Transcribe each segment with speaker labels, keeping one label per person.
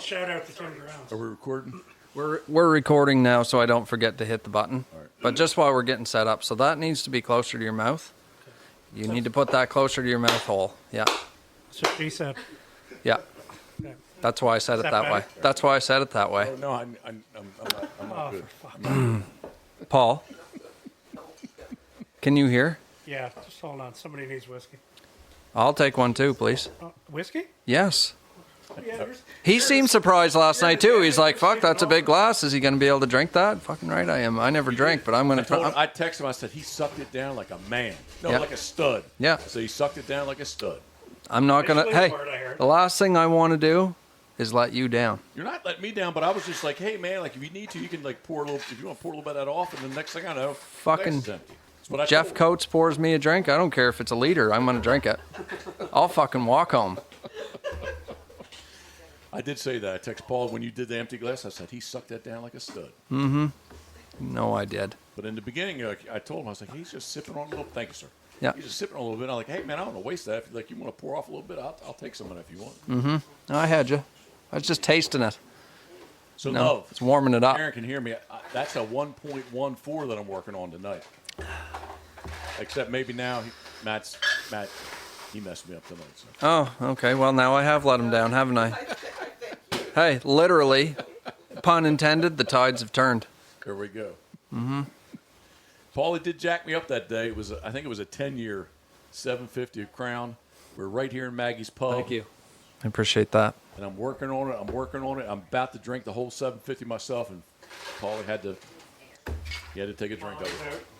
Speaker 1: shout out to Tim Grounds.
Speaker 2: Are we recording?
Speaker 3: We're recording now, so I don't forget to hit the button.
Speaker 2: All right.
Speaker 3: But just while we're getting set up, so that needs to be closer to your mouth. You need to put that closer to your mouth hole. Yeah.
Speaker 1: That's what she said.
Speaker 3: Yeah.
Speaker 1: Okay.
Speaker 3: That's why I said it that way. That's why I said it that way.
Speaker 2: Oh, no, I'm not good.
Speaker 1: For fuck's sake.
Speaker 3: Paul, can you hear?
Speaker 1: Yeah, just hold on. Somebody needs whiskey.
Speaker 3: I'll take one too, please.
Speaker 1: Whiskey?
Speaker 3: Yes.
Speaker 1: Yeah, there's...
Speaker 3: He seemed surprised last night too. He's like, "Fuck, that's a big glass. Is he going to be able to drink that?" Fucking right, I am. I never drank, but I'm going to.
Speaker 2: I texted him. I said he sucked it down like a man. No,
Speaker 3: Yeah.
Speaker 2: like a stud.
Speaker 3: Yeah.
Speaker 2: So he sucked it down like a stud.
Speaker 3: I'm not going to.
Speaker 1: Actually,
Speaker 3: Hey,
Speaker 1: word I heard.
Speaker 3: the last thing I want to do is let you down.
Speaker 2: You're not letting me down, but I was just like, hey man, like if you need to, you can like pour a little. If you want to pour a little bit of that off, and the next thing I know,
Speaker 3: Fucking
Speaker 2: the glass is empty. That's what I
Speaker 3: Jeff
Speaker 2: told him.
Speaker 3: Coates pours me a drink. I don't care if it's a liter. I'm going to drink it. I'll fucking walk home.
Speaker 2: I did say that. I texted Paul when you did the empty glass. I said he sucked that down like a stud.
Speaker 3: No, I did.
Speaker 2: But in the beginning, I told him I was like, he's just sipping on a little. Thank you, sir.
Speaker 3: Yeah.
Speaker 2: He's just sipping on a little bit. I'm like, hey man, I don't want to waste that. If like you want to pour off a little bit, I'll take some of that if you want.
Speaker 3: I had you. I was just tasting it.
Speaker 2: So
Speaker 3: No,
Speaker 2: love.
Speaker 3: it's warming it up.
Speaker 2: Aaron can hear me. That's a 1.14 that I'm working on tonight. Except maybe now, Matt, he messed me up tonight. So.
Speaker 3: Oh, okay. Well, now I have let him down, haven't I? Hey, literally, pun intended, the tides have turned.
Speaker 2: There we go. Mm-hmm. Paulie did jack me up that day. It was, I think it was a 10-year, $750 Crown. We're right here in Maggie's Pub.
Speaker 3: Thank you. I appreciate that.
Speaker 2: And I'm working on it. I'm about to drink the whole 750 myself, and Paulie had to take a drink of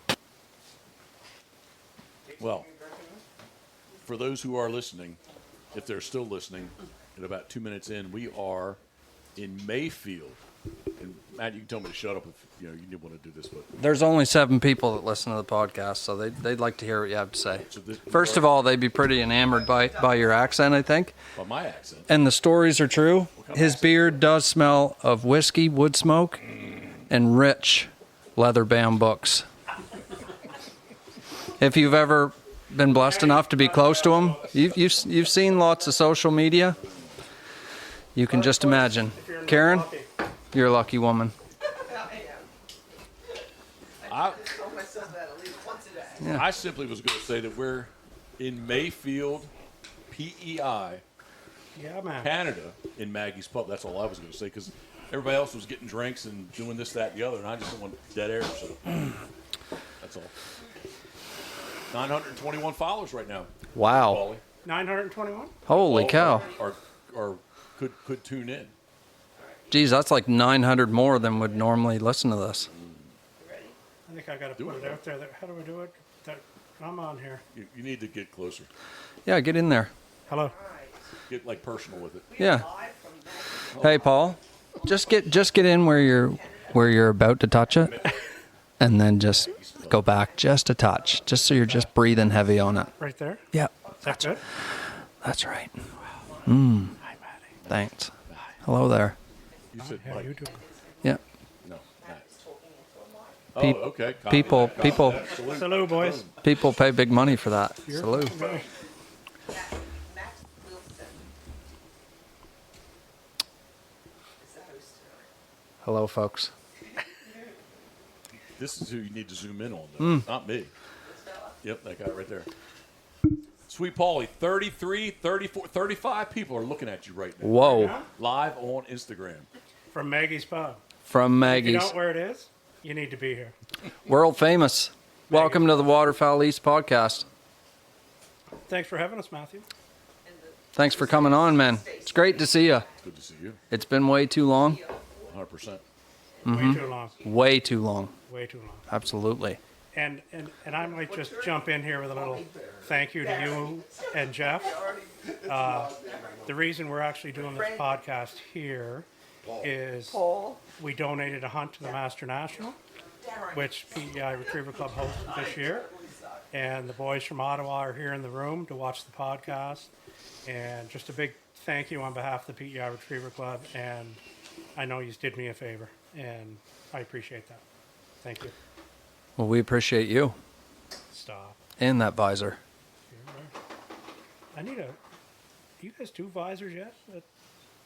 Speaker 2: it. Well, for those who are listening, if they're still listening, at about 2 minutes in, we are in Mayfield. And Matt, you can tell me to shut up if you didn't want to do this, but
Speaker 3: There's only 7 people that listen to the podcast, so they'd like to hear what you have to say.
Speaker 2: so
Speaker 3: First of all, they'd be pretty enamored by your accent, I think.
Speaker 2: by my accent,
Speaker 3: And the stories are true. His beard does smell of whiskey, wood smoke, and rich leather-bound books. If you've ever been blessed enough to be close to him, you've seen lots of social media. You can just imagine. Karen, you're a lucky woman.
Speaker 2: I simply was going to say that we're in Mayfield, PEI,
Speaker 1: Yeah, man.
Speaker 2: Canada, in Maggie's Pub. That's all I was going to say because everybody else was getting drinks and doing this, that, and the other, and I just didn't want dead air. So that's all. 921 followers right now.
Speaker 3: Wow.
Speaker 2: Paulie.
Speaker 1: 921?
Speaker 3: Holy
Speaker 2: All
Speaker 3: cow.
Speaker 2: Or could tune in.
Speaker 3: Geez, that's like 900 more than would normally listen to this.
Speaker 1: I think I got to put it out there. How do I do it? I'm on here.
Speaker 2: You need to get closer.
Speaker 3: Yeah, get in there.
Speaker 1: Hello.
Speaker 2: Get like personal with it.
Speaker 3: Yeah. Hey, Paul, just get in where you're about to touch it, and then just go back just a touch, just so you're just breathing heavy on it.
Speaker 1: Right there?
Speaker 3: Yeah,
Speaker 1: Is that good?
Speaker 3: that's right.
Speaker 1: Hi, Maddie.
Speaker 3: Thanks. Hello there.
Speaker 2: You said
Speaker 1: How
Speaker 2: Mike.
Speaker 1: you doing?
Speaker 3: Yeah.
Speaker 2: No. Matt. Oh,
Speaker 3: Peop-
Speaker 2: okay. Copy
Speaker 3: people-
Speaker 2: that, copy
Speaker 3: people-
Speaker 2: that. Salute.
Speaker 1: Hello, boys.
Speaker 3: People pay big money for that. Salute.
Speaker 1: Really?
Speaker 3: Hello, folks.
Speaker 2: This is who you need to zoom in on, though. Not me. Yep, that guy right there. Sweet Paulie, 33, 34, 35 people are looking at you right now.
Speaker 3: Whoa.
Speaker 2: Live on Instagram.
Speaker 1: From Maggie's Pub.
Speaker 3: From
Speaker 1: If you
Speaker 3: Maggies.
Speaker 1: don't know where it is, you need to be here.
Speaker 3: World famous. Welcome to the Waterfowl East podcast.
Speaker 1: Thanks for having us, Matthew.
Speaker 3: Thanks for coming on, man. It's great to see you.
Speaker 2: Good to see you.
Speaker 3: It's been way too long.
Speaker 2: 100%.
Speaker 1: Way too long.
Speaker 3: Way too long.
Speaker 1: Way too long.
Speaker 3: Absolutely.
Speaker 1: And I might just jump in here with a little thank you to you and Jeff. The reason we're actually doing this podcast here is we donated a hunt to the Master National, which PEI Retriever Club hosted this year. And the boys from Ottawa are here in the room to watch the podcast. And just a big thank you on behalf of the PEI Retriever Club. And I know you did me a favor, and I appreciate that. Thank you.
Speaker 3: Well, we appreciate you
Speaker 1: Stop.
Speaker 3: and that visor.
Speaker 1: I need a. You guys do visors yet?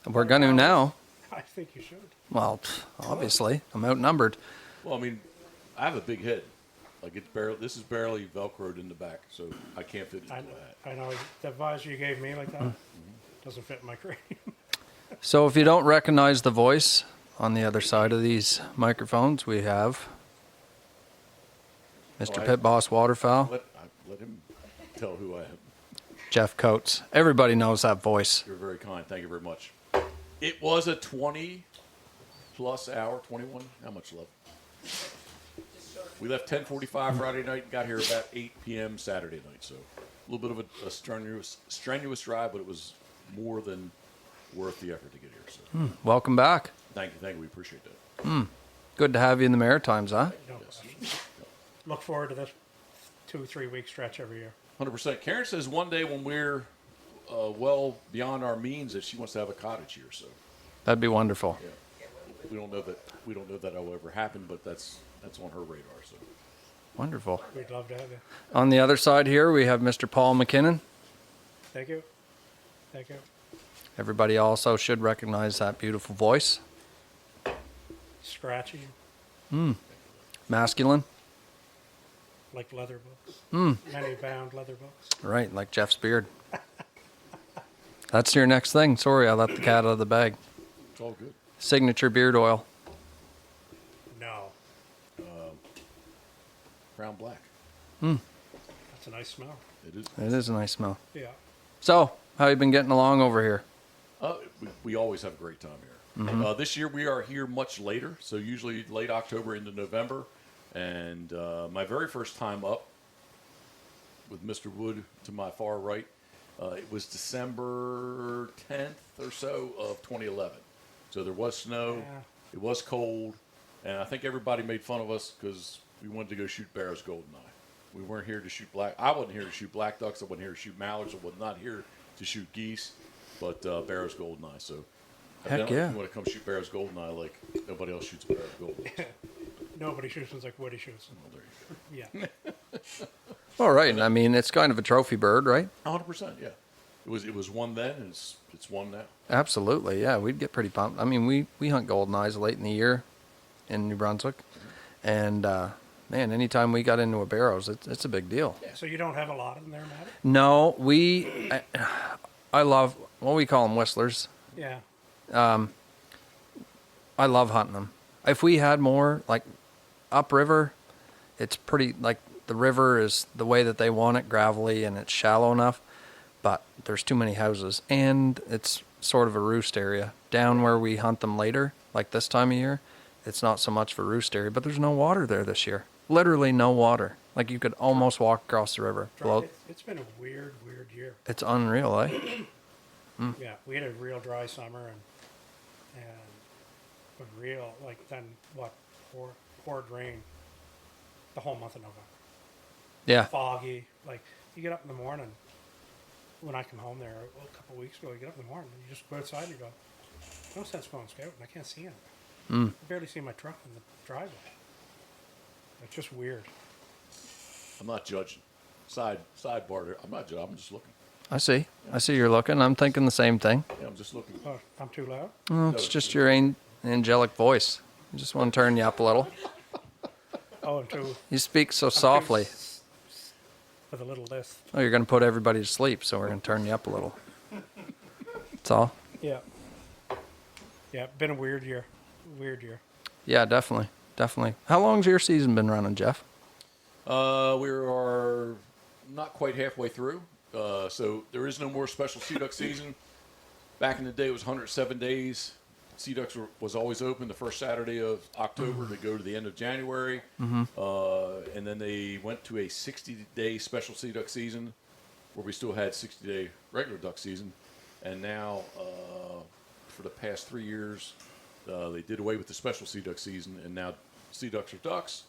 Speaker 3: We're going to now.
Speaker 1: I think you should.
Speaker 3: Well, obviously, I'm outnumbered.
Speaker 2: Well, I mean, I have a big head. Like this is barely Velcroed in the back, so I can't fit into a hat.
Speaker 1: I know the visor you gave me like that doesn't fit my cranium.
Speaker 3: So if you don't recognize the voice on the other side of these microphones, we have Mr. Pitboss Waterfowl,
Speaker 2: Let him tell who I am.
Speaker 3: Jeff Coats. Everybody knows that voice.
Speaker 2: You're very kind. Thank you very much. It was a 20-plus hour, 21. How much left? We left 10:45 Friday night and got here about 8 p.m. Saturday night. So a little bit of a strenuous drive, but it was more than worth the effort to get here. So
Speaker 3: Welcome back.
Speaker 2: thank you. We appreciate that.
Speaker 3: Good to have you in the Maritimes, huh?
Speaker 1: No question. Look forward to this 2-3 week stretch every year.
Speaker 2: 100%. Karen says one day when we're well beyond our means that she wants to have a cottage here. So
Speaker 3: That'd be wonderful.
Speaker 2: yeah, we don't know that will ever happen, but that's on her radar. So
Speaker 3: Wonderful.
Speaker 1: We'd love to have you.
Speaker 3: On the other side here, we have Mr. Paul Mackinnon.
Speaker 1: Thank you. Thank you.
Speaker 3: Everybody also should recognize that beautiful voice.
Speaker 1: Scratchy,
Speaker 3: Masculine.
Speaker 1: like leather books. Many bound leather books.
Speaker 3: Right, like Jeff's beard. That's your next thing. Sorry, I let the cat out of the bag.
Speaker 2: it's all good.
Speaker 3: Signature beard oil.
Speaker 1: No,
Speaker 2: Brown black.
Speaker 1: that's a nice smell.
Speaker 2: It is.
Speaker 3: It is a nice smell.
Speaker 1: Yeah.
Speaker 3: So, how you been getting along over here?
Speaker 2: We always have a great time here. This year we are here much later, so usually late October into November. And my very first time up with Mr. Wood to my far right, it was December 10th or so of 2011. So there was snow,
Speaker 1: Yeah.
Speaker 2: it was cold, and I think everybody made fun of us because we wanted to go shoot Barrow's Goldeneye. We weren't here to shoot I wasn't here to shoot black ducks. I wasn't here to shoot mallards. I was not here to shoot geese, but Barrow's Goldeneye. So
Speaker 3: Heck
Speaker 2: evidently
Speaker 3: yeah.
Speaker 2: you want to come shoot Barrow's Goldeneye like nobody else shoots Barrow's Goldeneye.
Speaker 1: Nobody shoots them like Woody shoots them.
Speaker 2: Well, there you go.
Speaker 1: Yeah.
Speaker 3: All right, and I mean, it's kind of a trophy bird, right?
Speaker 2: 100%, yeah. It was one then, and it's one now.
Speaker 3: Absolutely, yeah. We'd get pretty pumped. I mean, we hunt golden eyes late in the year in New Brunswick, and man, anytime we got into a barrows, it's a big deal.
Speaker 1: So you don't have a lot of them there, Matt?
Speaker 3: No, I love what we call them whistlers.
Speaker 1: Yeah.
Speaker 3: I love hunting them. If we had more, like upriver, it's pretty, like the river is the way that they want it, gravelly, and it's shallow enough, but there's too many houses, and it's sort of a roost area. Down where we hunt them later, like this time of year, it's not so much of a roost area, but there's no water there this year. Literally no water. Like you could almost walk across the river.
Speaker 1: It's been a weird year.
Speaker 3: It's unreal, eh?
Speaker 1: Yeah, we had a real dry summer and real, like then what, poured rain the whole month of November.
Speaker 3: Yeah.
Speaker 1: Foggy, like you get up in the morning, when I come home there a couple of weeks ago, you get up in the morning and you just go outside and you go, no sense going scouting, I can't see anything. I barely see my truck in the driveway. It's just weird.
Speaker 2: I'm not judging. Sidebar there. I'm not judging. I'm just looking.
Speaker 3: I see you're looking. I'm thinking the same thing.
Speaker 2: Yeah, I'm just looking.
Speaker 1: Oh, I'm too loud?
Speaker 3: Oh, it's just your angelic voice. I just want to turn you up a little.
Speaker 1: Oh, I'm too,
Speaker 3: You speak so softly.
Speaker 1: with a little lisp.
Speaker 3: Oh, you're going to put everybody to sleep, so we're going to turn you up a little. That's all.
Speaker 1: Yeah. Yeah, been a weird year.
Speaker 3: Yeah, definitely. How long's your season been running, Jeff?
Speaker 2: We are not quite halfway through. So there is no more special sea duck season. Back in the day, it was 107 days. Sea ducks was always open the first Saturday of October to go to the end of January. And then they went to a 60-day special sea duck season where we still had 60-day regular duck season. And now, for the past 3 years, they did away with the special sea duck season, and now sea ducks are ducks,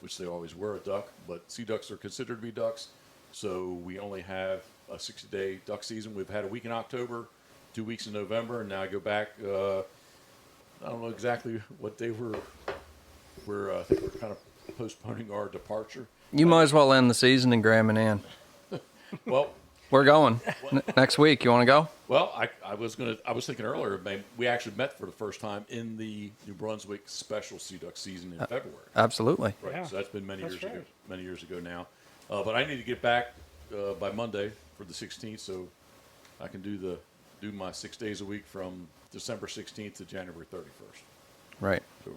Speaker 2: which they always were a duck, but sea ducks are considered to be ducks. So we only have a 60-day duck season. We've had a week in October, 2 weeks in November, and now I go back. I don't know exactly what day I think we're kind of postponing our departure.
Speaker 3: You might as well end the season in Graham and Ann.
Speaker 2: Well,
Speaker 3: We're going next week. You want to go?
Speaker 2: Well, I was thinking earlier, we actually met for the first time in the New Brunswick special sea duck season in February.
Speaker 3: Absolutely.
Speaker 2: Right.
Speaker 1: Yeah,
Speaker 2: So that's been many
Speaker 1: that's
Speaker 2: years ago.
Speaker 1: right.
Speaker 2: Many years ago now. But I need to get back by Monday for the 16th, so I can do my 6 days a week from December 16th to January 31st.
Speaker 3: Right.
Speaker 2: So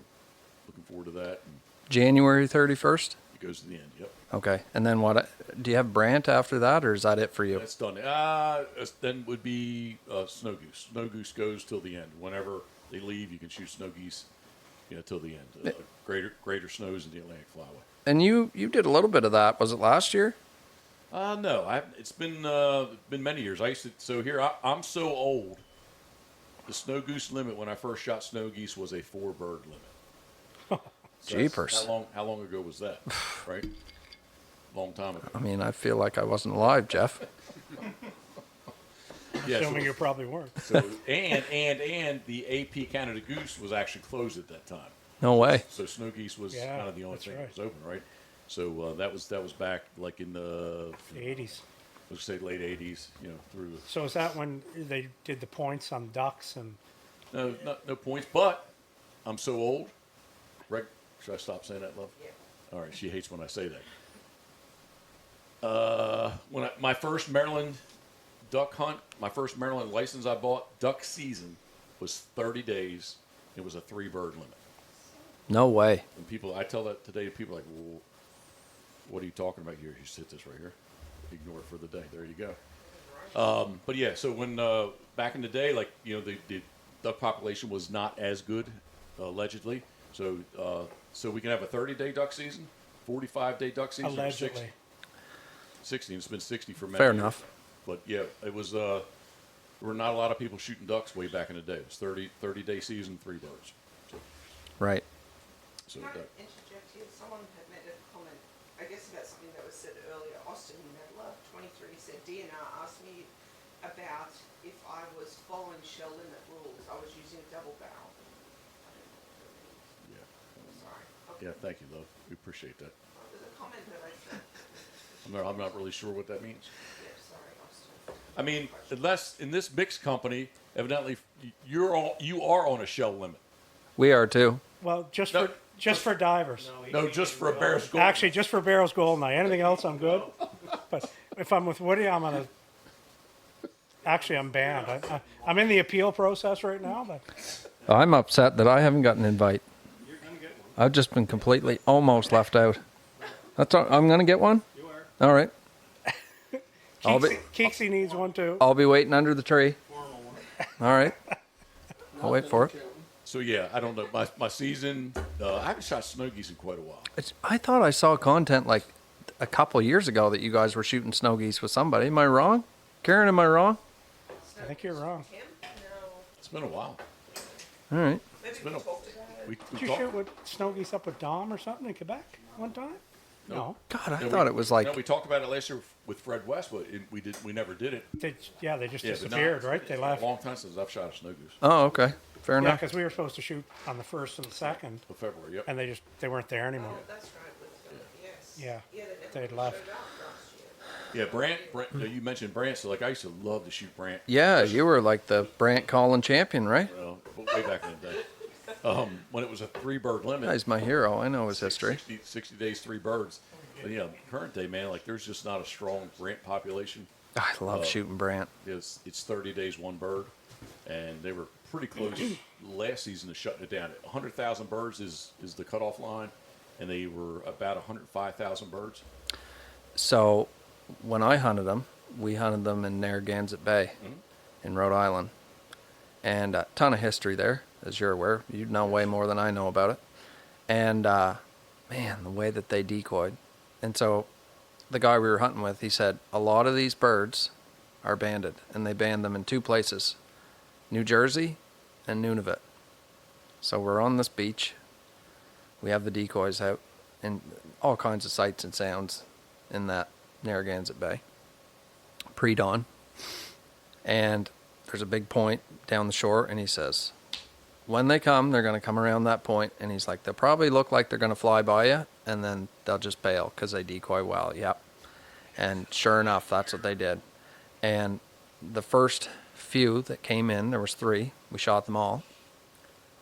Speaker 2: looking forward to that. And
Speaker 3: January 31st?
Speaker 2: it goes to the end. Yep.
Speaker 3: Okay. And then what? Do you have Brant after that, or is that it for you?
Speaker 2: That's done. Then would be snow goose. Snow goose goes till the end. Whenever they leave, you can shoot snow geese, till the end. Greater snows in the Atlantic Flyway.
Speaker 3: And you did a little bit of that. Was it last year?
Speaker 2: No, it's been many years. I'm so old. The snow goose limit when I first shot snow geese was a 4-bird limit. So
Speaker 3: Jeepers.
Speaker 2: How long ago was that? Right? Long time ago.
Speaker 3: I mean, I feel like I wasn't alive, Jeff.
Speaker 2: Yeah,
Speaker 1: Assuming you probably weren't.
Speaker 2: so and the AP Canada Goose was actually closed at that time.
Speaker 3: No way.
Speaker 2: So snow geese was
Speaker 1: Yeah,
Speaker 2: kind of the only
Speaker 1: that's
Speaker 2: thing
Speaker 1: right.
Speaker 2: that was open, right? So that was back like in the
Speaker 1: The 80s.
Speaker 2: let's say late 80s, through.
Speaker 1: So is that when they did the points on ducks and
Speaker 2: No points, but I'm so old. Should I stop saying that, love? Yeah. All right, she hates when I say that. My first Maryland duck hunt, my first Maryland license I bought, duck season was 30 days. It was a 3-bird limit.
Speaker 3: No way.
Speaker 2: And I tell that today to people like, well, what are you talking about here? You just hit this right here. Ignore it for the day. There you go. But yeah, so when back in the day, like the duck population was not as good, allegedly. So we can have a 30-day duck season, 45-day duck season, or
Speaker 1: allegedly?
Speaker 2: 60. It's been 60 for many
Speaker 3: Fair
Speaker 2: years.
Speaker 3: enough.
Speaker 2: But yeah, it was. There were not a lot of people shooting ducks way back in the day. It was 30-day season, 3 birds.
Speaker 3: Right.
Speaker 2: So
Speaker 4: Can I
Speaker 2: that,
Speaker 4: interject here? Someone had made a comment, I guess about something that was said earlier. Austin Medler, 23, said, DNR asked me about if I was following shell limit rules. I was using a double barrel. I don't know what that means.
Speaker 2: yeah,
Speaker 4: Sorry.
Speaker 2: yeah. Thank you, love. We appreciate that.
Speaker 4: There's a comment that I said.
Speaker 2: I'm not really sure what that means.
Speaker 4: Yeah, sorry, Austin.
Speaker 2: I mean, unless in this mixed company, evidently you are on a shell limit.
Speaker 3: We are too.
Speaker 1: Well, just
Speaker 2: No.
Speaker 1: for divers.
Speaker 2: No, just for a Bears goal.
Speaker 1: Actually, just for Barrels Goldeneye. Anything else, I'm good. But if I'm with Woody, I'm gonna. Actually, I'm banned. I'm in the appeal process right now, but
Speaker 3: I'm upset that I haven't got an invite. I've just been completely almost left out. That's all, I'm going to get one? You are. All right.
Speaker 1: Keeksy needs one too.
Speaker 3: I'll be waiting under the tree. All right. I'll wait for it.
Speaker 2: So yeah, I don't know. My season, I haven't shot snow geese in quite a while.
Speaker 3: I thought I saw content like a couple years ago that you guys were shooting snow geese with somebody. Am I wrong? Karen, am I wrong?
Speaker 1: I think you're wrong.
Speaker 4: Tim? No.
Speaker 2: It's been a while.
Speaker 3: All right.
Speaker 4: Maybe
Speaker 2: been
Speaker 4: we
Speaker 2: a-
Speaker 4: talked about it.
Speaker 2: We
Speaker 1: Did you
Speaker 2: talked-
Speaker 1: shoot with snow geese up with Dom or something in Quebec one time? No.
Speaker 3: God, I
Speaker 2: No,
Speaker 3: thought it was like,
Speaker 2: No, we talked about it last year with Fred West, but we never did it.
Speaker 1: They just
Speaker 2: Yeah, but
Speaker 1: disappeared, right? They
Speaker 2: It's
Speaker 1: left.
Speaker 2: a long time since I've shot a snow goose.
Speaker 3: oh, okay. Fair
Speaker 1: Yeah,
Speaker 3: enough.
Speaker 1: because we were supposed to shoot on the 1st and the 2nd,
Speaker 2: Of February, yep.
Speaker 1: and they weren't there anymore.
Speaker 4: Oh, that's right. Yes.
Speaker 1: Yeah,
Speaker 4: Yeah,
Speaker 1: they
Speaker 4: never
Speaker 1: left.
Speaker 4: showed up last year.
Speaker 2: Yeah, Brant, you mentioned Brant, so like I used to love to shoot Brant.
Speaker 3: Yeah, you were like the Brant Collin champion, right?
Speaker 2: Well, way back in the day. When it was a 3-bird limit.
Speaker 3: He's my hero. I know his history.
Speaker 2: 60 days, 3 birds. But yeah, current day, man, like there's just not a strong Brant population.
Speaker 3: I love shooting Brant.
Speaker 2: It's 30 days, 1 bird. And they were pretty close last season to shutting it down. 100,000 birds is the cutoff line, and they were about 105,000 birds.
Speaker 3: So when I hunted them, we hunted them in Narragansett Bay in Rhode Island. And a ton of history there, as you're aware. You know way more than I know about it. And man, the way that they decoyed. And so the guy we were hunting with, he said, a lot of these birds are banded. And they banned them in 2 places, New Jersey and Nunavut. So we're on this beach. We have the decoys out and all kinds of sights and sounds in that Narragansett Bay. Pre-dawn. And there's a big point down the shore, and he says, when they come, they're going to come around that point, and he's like, they'll probably look like they're going to fly by you, and then they'll just bail because they decoy well. Yep. And sure enough, that's what they did. And the first few that came in, there was 3. We shot them all.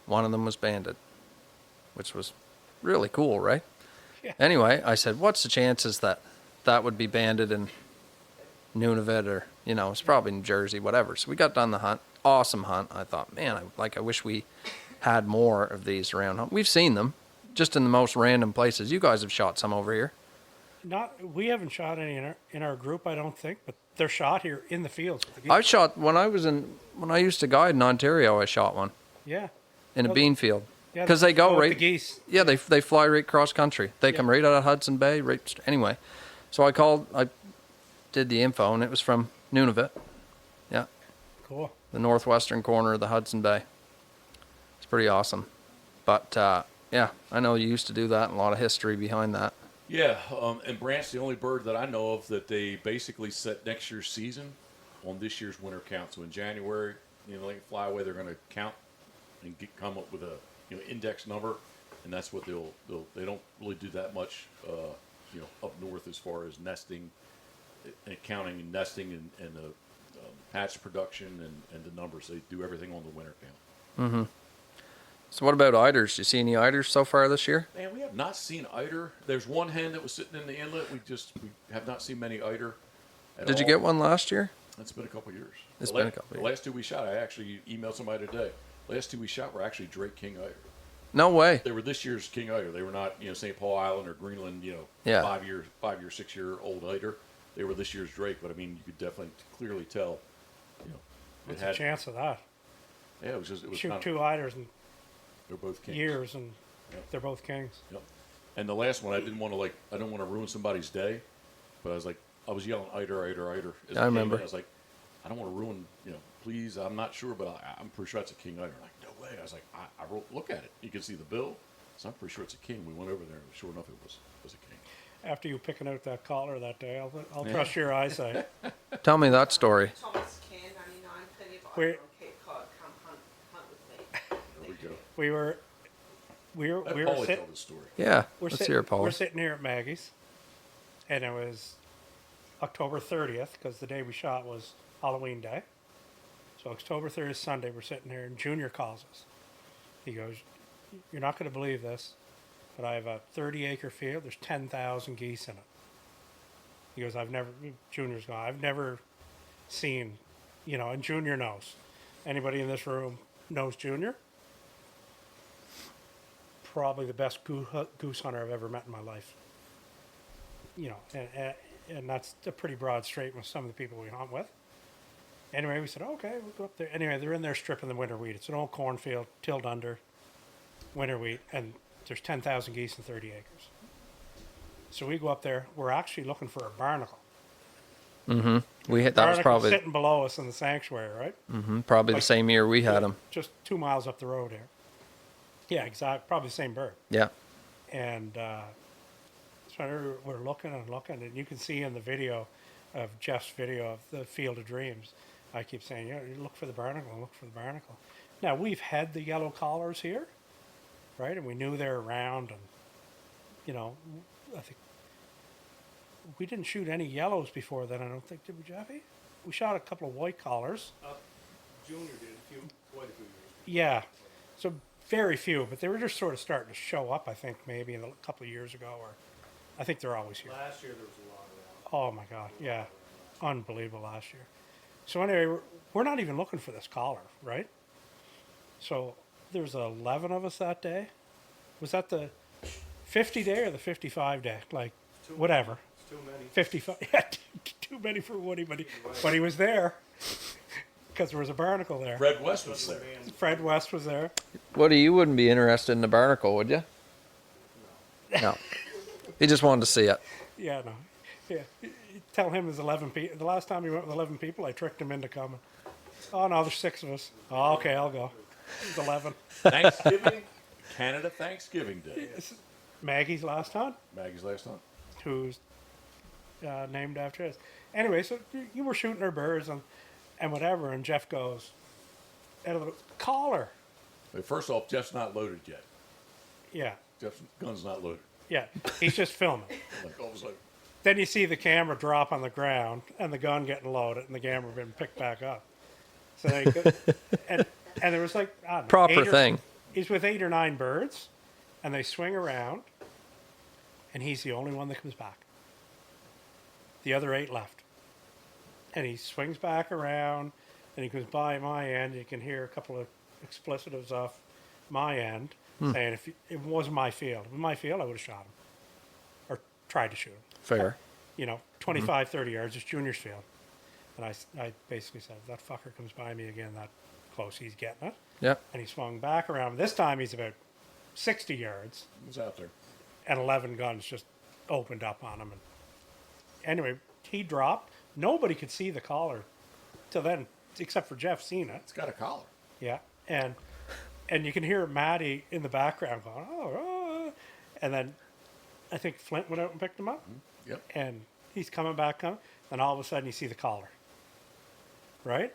Speaker 3: One of them was banded, which was really cool, right?
Speaker 1: Yeah.
Speaker 3: Anyway, I said, what's the chances that that would be banded in Nunavut or, it's probably New Jersey, whatever. So we got done the hunt. Awesome hunt. I thought, man, I wish we had more of these around. We've seen them just in the most random places. You guys have shot some over here.
Speaker 1: We haven't shot any in our group, I don't think, but they're shot here in the fields. With the geese.
Speaker 3: I shot when I used to guide in Ontario. I shot one
Speaker 1: Yeah.
Speaker 3: in a bean field
Speaker 1: Yeah,
Speaker 3: because they go
Speaker 1: with
Speaker 3: right.
Speaker 1: the geese.
Speaker 3: Yeah, they fly right cross country. They come right out of Hudson Bay. Anyway, so I did the info, and it was from Nunavut. Yeah,
Speaker 1: Cool.
Speaker 3: the northwestern corner of the Hudson Bay. It's pretty awesome. But yeah, I know you used to do that, and a lot of history behind that.
Speaker 2: Yeah, and Brant's the only bird that I know of that they basically set next year's season on this year's winter count. So in January, they can fly away. They're going to count and come up with a index number, and that's what they don't really do that much up north as far as nesting and counting and nesting and the hatch production and the numbers. They do everything on the winter count.
Speaker 3: Mm-hmm. So what about eiders? You see any eiders so far this year?
Speaker 2: Man, we have not seen eider. There's one hen that was sitting in the inlet. We have not seen many eider at
Speaker 3: Did you
Speaker 2: all.
Speaker 3: get one last year?
Speaker 2: It's been a couple years.
Speaker 3: It's been a couple
Speaker 2: The
Speaker 3: years.
Speaker 2: last 2 we shot, I actually emailed somebody today. Last 2 we shot were actually Drake King eider.
Speaker 3: No way.
Speaker 2: They were this year's King eider. They were not, St. Paul Island or Greenland,
Speaker 3: Yeah.
Speaker 2: 5-year, 6-year-old eider. They were this year's Drake, but I mean, you could definitely clearly tell,
Speaker 1: What's the chance of that?
Speaker 2: Yeah, it was
Speaker 1: Shoot
Speaker 2: kind of,
Speaker 1: 2 eiders in
Speaker 2: they're both kings.
Speaker 1: years, and
Speaker 2: Yep.
Speaker 1: they're both kings.
Speaker 2: Yep. And the last one, I didn't want to ruin somebody's day, but I was yelling eider, eider, eider. As it
Speaker 3: I
Speaker 2: came
Speaker 3: remember.
Speaker 2: in. I was like, I don't want to ruin, please, I'm not sure, but I'm pretty sure that's a king eider. Like, no way. I was like, I look at it. You can see the bill, so I'm pretty sure it's a king. We went over there, and sure enough, it was a king.
Speaker 1: After you picking out that collar that day, I'll trust your eyesight.
Speaker 3: Tell me that story.
Speaker 4: Thomas Can 99, plenty of
Speaker 1: Where-
Speaker 4: eider on Cape Cod. Come hunt with me.
Speaker 2: There we go.
Speaker 1: We were
Speaker 2: Let
Speaker 1: we were
Speaker 2: Paulie
Speaker 1: sitting.
Speaker 2: tell the story.
Speaker 3: Yeah,
Speaker 1: We're
Speaker 3: let's
Speaker 1: sitting,
Speaker 3: hear it, Paul.
Speaker 1: We're sitting here at Maggie's, and it was October 30th because the day we shot was Halloween Day. So October 30th, Sunday, we're sitting here, and Junior calls us. He goes, "You're not going to believe this, but I have a 30-acre field. There's 10,000 geese in it." He goes, Junior's gone, "I've never seen, and Junior knows. Anybody in this room knows Junior? Probably the best goose hunter I've ever met in my life. And that's a pretty broad statement with some of the people we hunt with. Anyway, we said, okay, we'll go up there. Anyway, they're in there stripping the winter wheat. It's an old cornfield, tilled under, winter wheat, and there's 10,000 geese and 30 acres. So we go up there. We're actually looking for a barnacle.
Speaker 3: Mm-hmm. That was
Speaker 1: Barnacle's
Speaker 3: probably
Speaker 1: sitting below us in the sanctuary, right?
Speaker 3: probably the same year we had them.
Speaker 1: Just 2 miles up the road here. Yeah, exactly. Probably the same bird.
Speaker 3: Yeah.
Speaker 1: And so we're looking and looking, and you can see in the video of Jeff's video of the Field of Dreams, I keep saying, you look for the barnacle, look for the barnacle. Now, we've had the yellow collars here, right? And we knew they were around, and, I think we didn't shoot any yellows before then, I don't think, did we, Jeffy? We shot a couple of white collars.
Speaker 5: Junior did quite a few years.
Speaker 1: Yeah, so very few, but they were just sort of starting to show up, I think, maybe a couple of years ago, or I think they're always here.
Speaker 5: Last year there was a lot around.
Speaker 1: Oh my God, yeah, unbelievable last year. So anyway, we're not even looking for this collar, right? So there's 11 of us that day. Was that the 50 day or the 55 day? Like, whatever.
Speaker 5: It's too many.
Speaker 1: 55, yeah, too many for Woody, but he was there because there was a barnacle there.
Speaker 2: Fred West was there.
Speaker 1: Fred West was there.
Speaker 3: Woody, you wouldn't be interested in the barnacle, would you? No. He just wanted to see it.
Speaker 1: Yeah, no. Yeah. Tell him there's 11 people. The last time he went with 11 people, I tricked him into coming. Oh, no, there's 6 of us. Oh, okay, I'll go. There's 11.
Speaker 2: Thanksgiving, Canada Thanksgiving Day.
Speaker 1: Maggie's last hunt,
Speaker 2: Maggie's last hunt.
Speaker 1: who's named after us. Anyway, so you were shooting our birds and whatever, and Jeff goes, collar.
Speaker 2: Wait, first off, Jeff's not loaded yet.
Speaker 1: Yeah,
Speaker 2: Jeff's gun's not loaded.
Speaker 1: yeah. He's just filming.
Speaker 2: Like all of a sudden,
Speaker 1: then you see the camera drop on the ground and the gun getting loaded and the camera being picked back up. So they could, and there was like, I don't know,
Speaker 3: Proper thing.
Speaker 1: He's with 8 or 9 birds, and they swing around, and he's the only one that comes back. The other 8 left. And he swings back around, and he goes by my end. You can hear a couple of explicitives off my end saying, if it wasn't my field. If it was my field, I would have shot him. Or tried to shoot him.
Speaker 3: Fair.
Speaker 1: 25, 30 yards, it's Junior's field. And I basically said, if that fucker comes by me again that close, he's getting it.
Speaker 3: Yep.
Speaker 1: And he swung back around. This time he's about 60 yards.
Speaker 2: It was out there.
Speaker 1: And 11 guns just opened up on him. And anyway, he dropped. Nobody could see the collar till then, except for Jeff seen it.
Speaker 2: It's got a collar.
Speaker 1: Yeah. And you can hear Maddie in the background going, oh. And then I think Flint went out and picked him up.
Speaker 2: Yep.
Speaker 1: And he's coming back, and all of a sudden you see the collar. Right?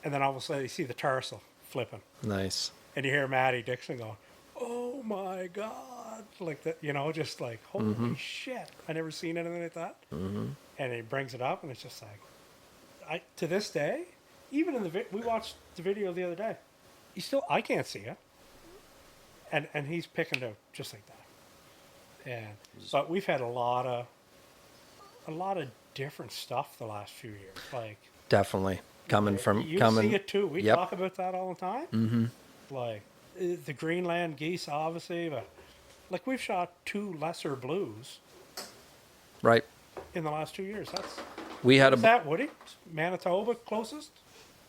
Speaker 1: And then all of a sudden you see the tarsal flipping.
Speaker 3: Nice.
Speaker 1: And you hear Maddie Dixon going, oh my God. Like that, just like, holy shit. I never seen anything like that. Mm-hmm. And he brings it up, and it's just like, to this day, even in we watched the video the other day, I can't see it. And he's picking it just like that. But we've had a lot of different stuff the last few years. Like,
Speaker 3: Definitely. Coming.
Speaker 1: See it too. We
Speaker 3: Yep.
Speaker 1: talk about that all the time. Mm-hmm. Like the Greenland geese, obviously, but like we've shot 2 lesser blues
Speaker 3: Right.
Speaker 1: in the last 2 years.
Speaker 3: We had
Speaker 1: Is that Woody? Manitoba closest?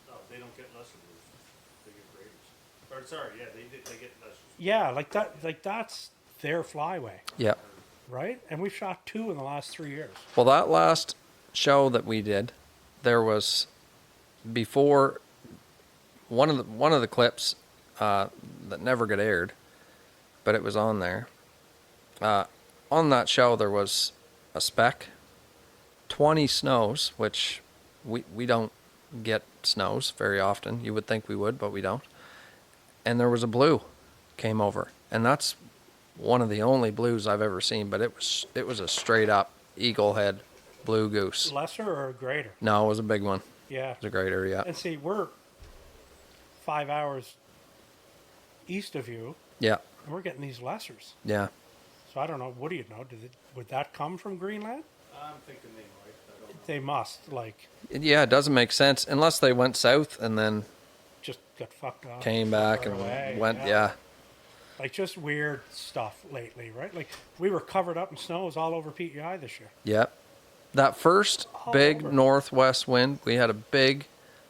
Speaker 5: No, they don't get lesser blues. They get graders. Or sorry, yeah, they get lesser.
Speaker 1: Yeah, like that. Like that's their flyway,
Speaker 3: Yeah.
Speaker 1: right? And we've shot 2 in the last 3 years.
Speaker 3: Well, that last show that we did, there was before one of the clips that never got aired, but it was on there. On that show, there was a speck, 20 snows, which we don't get snows very often. You would think we would, but we don't. And there was a blue came over, and that's one of the only blues I've ever seen. But it was a straight up eagle head blue goose.
Speaker 1: Lesser or greater?
Speaker 3: No, it was a big one.
Speaker 1: Yeah.
Speaker 3: It was a greater, yeah.
Speaker 1: And see, we're 5 hours east of you,
Speaker 3: Yeah,
Speaker 1: and we're getting these lessers.
Speaker 3: yeah.
Speaker 1: So I don't know. What do you know? Would that come from Greenland?
Speaker 5: I'm thinking they might. I don't know.
Speaker 1: They must. Like,
Speaker 3: Yeah, it doesn't make sense unless they went south and then
Speaker 1: just got fucked up.
Speaker 3: came back and
Speaker 1: away,
Speaker 3: went, yeah.
Speaker 1: Like just weird stuff lately, right? Like we were covered up in snows all over PEI this year.
Speaker 3: Yep. That first
Speaker 1: All
Speaker 3: big
Speaker 1: over.
Speaker 3: northwest wind, we had a big,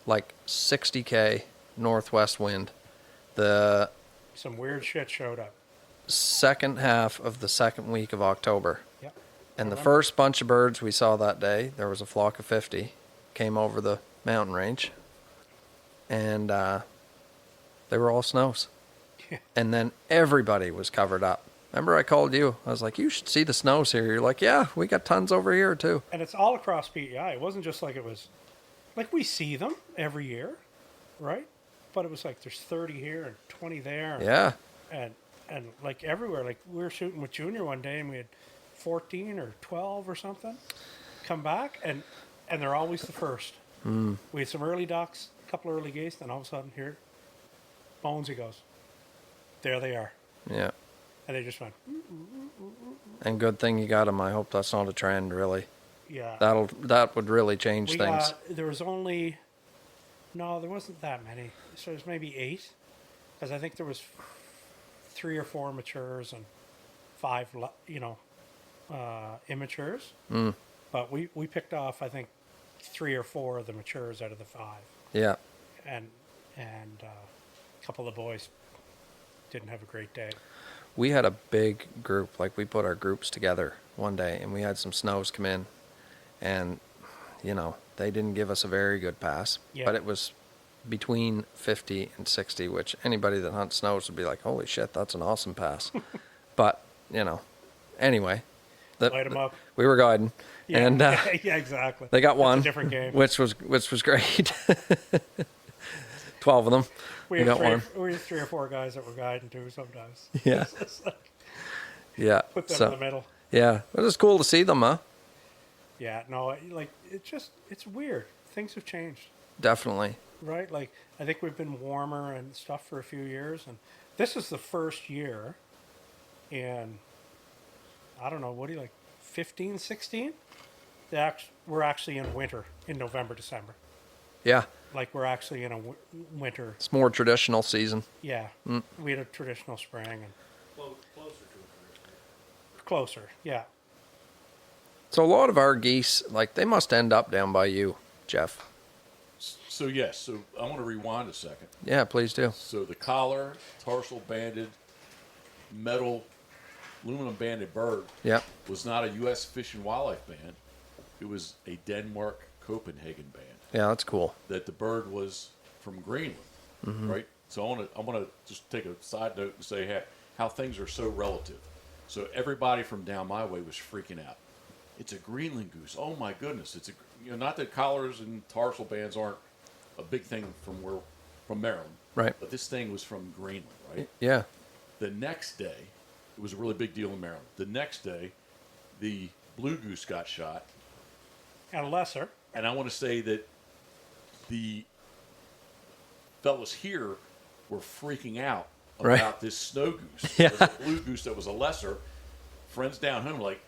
Speaker 3: like 60K northwest wind. The
Speaker 1: Some weird shit showed up.
Speaker 3: second half of the second week of October.
Speaker 1: Yep.
Speaker 3: And the first bunch of birds we saw that day, there was a flock of 50, came over the mountain range. And they were all snows.
Speaker 1: Yeah.
Speaker 3: And then everybody was covered up. Remember I called you? I was like, you should see the snows here. You're like, yeah, we got tons over here too.
Speaker 1: And it's all across PEI. It wasn't just like it was, like we see them every year, right? But it was like there's 30 here and 20 there.
Speaker 3: Yeah.
Speaker 1: And like everywhere. Like we were shooting with Junior one day and we had 14 or 12 or something come back and they're always the first. Mm. We had some early ducks, a couple of early geese, then all of a sudden here, Bonesy goes. There they are.
Speaker 3: Yeah.
Speaker 1: And they just went,
Speaker 3: And good thing you got them. I hope that's not a trend, really.
Speaker 1: yeah.
Speaker 3: That would really change
Speaker 1: We
Speaker 3: things.
Speaker 1: there was only, no, there wasn't that many. So there's maybe 8. Because I think there was 3 or 4 matures and 5, immatures.
Speaker 3: Mm.
Speaker 1: But we picked off, I think, 3 or 4 of the matures out of the 5.
Speaker 3: Yeah.
Speaker 1: And a couple of the boys didn't have a great day.
Speaker 3: We had a big group. Like we put our groups together one day and we had some snows come in and, they didn't give us a very good pass,
Speaker 1: Yeah.
Speaker 3: but it was between 50 and 60, which anybody that hunts snows would be like, holy shit, that's an awesome pass. But, anyway,
Speaker 1: Light 'em up.
Speaker 3: we were guiding
Speaker 1: Yeah,
Speaker 3: and
Speaker 1: yeah, exactly.
Speaker 3: they got
Speaker 1: That's
Speaker 3: one,
Speaker 1: a different game.
Speaker 3: which was great. 12 of them.
Speaker 1: We
Speaker 3: We
Speaker 1: had
Speaker 3: got one.
Speaker 1: we had 3 or 4 guys that were guiding too sometimes.
Speaker 3: Yeah.
Speaker 1: It's like,
Speaker 3: Yeah.
Speaker 1: put them
Speaker 3: So,
Speaker 1: in the middle.
Speaker 3: yeah, it was cool to see them, huh?
Speaker 1: Yeah, no, like it's weird. Things have changed,
Speaker 3: Definitely.
Speaker 1: right? Like I think we've been warmer and stuff for a few years, and this is the first year in, I don't know, what do you like, 15, 16? We're actually in winter in November, December.
Speaker 3: Yeah.
Speaker 1: Like we're actually in a winter.
Speaker 3: It's more traditional season.
Speaker 1: Yeah, we had a traditional spring and
Speaker 5: Closer to it.
Speaker 1: closer. Yeah,
Speaker 3: So a lot of our geese, like, they must end up down by you, Jeff.
Speaker 2: So yes, so I want to rewind a second.
Speaker 3: Yeah, please do.
Speaker 2: So the collar, tarsal banded, metal, aluminum banded bird
Speaker 3: Yep.
Speaker 2: was not a U.S. Fish and Wildlife band. It was a Denmark Copenhagen band.
Speaker 3: Yeah, that's cool.
Speaker 2: That the bird was from Greenland, right? So I want to just take a side note and say how things are so relative. So everybody from down my way was freaking out. It's a Greenland goose. Oh my goodness! It's not that collars and tarsal bands aren't a big thing from Maryland,
Speaker 3: Right.
Speaker 2: but this thing was from Greenland, right?
Speaker 3: Yeah.
Speaker 2: The next day, it was a really big deal in Maryland. The next day, the blue goose got shot,
Speaker 1: and lesser.
Speaker 2: and I want to say that the fellas here were freaking out about
Speaker 3: Right.
Speaker 2: this snow goose.
Speaker 3: Yeah.
Speaker 2: It was a blue goose that was a lesser. Friends down home like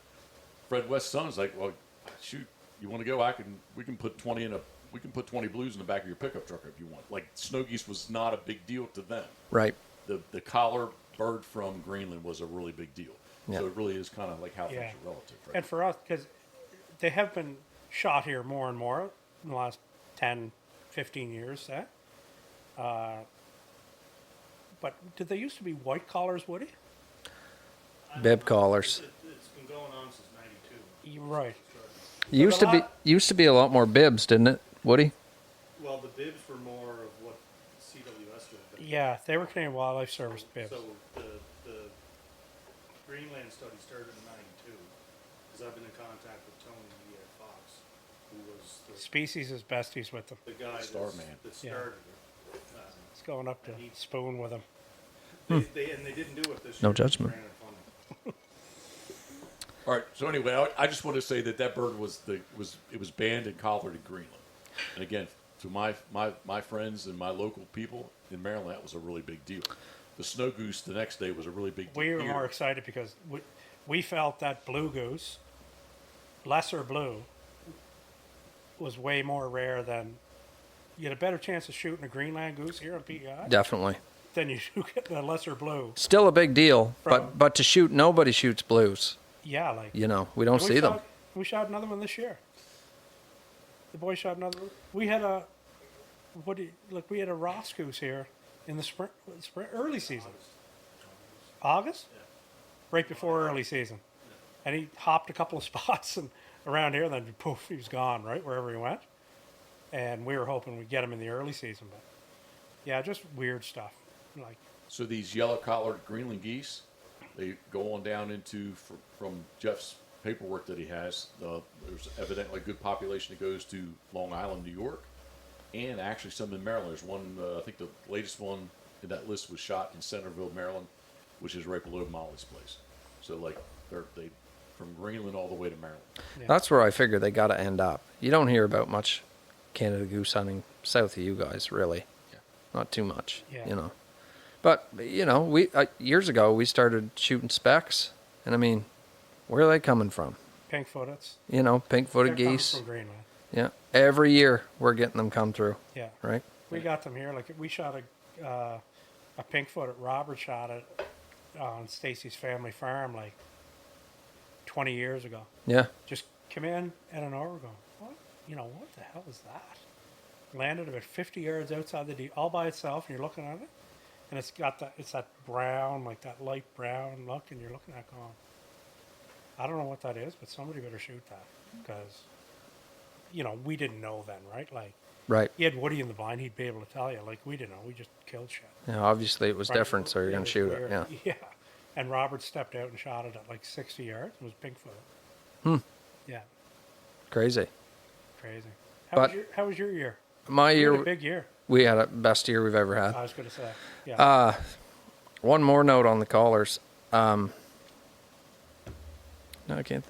Speaker 2: Fred West's son's like, well, shoot, you want to go? We can put 20 we can put 20 blues in the back of your pickup truck if you want. Like snow geese was not a big deal to them.
Speaker 3: Right.
Speaker 2: The collar bird from Greenland was a really big deal.
Speaker 3: Yeah.
Speaker 2: So it really is kind of like how
Speaker 1: Yeah.
Speaker 2: things are relative, right?
Speaker 1: And for us, because they have been shot here more and more in the last 10, 15 years, but did they used to be white collars, Woody?
Speaker 3: Bib collars.
Speaker 5: It's been going on since '92.
Speaker 1: You're right.
Speaker 3: Used to be a lot more bibs, didn't it, Woody?
Speaker 5: Well, the bibs were more of what CWS would have been.
Speaker 1: Yeah, they were Canadian Wildlife Service bibs.
Speaker 5: So the Greenland study started in '92 because I've been in contact with Tony at Fox, who was
Speaker 1: Species is besties with them.
Speaker 5: the guy
Speaker 2: Starman.
Speaker 5: that
Speaker 1: Yeah.
Speaker 5: started it.
Speaker 1: It's going up to spoon with them.
Speaker 5: They didn't do it this
Speaker 3: No
Speaker 5: year.
Speaker 3: judgment.
Speaker 5: They ran out of funding.
Speaker 2: All right. So anyway, I just want to say that bird was banned and collared in Greenland. And again, to my friends and my local people in Maryland, that was a really big deal. The snow goose the next day was a really big deal.
Speaker 1: We were
Speaker 2: here.
Speaker 1: more excited because we felt that blue goose, lesser blue, was way more rare than. You had a better chance of shooting a Greenland goose here on PEI
Speaker 3: Definitely.
Speaker 1: than you shoot a lesser blue.
Speaker 3: Still a big deal,
Speaker 1: From-
Speaker 3: but to shoot, nobody shoots blues.
Speaker 1: Yeah, like
Speaker 3: You know, we don't
Speaker 1: we
Speaker 3: see them.
Speaker 1: shot- We shot another one this year. The boys shot another one. We had a we had a Ross goose here in the spring early season. August? Right before early season. And he hopped a couple of spots and around here, and then poof, he was gone, right, wherever he went. And we were hoping we'd get him in the early season, but yeah, just weird stuff. Like
Speaker 2: So these yellow-collared Greenland geese, they go on down into from Jeff's paperwork that he has. There's evidently a good population that goes to Long Island, New York, and actually some in Maryland. There's one. I think the latest one in that list was shot in Centerville, Maryland, which is right below Molly's place. So like they from Greenland all the way to Maryland.
Speaker 3: That's where I figure they got to end up. You don't hear about much Canada goose hunting south of you guys, really.
Speaker 2: Yeah.
Speaker 3: Not too much,
Speaker 1: Yeah.
Speaker 3: you know. But, you know, we years ago we started shooting specks, and I mean, where are they coming from?
Speaker 1: pink footeds.
Speaker 3: You know, pink-footed
Speaker 1: They're coming
Speaker 3: geese.
Speaker 1: from Greenland.
Speaker 3: Yeah, every year we're getting them come through,
Speaker 1: Yeah.
Speaker 3: right?
Speaker 1: We got them here. Like we shot a pink footed. Robert shot it on Stacy's family farm like 20 years ago.
Speaker 3: Yeah,
Speaker 1: Just come in at an hour going, what? You know, what the hell is that? Landed about 50 yards outside the all by itself, and you're looking at it, and it's got that brown, like that light brown look, and you're looking at it going, I don't know what that is, but somebody better shoot that because, you know, we didn't know then, right? Like.
Speaker 3: right.
Speaker 1: He had Woody in the blind, he'd be able to tell you. Like, we didn't know. We just killed shit.
Speaker 3: Yeah, obviously it was
Speaker 1: Right.
Speaker 3: different, so you're going
Speaker 1: was
Speaker 3: to shoot
Speaker 1: weird.
Speaker 3: it. Yeah.
Speaker 1: Yeah. And Robert stepped out and shot it at like 60 yards. It was big footed. Yeah.
Speaker 3: Crazy.
Speaker 1: Crazy.
Speaker 3: But-
Speaker 1: How was your year?
Speaker 3: My
Speaker 1: You had a
Speaker 3: year,
Speaker 1: big year.
Speaker 3: we had a best year we've ever had.
Speaker 1: I was going to say. Yeah.
Speaker 3: One more note on the callers. No, I can't.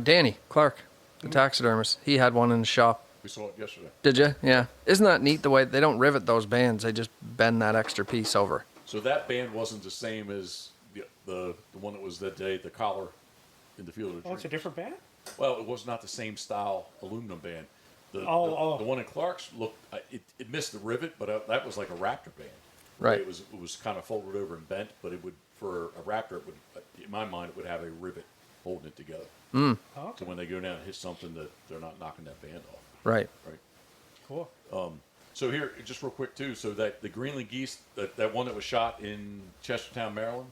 Speaker 3: Danny Clark, The taxidermist. He had one in the shop.
Speaker 2: We saw it yesterday.
Speaker 3: Did you? Yeah. Isn't that neat the way they don't rivet those bands? They just bend that extra piece over.
Speaker 2: So that band wasn't the same as the one that was that day, the collar in the Field of
Speaker 1: Oh,
Speaker 2: Dreams.
Speaker 1: it's a different band?
Speaker 2: Well, it was not the same style aluminum band. The one in Clark's looked, it missed the rivet, but that was like a Raptor band.
Speaker 3: Right.
Speaker 2: It was kind of folded over and bent, but it would, for a Raptor, it would, in my mind, it would have a rivet holding it together.
Speaker 1: Oh,
Speaker 2: So when they go down and hit something, that they're not knocking that band off.
Speaker 3: Right.
Speaker 2: Right.
Speaker 1: cool.
Speaker 2: So here, just real quick too. So that the Greenland geese, that one that was shot in Chestertown, Maryland,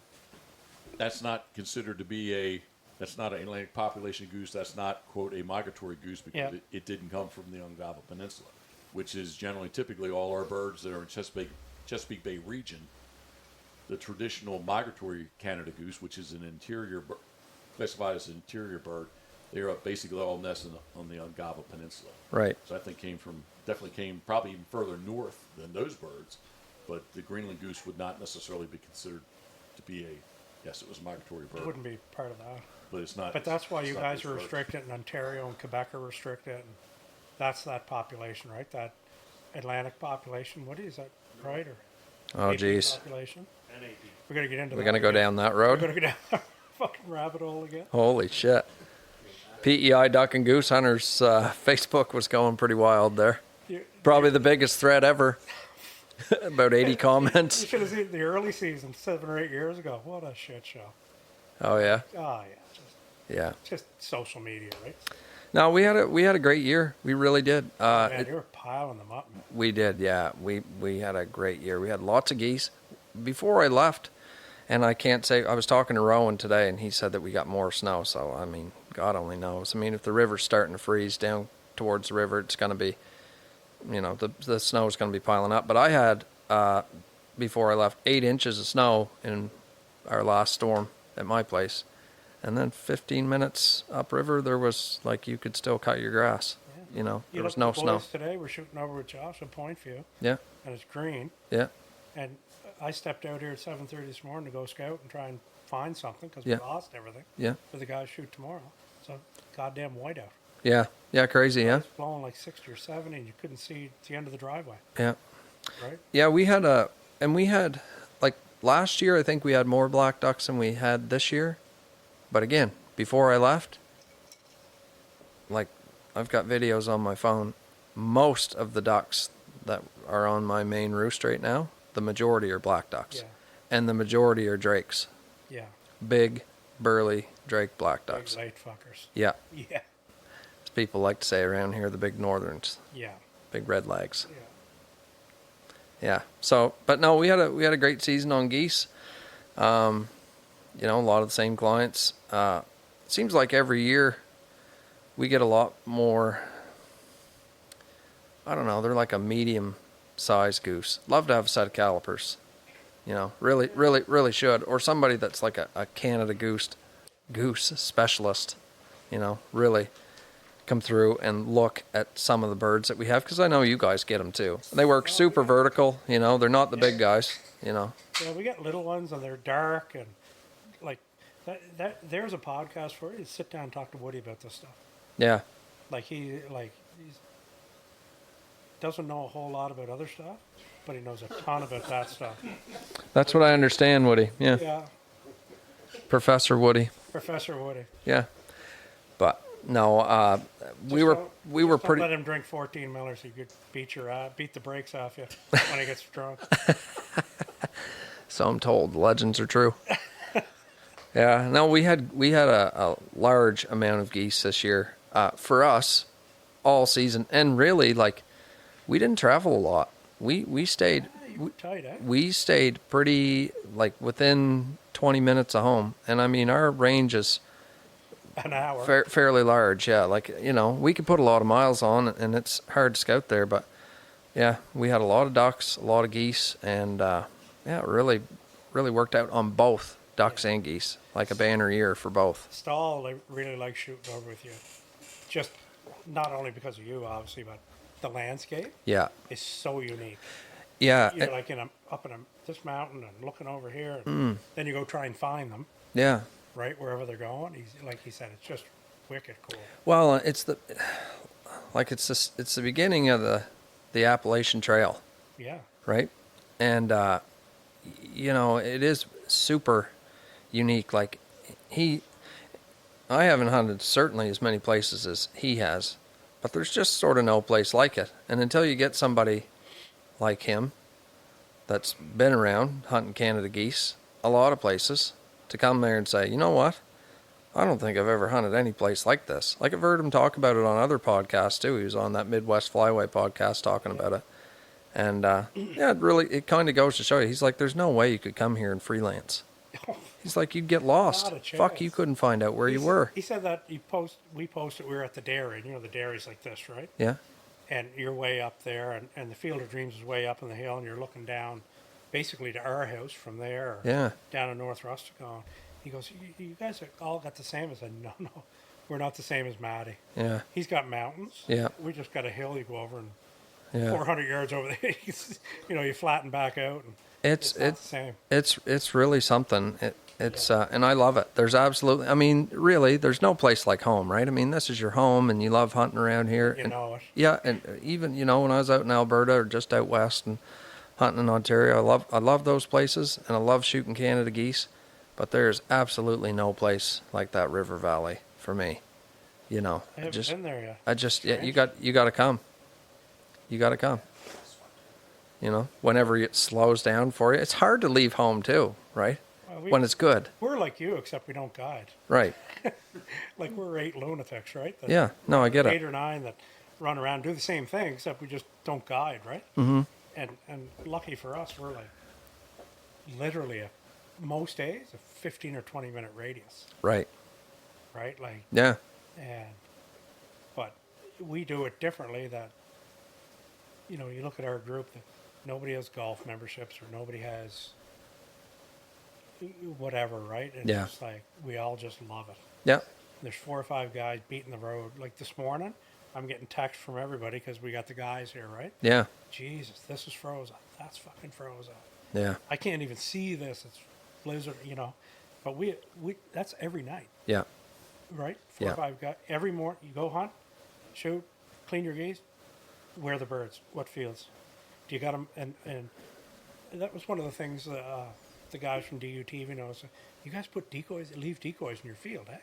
Speaker 2: that's not considered to be that's not an Atlantic population goose. That's not, quote, a migratory goose because it didn't come from the Ungava Peninsula, which is generally typically all our birds that are in Chesapeake Bay region. The traditional migratory Canada goose, which is an interior classified as an interior bird, they are basically all nesting on the Ungava Peninsula.
Speaker 3: Right.
Speaker 2: So I think definitely came probably even further north than those birds, but the Greenland goose would not necessarily be considered to be yes, it was a migratory bird.
Speaker 1: It wouldn't be part of that.
Speaker 2: But it's not.
Speaker 1: But that's why you
Speaker 2: it's not
Speaker 1: guys
Speaker 2: those
Speaker 1: are
Speaker 2: birds.
Speaker 1: restricted, and Ontario and Quebec are restricted. And that's that population, right? That Atlantic population. What is that, right? Or
Speaker 3: Oh,
Speaker 1: AP
Speaker 3: geez.
Speaker 1: Population.
Speaker 5: NAP.
Speaker 1: We're gonna get into.
Speaker 3: We're
Speaker 1: that
Speaker 3: going to go
Speaker 1: again.
Speaker 3: down that
Speaker 1: We're
Speaker 3: road?
Speaker 1: gonna go down that fucking rabbit hole again.
Speaker 3: Holy shit. PEI Duck and Goose Hunters Facebook was going pretty wild there. Probably the biggest thread ever. About 80
Speaker 1: You
Speaker 3: comments.
Speaker 1: should have seen the early season 7 or 8 years ago. What a shit show.
Speaker 3: Oh, yeah.
Speaker 1: Oh yeah,
Speaker 3: Yeah.
Speaker 1: just social media, right?
Speaker 3: No, we had a great year. We really did.
Speaker 1: Man, you were piling them up. Man.
Speaker 3: We did, yeah. We had a great year. We had lots of geese. Before I left, and I can't say, I was talking to Rowan today, and he said that we got more snow. So, I mean, God only knows. I mean, if the river's starting to freeze down towards the river, it's going to be, the snow's going to be piling up. But I had, before I left, 8 inches of snow in our last storm at my place. And then 15 minutes upriver, there was, like, you could still cut your grass.
Speaker 1: You
Speaker 3: There was
Speaker 1: look
Speaker 3: no
Speaker 1: at the
Speaker 3: snow.
Speaker 1: boys today. We're shooting over with Josh at Point View,
Speaker 3: Yeah,
Speaker 1: and it's green.
Speaker 3: yeah,
Speaker 1: And I stepped out here at 7:30 this morning to go scout and try and find something because
Speaker 3: Yeah.
Speaker 1: we lost everything.
Speaker 3: yeah,
Speaker 1: For the guys shoot tomorrow. So goddamn whiteout.
Speaker 3: yeah, yeah, crazy, yeah,
Speaker 1: It's blowing like 60 or 70, and you couldn't see the end of the driveway,
Speaker 3: yeah.
Speaker 1: right?
Speaker 3: Yeah, we had like last year, I think we had more black ducks than we had this year. But again, before I left, like I've got videos on my phone, most of the ducks that are on my main roost right now, the majority are black ducks.
Speaker 1: Yeah.
Speaker 3: And the majority are drakes.
Speaker 1: Yeah.
Speaker 3: Big, burly drake black
Speaker 1: Big
Speaker 3: ducks.
Speaker 1: late fuckers.
Speaker 3: Yeah.
Speaker 1: Yeah.
Speaker 3: As people like to say around here, the big northerns,
Speaker 1: Yeah.
Speaker 3: big red legs.
Speaker 1: Yeah.
Speaker 3: Yeah. So, but no, we had a great season on geese. A lot of the same clients. Seems like every year we get a lot more. I don't know. They're like a medium-sized goose. Love to have a set of calipers. Really, really, really should. Or somebody that's like a Canada goose specialist. Really come through and look at some of the birds that we have, because I know you guys get them too. They work super vertical. They're not the big guys.
Speaker 1: Yeah, we got little ones, and they're dark, and like that. There's a podcast for you. Sit down and talk to Woody about this stuff.
Speaker 3: Yeah.
Speaker 1: He's doesn't know a whole lot about other stuff, but he knows a ton about that stuff.
Speaker 3: That's what I understand, Woody. Yeah.
Speaker 1: Yeah,
Speaker 3: Professor Woody.
Speaker 1: Professor Woody.
Speaker 3: Yeah. But no, we were
Speaker 1: Don't
Speaker 3: pretty.
Speaker 1: let him drink 14 Millers. He could beat the brakes off you when he gets drunk.
Speaker 3: So I'm told. The legends are true. Yeah. No, we had a large amount of geese this year for us all season, and really we didn't travel a lot. We stayed.
Speaker 1: You were tight, eh?
Speaker 3: We stayed pretty within 20 minutes of home, and I mean our range is
Speaker 1: An hour.
Speaker 3: fairly large. Yeah, we could put a lot of miles on, and it's hard to scout there. But yeah, we had a lot of ducks, a lot of geese, and it really worked out on both ducks and geese, like a banner year for both.
Speaker 1: Stahl, they really like shooting over with you. Just not only because of you, obviously, but the landscape
Speaker 3: Yeah,
Speaker 1: is so unique.
Speaker 3: yeah,
Speaker 1: You're up in this mountain and looking over here, and then you go try and find them,
Speaker 3: yeah.
Speaker 1: right, wherever they're going. Like he said, it's just wicked cool.
Speaker 3: Well, it's the beginning of the Appalachian Trail,
Speaker 1: Yeah.
Speaker 3: right? And it is super unique. Like I haven't hunted certainly as many places as he has, but there's just sort of no place like it. And until you get somebody like him that's been around hunting Canada geese a lot of places to come there and say, you know what? I don't think I've ever hunted any place like this. Like I've heard him talk about it on other podcasts too. He was on that Midwest Flyway podcast talking about it. And it kind of goes to show you. He's like, there's no way you could come here and freelance. He's like, you'd get lost.
Speaker 1: Not a
Speaker 3: Fuck, you
Speaker 1: chance.
Speaker 3: couldn't find out where you were.
Speaker 1: He said that we posted, we were at the dairy. And, the dairy's like this, right?
Speaker 3: Yeah,
Speaker 1: And you're way up there, and the Field of Dreams is way up on the hill, and you're looking down basically to our house from there,
Speaker 3: yeah,
Speaker 1: down in North Rusticon. He goes, you guys are all got the same. I said, no, we're not the same as Matty.
Speaker 3: yeah,
Speaker 1: He's got mountains.
Speaker 3: Yeah.
Speaker 1: We just got a hill you go over, and
Speaker 3: yeah.
Speaker 1: 400 yards over there, you flatten back out. And
Speaker 3: It's
Speaker 1: not the same.
Speaker 3: It's really something. And I love it. There's absolutely, I mean, really, there's no place like home, right? I mean, this is your home, and you love hunting around here.
Speaker 1: You know it.
Speaker 3: Yeah, and even when I was out in Alberta or just out west and hunting in Ontario, I love those places, and I love shooting Canada geese. But there's absolutely no place like that river valley for me.
Speaker 1: I haven't been there yet.
Speaker 3: You got to come. You got to come. Whenever it slows down for you, it's hard to leave home too, right? When it's good,
Speaker 1: We're like you, except we don't guide.
Speaker 3: right?
Speaker 1: Like we're 8 lunatics, right?
Speaker 3: Yeah, no, I get
Speaker 1: 8
Speaker 3: it.
Speaker 1: or 9 that run around, do the same thing, except we just don't guide, right?
Speaker 3: Mm-hmm.
Speaker 1: And lucky for us, we're like literally most days a 15 or 20 minute radius,
Speaker 3: Right.
Speaker 1: right? Like,
Speaker 3: Yeah.
Speaker 1: but we do it differently. That you look at our group, that nobody has golf memberships or nobody has whatever, right? And
Speaker 3: Yeah.
Speaker 1: it's like we all just love it.
Speaker 3: Yeah.
Speaker 1: There's 4 or 5 guys beating the road. Like this morning, I'm getting texts from everybody because we got the guys here, right?
Speaker 3: Yeah.
Speaker 1: Jesus, this is frozen. That's fucking frozen.
Speaker 3: Yeah.
Speaker 1: I can't even see this. It's blizzard, But we that's every night,
Speaker 3: Yeah.
Speaker 1: right? 4
Speaker 3: Yeah.
Speaker 1: or 5 guys every morning. You go hunt, shoot, clean your geese. Where are the birds? What fields? Do you got them? And that was one of the things the guys from DUTV knows. You guys leave decoys in your field, eh?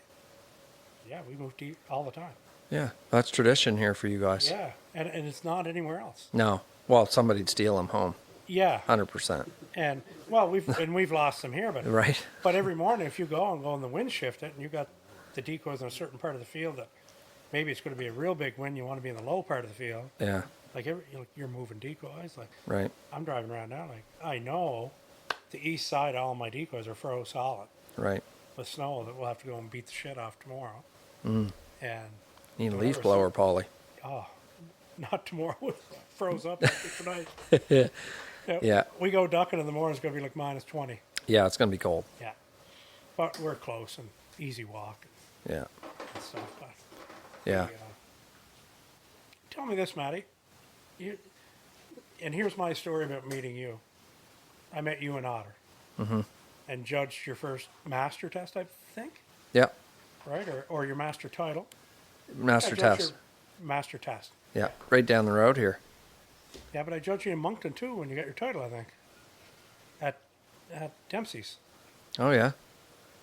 Speaker 1: Yeah, we move all the time.
Speaker 3: Yeah. That's tradition here for you guys.
Speaker 1: Yeah, and it's not anywhere else.
Speaker 3: No. Well, somebody'd steal them home.
Speaker 1: Yeah,
Speaker 3: 100%.
Speaker 1: and we've lost them here, but
Speaker 3: Right.
Speaker 1: But every morning, if you go and the wind shift it, and you got the decoys in a certain part of the field that maybe it's going to be a real big wind, you want to be in the low part of the field.
Speaker 3: Yeah.
Speaker 1: Like you're moving decoys. Like
Speaker 3: Right.
Speaker 1: I'm driving around now. Like I know the east side, all my decoys are froze solid
Speaker 3: Right.
Speaker 1: with snow that we'll have to go and beat the shit off tomorrow.
Speaker 3: Mm.
Speaker 1: And
Speaker 3: Need a leaf blower, Paulie.
Speaker 1: not tomorrow. It froze up after tonight.
Speaker 3: Yeah.
Speaker 1: We go ducking in the morning. It's going to be like -20.
Speaker 3: Yeah, it's gonna be cold.
Speaker 1: Yeah, but we're close and easy walk
Speaker 3: Yeah.
Speaker 1: and stuff. But
Speaker 3: Yeah.
Speaker 1: tell me this, Matty. And here's my story about meeting you. I met you in Otter, and judged your first master test, I think,
Speaker 3: Yeah.
Speaker 1: right, or your master title.
Speaker 3: Master
Speaker 1: I judged
Speaker 3: test.
Speaker 1: your master test.
Speaker 3: Yeah. Right down the road here.
Speaker 1: Yeah, but I judged you in Moncton too when you got your title, I think. At Dempsey's.
Speaker 3: Oh yeah.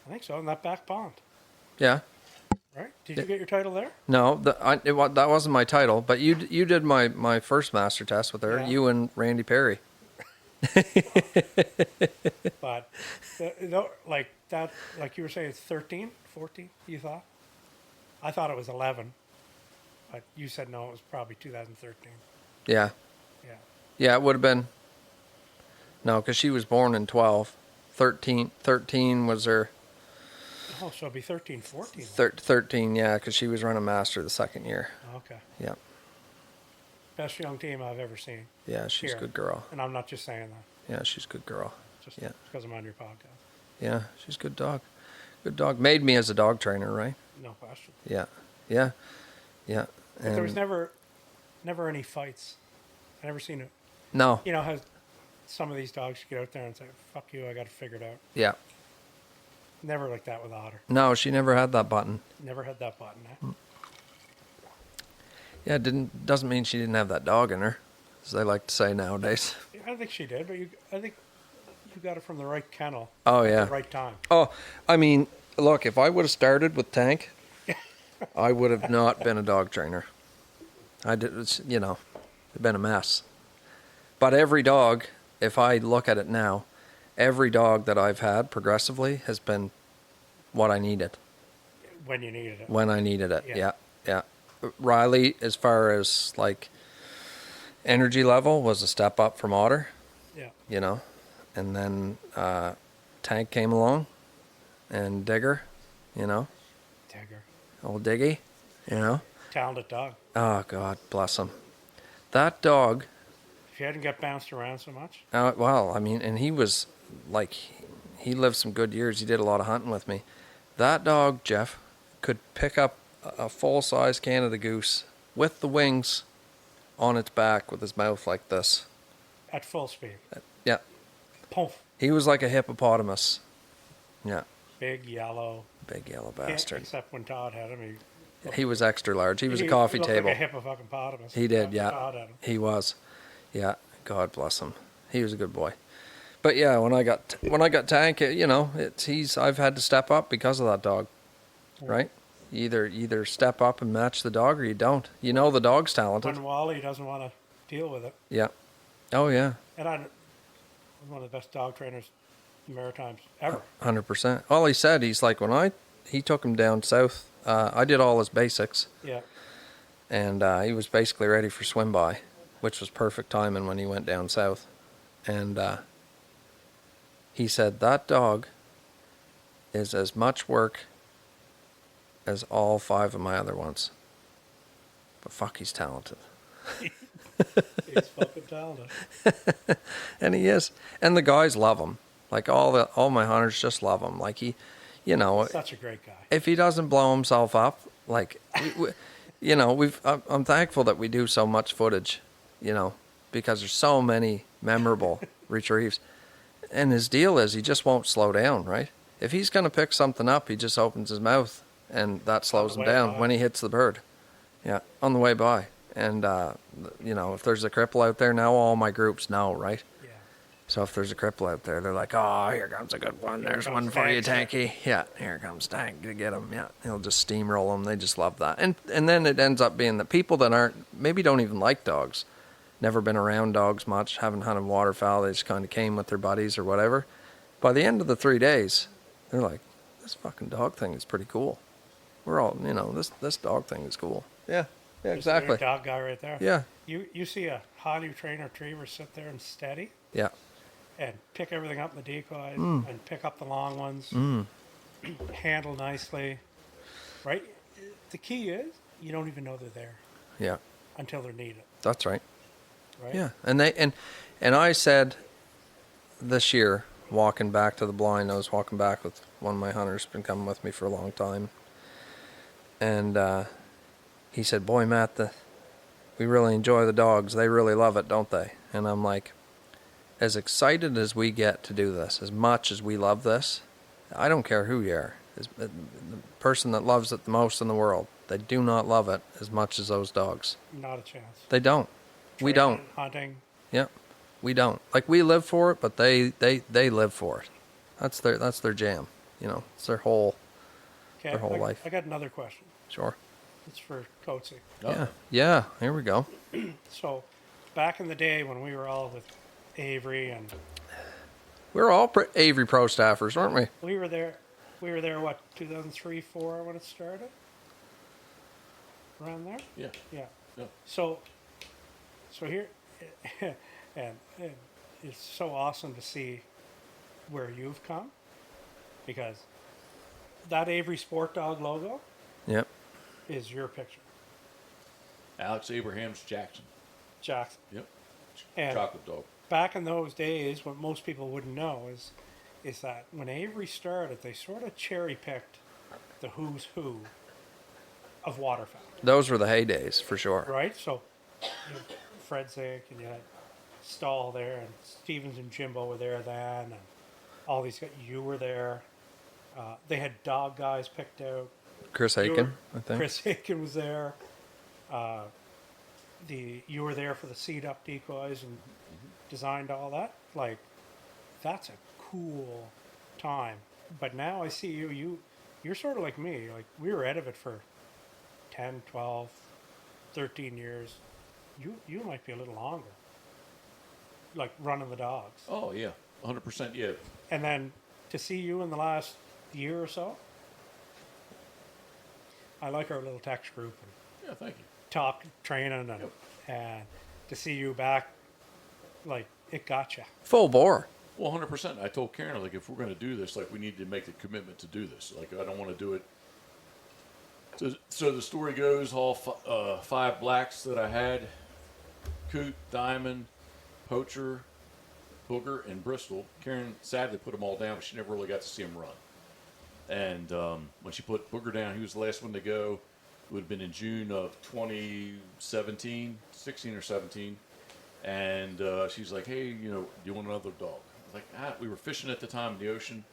Speaker 1: I think so, in that back pond.
Speaker 3: Yeah.
Speaker 1: Right? Did you get your title there?
Speaker 3: No, that wasn't my title, but you did my first master test with her.
Speaker 1: Yeah.
Speaker 3: You and Randy Perry.
Speaker 1: But like that, like you were saying, it's 13, 14, you thought? I thought it was 11, but you said no, it was probably 2013.
Speaker 3: Yeah.
Speaker 1: Yeah.
Speaker 3: Yeah, it would have been. No, because she was born in 12. 13 was her.
Speaker 1: Oh, so it'd be 13, 14.
Speaker 3: 13, yeah, because she was running master the second year.
Speaker 1: Okay.
Speaker 3: Yeah.
Speaker 1: Best young team I've ever seen.
Speaker 3: Yeah, she's a
Speaker 1: Here.
Speaker 3: good girl.
Speaker 1: And I'm not just saying that,
Speaker 3: Yeah, she's a good girl.
Speaker 1: just
Speaker 3: Yeah.
Speaker 1: because I'm on your podcast.
Speaker 3: Yeah, she's a good dog. Good dog. Made me as a dog trainer, right?
Speaker 1: No question.
Speaker 3: Yeah. Yeah. Yeah.
Speaker 1: But there was
Speaker 3: And
Speaker 1: never any fights. I never seen it.
Speaker 3: no.
Speaker 1: How some of these dogs get out there and say, fuck you, I got it figured out.
Speaker 3: Yeah.
Speaker 1: Never like that with Otter.
Speaker 3: No, she never had that button.
Speaker 1: Never had that button. Eh?
Speaker 3: Yeah, doesn't mean she didn't have that dog in her, as they like to say nowadays.
Speaker 1: I think she did, but I think you got it from the right kennel.
Speaker 3: Oh,
Speaker 1: at
Speaker 3: yeah.
Speaker 1: the right time.
Speaker 3: Oh, I mean, look, if I would have started with Tank, I would have not been a dog trainer. It's it'd been a mess. But every dog, if I look at it now, every dog that I've had progressively has been what I needed.
Speaker 1: When you needed it.
Speaker 3: When I needed it,
Speaker 1: Yeah.
Speaker 3: yeah. Riley, as far as like energy level, was a step up from Otter,
Speaker 1: Yeah.
Speaker 3: and then Tank came along, and Digger,
Speaker 1: Dagger.
Speaker 3: old Diggy,
Speaker 1: Talented dog.
Speaker 3: Oh, God bless him. That dog,
Speaker 1: If you hadn't got bounced around so much.
Speaker 3: well, I mean, and he was like, he lived some good years. He did a lot of hunting with me. That dog, Jeff, could pick up a full-size Canada goose with the wings on its back with his mouth like this.
Speaker 1: At full speed.
Speaker 3: Yeah.
Speaker 1: Poof.
Speaker 3: He was like a hippopotamus. Yeah.
Speaker 1: Big yellow.
Speaker 3: Big yellow bastard.
Speaker 1: Except when Todd had him.
Speaker 3: He was extra large. He was a coffee
Speaker 1: looked
Speaker 3: table.
Speaker 1: Like a hippopotamus.
Speaker 3: He did,
Speaker 1: When
Speaker 3: yeah.
Speaker 1: Todd had him.
Speaker 3: He was. Yeah. God bless him. He was a good boy. But yeah, when I got Tank, I've had to step up because of that dog. Right? You either step up and match the dog or you don't. You know the dog's talented.
Speaker 1: When Wally doesn't want to deal with it.
Speaker 3: Yeah. Oh yeah.
Speaker 1: And I'm one of the best dog trainers in the Maritimes ever.
Speaker 3: 100%. All he said, he's like, he took him down south, I did all his basics,
Speaker 1: Yeah.
Speaker 3: and he was basically ready for swim by, which was perfect timing when he went down south. And he said, that dog is as much work as all 5 of my other ones. But fuck, he's talented.
Speaker 1: He's fucking talented.
Speaker 3: And he is. And the guys love him. Like all my hunters just love him. Like
Speaker 1: Such a great guy.
Speaker 3: if he doesn't blow himself up, like, I'm thankful that we do so much footage, because there's so many memorable retrieves. And his deal is he just won't slow down, right? If he's going to pick something up, he just opens his mouth, and that slows him
Speaker 1: way
Speaker 3: down
Speaker 1: by.
Speaker 3: when he hits the bird. Yeah, on the way by. And, if there's a cripple out there now, all my groups know, right?
Speaker 1: Yeah.
Speaker 3: So if there's a cripple out there, they're like, oh, here comes a good one. There's one for you, Tanky. Yeah, here comes Tank to get him. Yeah, he'll just steamroll them. They just love that. And then it ends up being that people that maybe don't even like dogs, never been around dogs much, haven't hunted waterfowl, they just kind of came with their buddies or whatever. By the end of the 3 days, they're like, this fucking dog thing is pretty cool. We're all, this dog thing is cool. Yeah, exactly.
Speaker 1: There's a dog guy right there.
Speaker 3: Yeah,
Speaker 1: You see a highly trained retriever sit there and steady
Speaker 3: yeah,
Speaker 1: and pick everything up in the decoys and pick up the long ones, handle nicely, right? The key is you don't even know they're there
Speaker 3: yeah.
Speaker 1: until they're needed,
Speaker 3: That's right.
Speaker 1: right?
Speaker 3: Yeah, and I said this year, walking back to the blind, I was walking back with one of my hunters, been coming with me for a long time, and he said, "Boy, Matt, we really enjoy the dogs. They really love it, don't they?" And I'm like, as excited as we get to do this, as much as we love this, I don't care who you are. The person that loves it the most in the world, they do not love it as much as those dogs.
Speaker 1: Not a chance.
Speaker 3: They don't. We don't.
Speaker 1: Training, hunting.
Speaker 3: Yeah, we don't. Like, we live for it, but they live for it. That's their jam. It's their whole
Speaker 1: Okay,
Speaker 3: life.
Speaker 1: I got another question.
Speaker 3: Sure.
Speaker 1: It's for Coatsy.
Speaker 3: Yeah. Here we go.
Speaker 1: So, back in the day when we were all with Avery and
Speaker 3: We're all Avery Pro staffers, weren't we?
Speaker 1: we were there, what, 2003, 4 when it started? Around there?
Speaker 2: Yeah.
Speaker 1: Yeah.
Speaker 2: Yeah.
Speaker 1: So here, and it's so awesome to see where you've come, because that Avery Sport Dog logo
Speaker 3: Yep.
Speaker 1: is your picture,
Speaker 2: Alex Abrahams Jackson.
Speaker 1: Jackson.
Speaker 2: Yep.
Speaker 1: And
Speaker 2: Chocolate dog.
Speaker 1: back in those days, what most people wouldn't know is that when Avery started, they sort of cherry picked the who's who of waterfowl,
Speaker 3: Those were the heydays, for sure.
Speaker 1: right? So you had Fred Zink and you had Stahl there, and Stevens and Jimbo were there then, and all these guys. You were there. They had dog guys picked out.
Speaker 3: Chris
Speaker 1: You
Speaker 3: Aiken,
Speaker 1: were-
Speaker 3: I think.
Speaker 1: Chris Aiken was there. You were there for the seat up decoys and designed all that. Like, that's a cool time. But now I see you're sort of like me. Like, we were out of it for 10, 12, 13 years. You might be a little longer. Like running the dogs.
Speaker 2: Oh yeah, 100%. Yeah.
Speaker 1: And then to see you in the last year or so, I like our little text group and
Speaker 2: Yeah. Thank you.
Speaker 1: talk training and to see you back, like it got you.
Speaker 3: Full bore.
Speaker 2: Well, 100%. I told Karen, like, if we're going to do this, like, we need to make the commitment to do this. Like, I don't want to do it. So the story goes, all 5 blacks that I had, Coot, Diamond, Poacher, Booger, and Bristol. Karen sadly put them all down, but she never really got to see them run. And when she put Booger down, he was the last one to go. It would have been in June of 2017, 16 or 17. And she's like, hey, do you want another dog? I was like, we were fishing at the time in the ocean.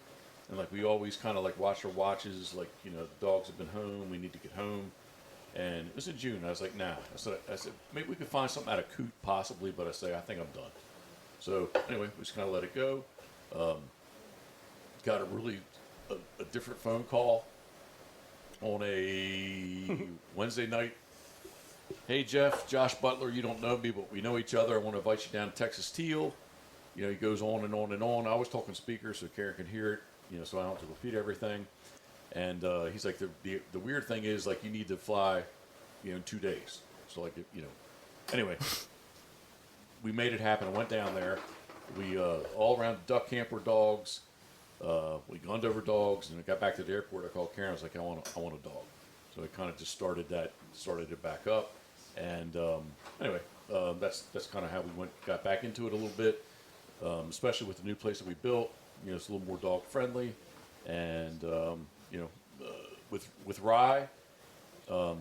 Speaker 2: And, like, we always kind of, like, watch our watches. Like, the dogs have been home. We need to get home. And it was in June. I was like, nah. I said, maybe we could find something out of Coot possibly. But I say, I think I'm done. So, anyway, we just kind of let it go. Got a different phone call on a Wednesday night. Hey, Jeff, Josh Butler, you don't know me, but we know each other. I want to invite you down to Texas Teal. He goes on and on and on. I was talking speakers so Karen can hear it, so I don't have to repeat everything. And he's like, the weird thing is, like, you need to fly, in 2 days. So, like, anyway, we made it happen. I went down there. We, all around the duck camp were dogs. We gunned over dogs, and I got back to the airport. I called Karen. I was like, I want a dog. So I kind of just started it back up. And anyway, that's kind of how we got back into it a little bit, especially with the new place that we built. It's a little more dog friendly, and with Rye, I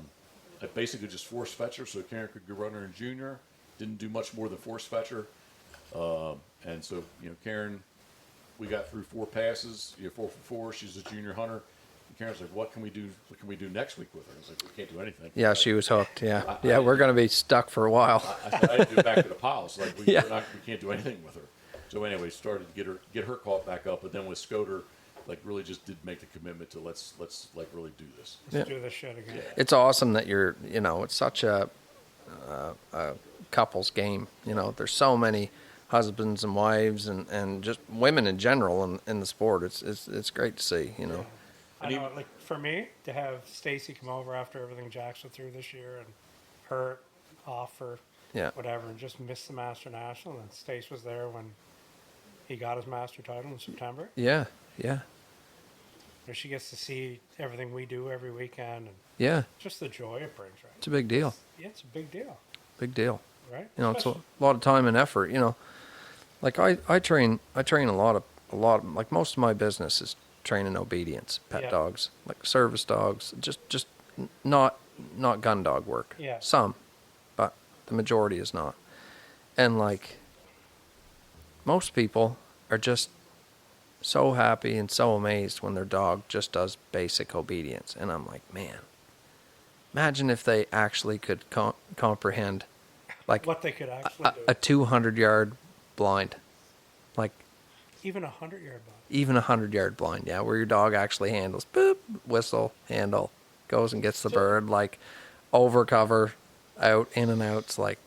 Speaker 2: basically just force fetch her so Karen could go run her in junior. Didn't do much more than force fetch her, and so Karen, we got through 4 passes. 4 for 4. She's a junior hunter. And Karen's like, what can we do? What can we do next week with her? I was like, we can't do anything.
Speaker 3: Yeah, she was hooked. Yeah, we're going to be stuck for a while.
Speaker 2: I said, I had to go back to the piles. Like, we
Speaker 3: Yeah.
Speaker 2: can't do anything with her. So anyway, started to get her caught back up. But then with Scoter, like, really just did make the commitment to let's like really do this.
Speaker 1: Let's do this shit again.
Speaker 3: It's awesome that you're, it's such a couples game. There's so many husbands and wives and just women in general in the sport. It's great to see.
Speaker 1: I know, like for me to have Stacy come over after everything Jack's went through this year and hurt, off for whatever, and just miss the Master National. And Stace was there when he got his Master title in September.
Speaker 3: Yeah.
Speaker 1: Where she gets to see everything we do every weekend and
Speaker 3: Yeah.
Speaker 1: just the joy it brings, right?
Speaker 3: It's a big deal.
Speaker 1: Yeah, it's a big deal,
Speaker 3: Big deal.
Speaker 1: right?
Speaker 3: It's a lot of time and effort. Like I train a lot of like most of my business is training obedience, pet dogs, like service dogs, just not gun dog work.
Speaker 1: Yeah.
Speaker 3: Some, but the majority is not. And like most people are just so happy and so amazed when their dog just does basic obedience. And I'm like, man, imagine if they actually could comprehend like
Speaker 1: what they could actually do.
Speaker 3: a 200-yard blind, like
Speaker 1: Even 100-yard ball.
Speaker 3: even 100-yard blind, yeah, where your dog actually handles, boop, whistle, handle, goes and gets the bird, like over cover, out, in and out. It's like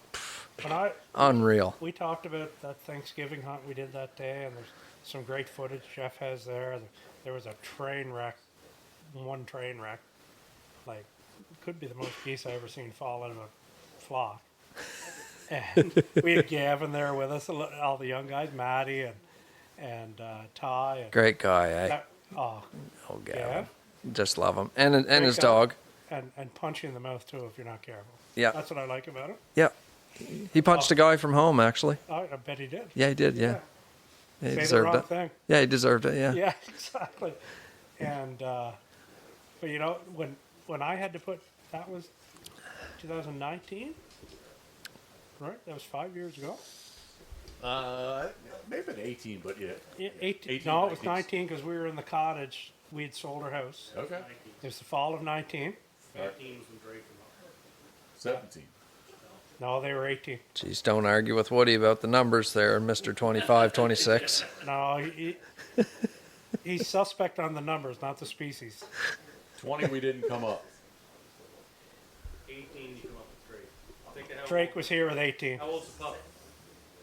Speaker 3: unreal.
Speaker 1: We talked about that Thanksgiving hunt we did that day, and there's some great footage Jeff has there. There was a train wreck, one train wreck. Like, could be the most geese I ever seen fall out of a flock. And we had Gavin there with us, all the young guys, Maddie and Ty. And
Speaker 3: Great guy, eh?
Speaker 1: oh,
Speaker 3: Gavin. Just love him. And his
Speaker 1: guy.
Speaker 3: dog.
Speaker 1: And punch you in the mouth, too, if you're not careful.
Speaker 3: Yeah.
Speaker 1: That's what I like about him.
Speaker 3: Yeah. He punched a guy from home, actually.
Speaker 1: Oh, I bet he did.
Speaker 3: Yeah, he did, yeah. He
Speaker 1: Say the
Speaker 3: deserved
Speaker 1: wrong
Speaker 3: it.
Speaker 1: thing.
Speaker 3: Yeah, he deserved it, yeah.
Speaker 1: Yeah, exactly. And but when I had to put, that was 2019, right? That was 5 years ago.
Speaker 2: Maybe been 18, but yeah.
Speaker 1: Yeah, 18.
Speaker 2: 18,
Speaker 1: No, it was
Speaker 2: 19.
Speaker 1: 19 because we were in the cottage we had sold our house.
Speaker 2: Okay.
Speaker 1: It was the fall of 19.
Speaker 5: 19 was when Drake came up.
Speaker 2: 17.
Speaker 1: No, they were 18.
Speaker 3: Jeez, don't argue with Woody about the numbers there, Mr. 25, 26.
Speaker 1: No, he's suspect on the numbers, not the species.
Speaker 2: 20, we didn't come up.
Speaker 5: 18, you come up with Drake. Think of how
Speaker 1: Drake
Speaker 5: old,
Speaker 1: was here with 18.
Speaker 5: How old's the pup?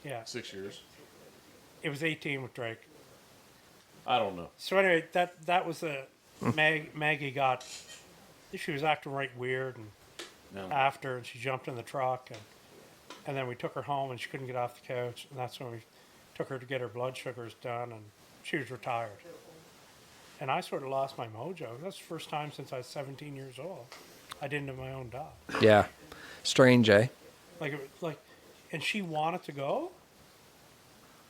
Speaker 1: Yeah,
Speaker 2: 6 years.
Speaker 1: it was 18 with Drake.
Speaker 2: I don't know.
Speaker 1: So anyway, that was the Maggie got. She was acting right weird, and
Speaker 2: No.
Speaker 1: after, and she jumped in the truck, and then we took her home, and she couldn't get off the couch, and that's when we took her to get her blood sugars done, and she was retired. And I sort of lost my mojo. That's the first time since I was 17 years old I didn't have my own dog.
Speaker 3: Yeah. Strange, eh?
Speaker 1: And she wanted to go,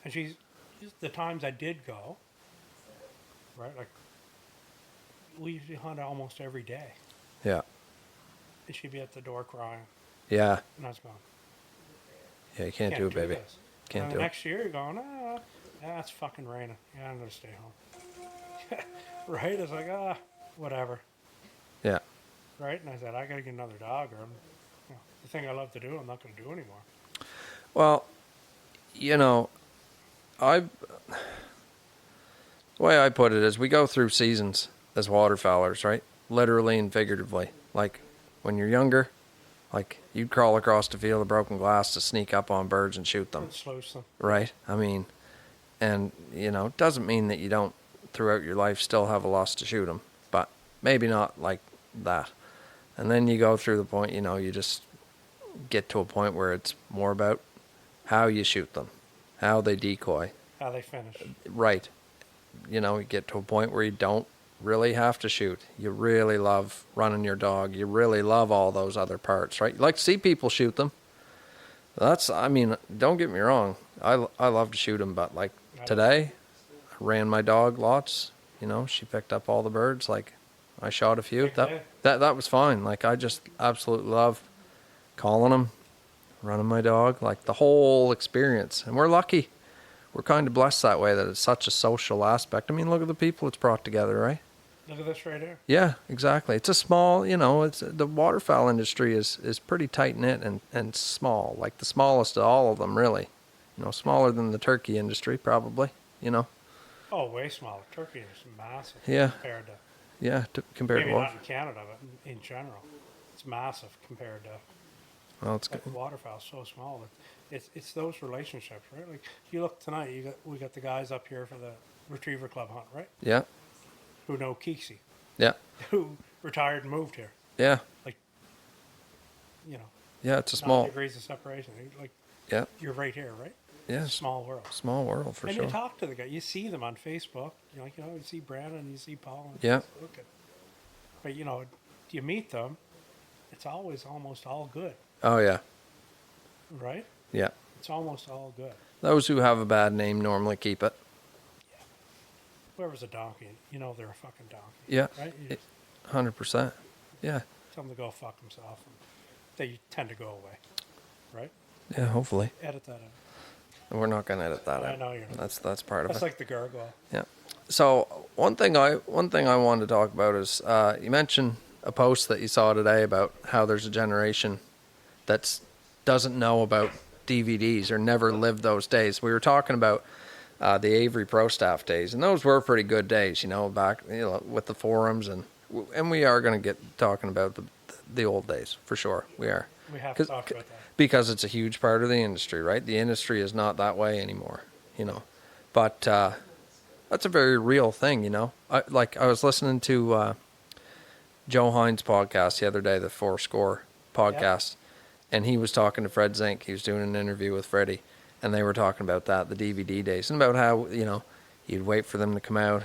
Speaker 1: and the times I did go, right? Like, we used to hunt almost every day,
Speaker 3: Yeah.
Speaker 1: and she'd be at the door crying,
Speaker 3: Yeah.
Speaker 1: and I was going,
Speaker 3: Yeah, you can't do it, baby.
Speaker 1: this.
Speaker 3: Can't
Speaker 1: And
Speaker 3: do
Speaker 1: the
Speaker 3: it.
Speaker 1: next year, you're going, it's fucking raining. Yeah, I'm gonna stay home. Right? It's like, whatever.
Speaker 3: Yeah.
Speaker 1: Right? And I said, I gotta get another dog, or the thing I love to do, I'm not gonna do anymore.
Speaker 3: Well, the way I put it is we go through seasons as waterfowlers, right? Literally and figuratively. Like when you're younger, like you'd crawl across the field of broken glass to sneak up on birds and shoot them,
Speaker 1: It slows them.
Speaker 3: right? I mean, and it doesn't mean that you don't throughout your life still have a lust to shoot them, but maybe not like that. And then you go through the point, you just get to a point where it's more about how you shoot them, how they decoy.
Speaker 1: How they finish.
Speaker 3: Right. You get to a point where you don't really have to shoot. You really love running your dog. You really love all those other parts, right? You like to see people shoot them. Don't get me wrong. I love to shoot them, but like today, I ran my dog lots. She picked up all the birds. Like I shot a few. That was fine. Like I just absolutely love calling them, running my dog, like the whole experience. And we're lucky. We're kind of blessed that way that it's such a social aspect. I mean, look at the people it's brought together, right?
Speaker 1: Look at this right here.
Speaker 3: Yeah, exactly. It's a small, it's the waterfowl industry is pretty tight knit and small, like the smallest of all of them, really. Smaller than the turkey industry, probably.
Speaker 1: Oh, way smaller. Turkey is massive.
Speaker 3: Yeah.
Speaker 1: Compared to
Speaker 3: Compared
Speaker 1: maybe
Speaker 3: to
Speaker 1: not in Canada, but in general, it's massive compared to.
Speaker 3: well, it's good.
Speaker 1: Like waterfowl is so small. It's those relationships, right? Like you look tonight, we got the guys up here for the Retriever Club hunt, right?
Speaker 3: Yeah,
Speaker 1: Who know Keeksy,
Speaker 3: yeah,
Speaker 1: who retired and moved here.
Speaker 3: yeah,
Speaker 1: Yeah,
Speaker 3: it's a
Speaker 1: 9
Speaker 3: small,
Speaker 1: degrees of separation. Like
Speaker 3: yeah,
Speaker 1: you're right here, right?
Speaker 3: yeah,
Speaker 1: Small world.
Speaker 3: small world for
Speaker 1: And
Speaker 3: sure.
Speaker 1: you talk to the guy. You see them on Facebook. You see Brandon, you see Paul. And
Speaker 3: Yeah.
Speaker 1: Look at, but you meet them. It's always almost all good,
Speaker 3: Oh yeah,
Speaker 1: right?
Speaker 3: yeah.
Speaker 1: It's almost all good.
Speaker 3: Those who have a bad name normally keep it.
Speaker 1: Whoever's a donkey, they're a fucking donkey.
Speaker 3: Yeah,
Speaker 1: Right? You just
Speaker 3: 100%. Yeah,
Speaker 1: tell them to go fuck themselves. And they tend to go away, right?
Speaker 3: yeah. Hopefully,
Speaker 1: Edit that out.
Speaker 3: we're not gonna edit that
Speaker 1: I
Speaker 3: out.
Speaker 1: know you're not.
Speaker 3: That's part of
Speaker 1: That's
Speaker 3: it.
Speaker 1: like the gargoyle.
Speaker 3: Yeah. So one thing I wanted to talk about is you mentioned a post that you saw today about how there's a generation that doesn't know about DVDs or never lived those days. We were talking about the Avery Pro Staff days, and those were pretty good days, back with the forums, and we are going to get talking about the old days for sure. We are.
Speaker 1: We have to talk about that.
Speaker 3: Because it's a huge part of the industry, right? The industry is not that way anymore, But that's a very real thing, I was listening to Joe Hines' podcast the other day, the Four Score podcast, and he was talking to Fred Zink. He was doing an interview with Freddie, and they were talking about that, the DVD days, and about how you'd wait for them to come out.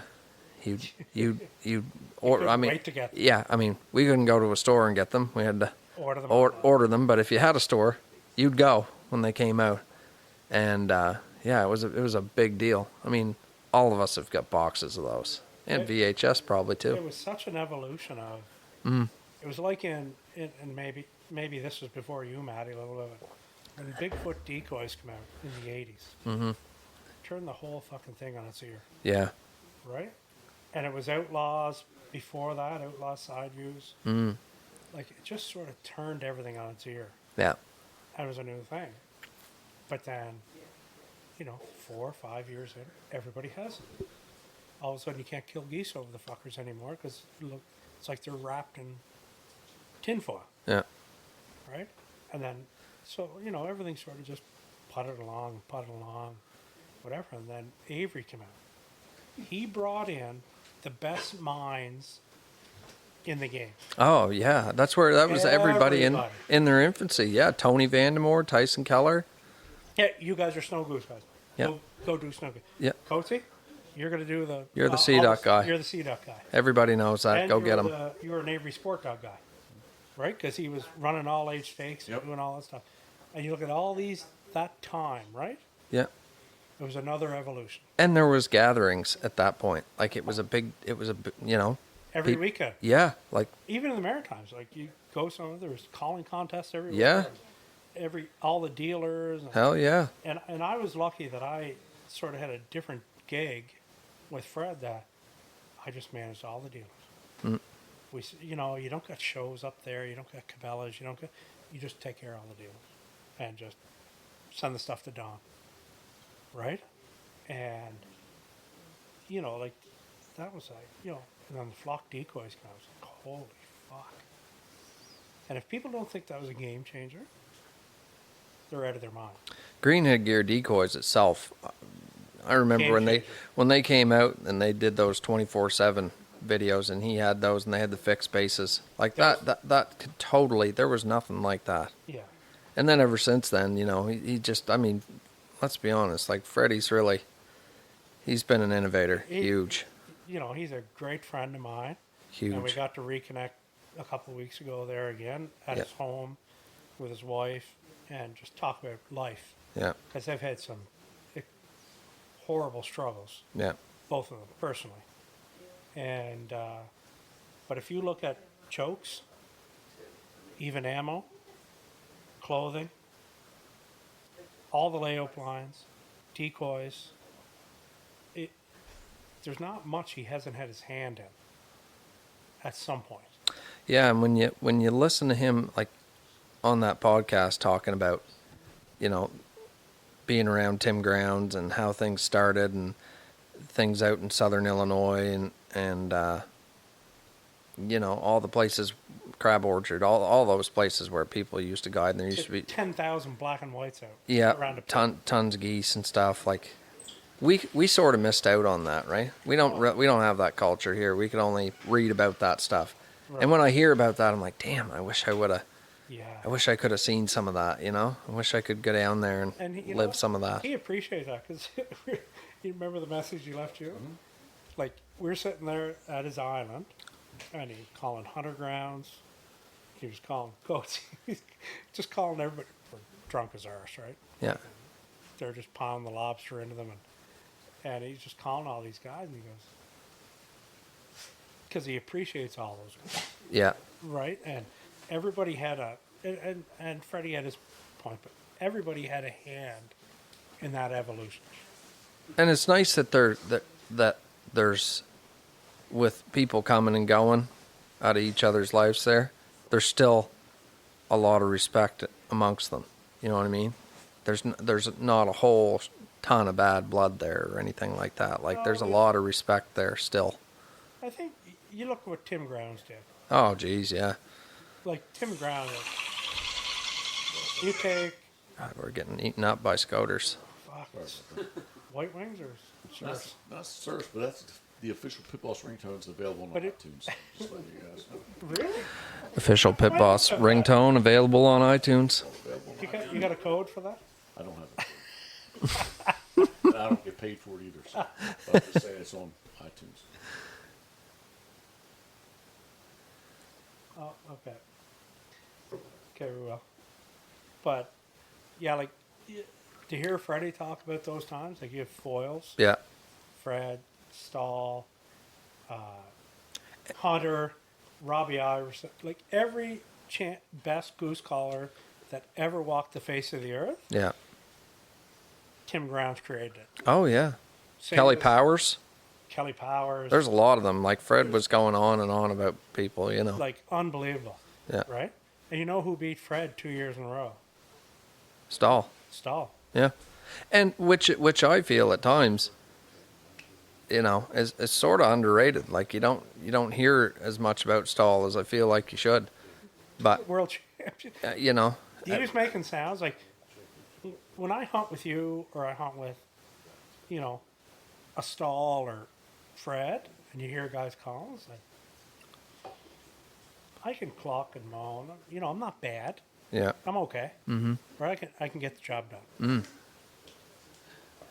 Speaker 3: You'd
Speaker 1: wait to get them.
Speaker 3: yeah, we couldn't go to a store and get them. We had to
Speaker 1: Order them.
Speaker 3: order them. But if you had a store, you'd go when they came out, and it was a big deal. All of us have got boxes of those, and VHS probably
Speaker 1: It
Speaker 3: too.
Speaker 1: was such an evolution of. It was like and maybe this was before you, Matty, a little bit. When Bigfoot decoys come out in the 80s, turn the whole fucking thing on its ear,
Speaker 3: Yeah,
Speaker 1: right? And it was Outlaws before that, Outlaw Side Views. Like, it just sort of turned everything on its ear.
Speaker 3: Yeah.
Speaker 1: And it was a new thing. But then, 4 or 5 years in, everybody has it. All of a sudden, you can't kill geese over the fuckers anymore because it's like they're wrapped in tinfoil,
Speaker 3: Yeah.
Speaker 1: right? And then, so, everything sort of just putted along, whatever. And then Avery came out. He brought in the best minds in the game.
Speaker 3: Oh yeah, that was everybody in their infancy. Yeah, Tony Vandemore, Tyson Keller.
Speaker 1: Yeah, you guys are snow goose guys.
Speaker 3: Yeah.
Speaker 1: Go do snow goose.
Speaker 3: Yeah.
Speaker 1: Coatsy, you're going to do the...
Speaker 3: You're the sea duck guy.
Speaker 1: You're the sea duck guy.
Speaker 3: Everybody knows that.
Speaker 1: And
Speaker 3: Go get him.
Speaker 1: You were an Avery Sport Dog guy, right? Because he was running all age stakes and doing all that stuff. And you look at all that time, right?
Speaker 3: Yeah.
Speaker 1: It was another evolution.
Speaker 3: And there was gatherings at that point. Like it was a big,
Speaker 1: Every weekend.
Speaker 3: Yeah, like
Speaker 1: Even in the Maritimes, like you go somewhere, there was calling contests every
Speaker 3: Yeah.
Speaker 1: weekend. All the dealers.
Speaker 3: hell yeah.
Speaker 1: And I was lucky that I sort of had a different gig with Fred that I just managed all the dealers. You don't got shows up there, you don't got Cabela's, you just take care of all the dealers and just send the stuff to Don, right? And like that was and then the flock decoys came. I was like, holy fuck! And if people don't think that was a game changer, they're out of their mind.
Speaker 3: Greenhead gear decoys itself. I remember
Speaker 1: Game
Speaker 3: when they came out and they did those 24/7 videos, and he had those, and they had the fixed bases like that could totally. There was nothing like that.
Speaker 1: Yeah.
Speaker 3: And then ever since then, he just. I mean, let's be honest. Like Freddie's really. He's been an innovator. Huge.
Speaker 1: He's a great friend of mine.
Speaker 3: Huge.
Speaker 1: And we got to reconnect a couple of weeks ago there again at his home with his wife and just talk about life.
Speaker 3: Yeah.
Speaker 1: Because they've had some horrible struggles,
Speaker 3: Yeah.
Speaker 1: both of them, personally. And, but if you look at chokes, even ammo, clothing, all the layup lines, decoys, there's not much he hasn't had his hand in at some point.
Speaker 3: Yeah, and when you listen to him like on that podcast talking about, being around Tim Grounds and how things started and things out in Southern Illinois and all the places, Crab Orchard, all those places where people used to guide, and there used to be
Speaker 1: 10,000 black and whites out.
Speaker 3: Yeah,
Speaker 1: around
Speaker 3: tons of geese and stuff. Like we sort of missed out on that, right? We don't have that culture here. We could only read about that stuff. Right. And when I hear about that, I'm like, damn, I wish I would have.
Speaker 1: Yeah.
Speaker 3: I wish I could have seen some of that. I wish I could go down there and live some of that.
Speaker 1: He appreciates that because you remember the message he left you. Mm-hmm. Like we're sitting there at his island, and he's calling hunter grounds. He was calling goats. He's just calling everybody for drunk as arse, right?
Speaker 3: Yeah.
Speaker 1: They're just pounding the lobster into them, and he's just calling all these guys, and he goes, because he appreciates all those guys.
Speaker 3: Yeah.
Speaker 1: Right? And everybody had and Freddie had his point, but everybody had a hand in that evolution.
Speaker 3: And it's nice that there's, with people coming and going out of each other's lives there's still a lot of respect amongst them. You know what I mean? There's not a whole ton of bad blood there or anything like that. Like there's a lot of respect there still.
Speaker 1: I think you look at what Tim Grounds did.
Speaker 3: Oh, geez, yeah.
Speaker 1: Like Tim Grounds, you take...
Speaker 3: God, we're getting eaten up by scoters.
Speaker 1: Fuck, white wings or surfs?
Speaker 2: Not surfs, but that's the official Pitboss ringtones available on iTunes. Just letting you guys know.
Speaker 1: Really?
Speaker 3: Official Pitboss ringtone available on iTunes.
Speaker 1: You got a code for that?
Speaker 2: I don't have it. And I don't get paid for it either, so I'll just say it's on iTunes.
Speaker 1: Oh, okay. Okay, we will. But, yeah, like, to hear Freddie talk about those times, like you have foils,
Speaker 3: Yeah.
Speaker 1: Fred, Stahl, Hunter, Robbie Iverson, like every best goose caller that ever walked the face of the earth,
Speaker 3: Yeah.
Speaker 1: Tim Grounds created it.
Speaker 3: Oh, yeah.
Speaker 1: Same
Speaker 3: Kelly
Speaker 1: with-
Speaker 3: Powers.
Speaker 1: Kelly Powers.
Speaker 3: There's a lot of them. Like Fred was going on and on about people, you know.
Speaker 1: Like, unbelievable.
Speaker 3: Yeah.
Speaker 1: Right? And you know who beat Fred 2 years in a row?
Speaker 3: Stahl.
Speaker 1: Stahl.
Speaker 3: Yeah. And which I feel at times, you know, is sort of underrated. Like you don't hear as much about Stahl as I feel like you should. But
Speaker 1: World champion.
Speaker 3: you know,
Speaker 1: He was making sounds like when I hunt with you or I hunt with, you know, a Stahl or Fred, and you hear guys calling, it's like, I can clock and moan. You know, I'm not bad.
Speaker 3: yeah.
Speaker 1: I'm okay. Mm-hmm. Right? I can get the job done.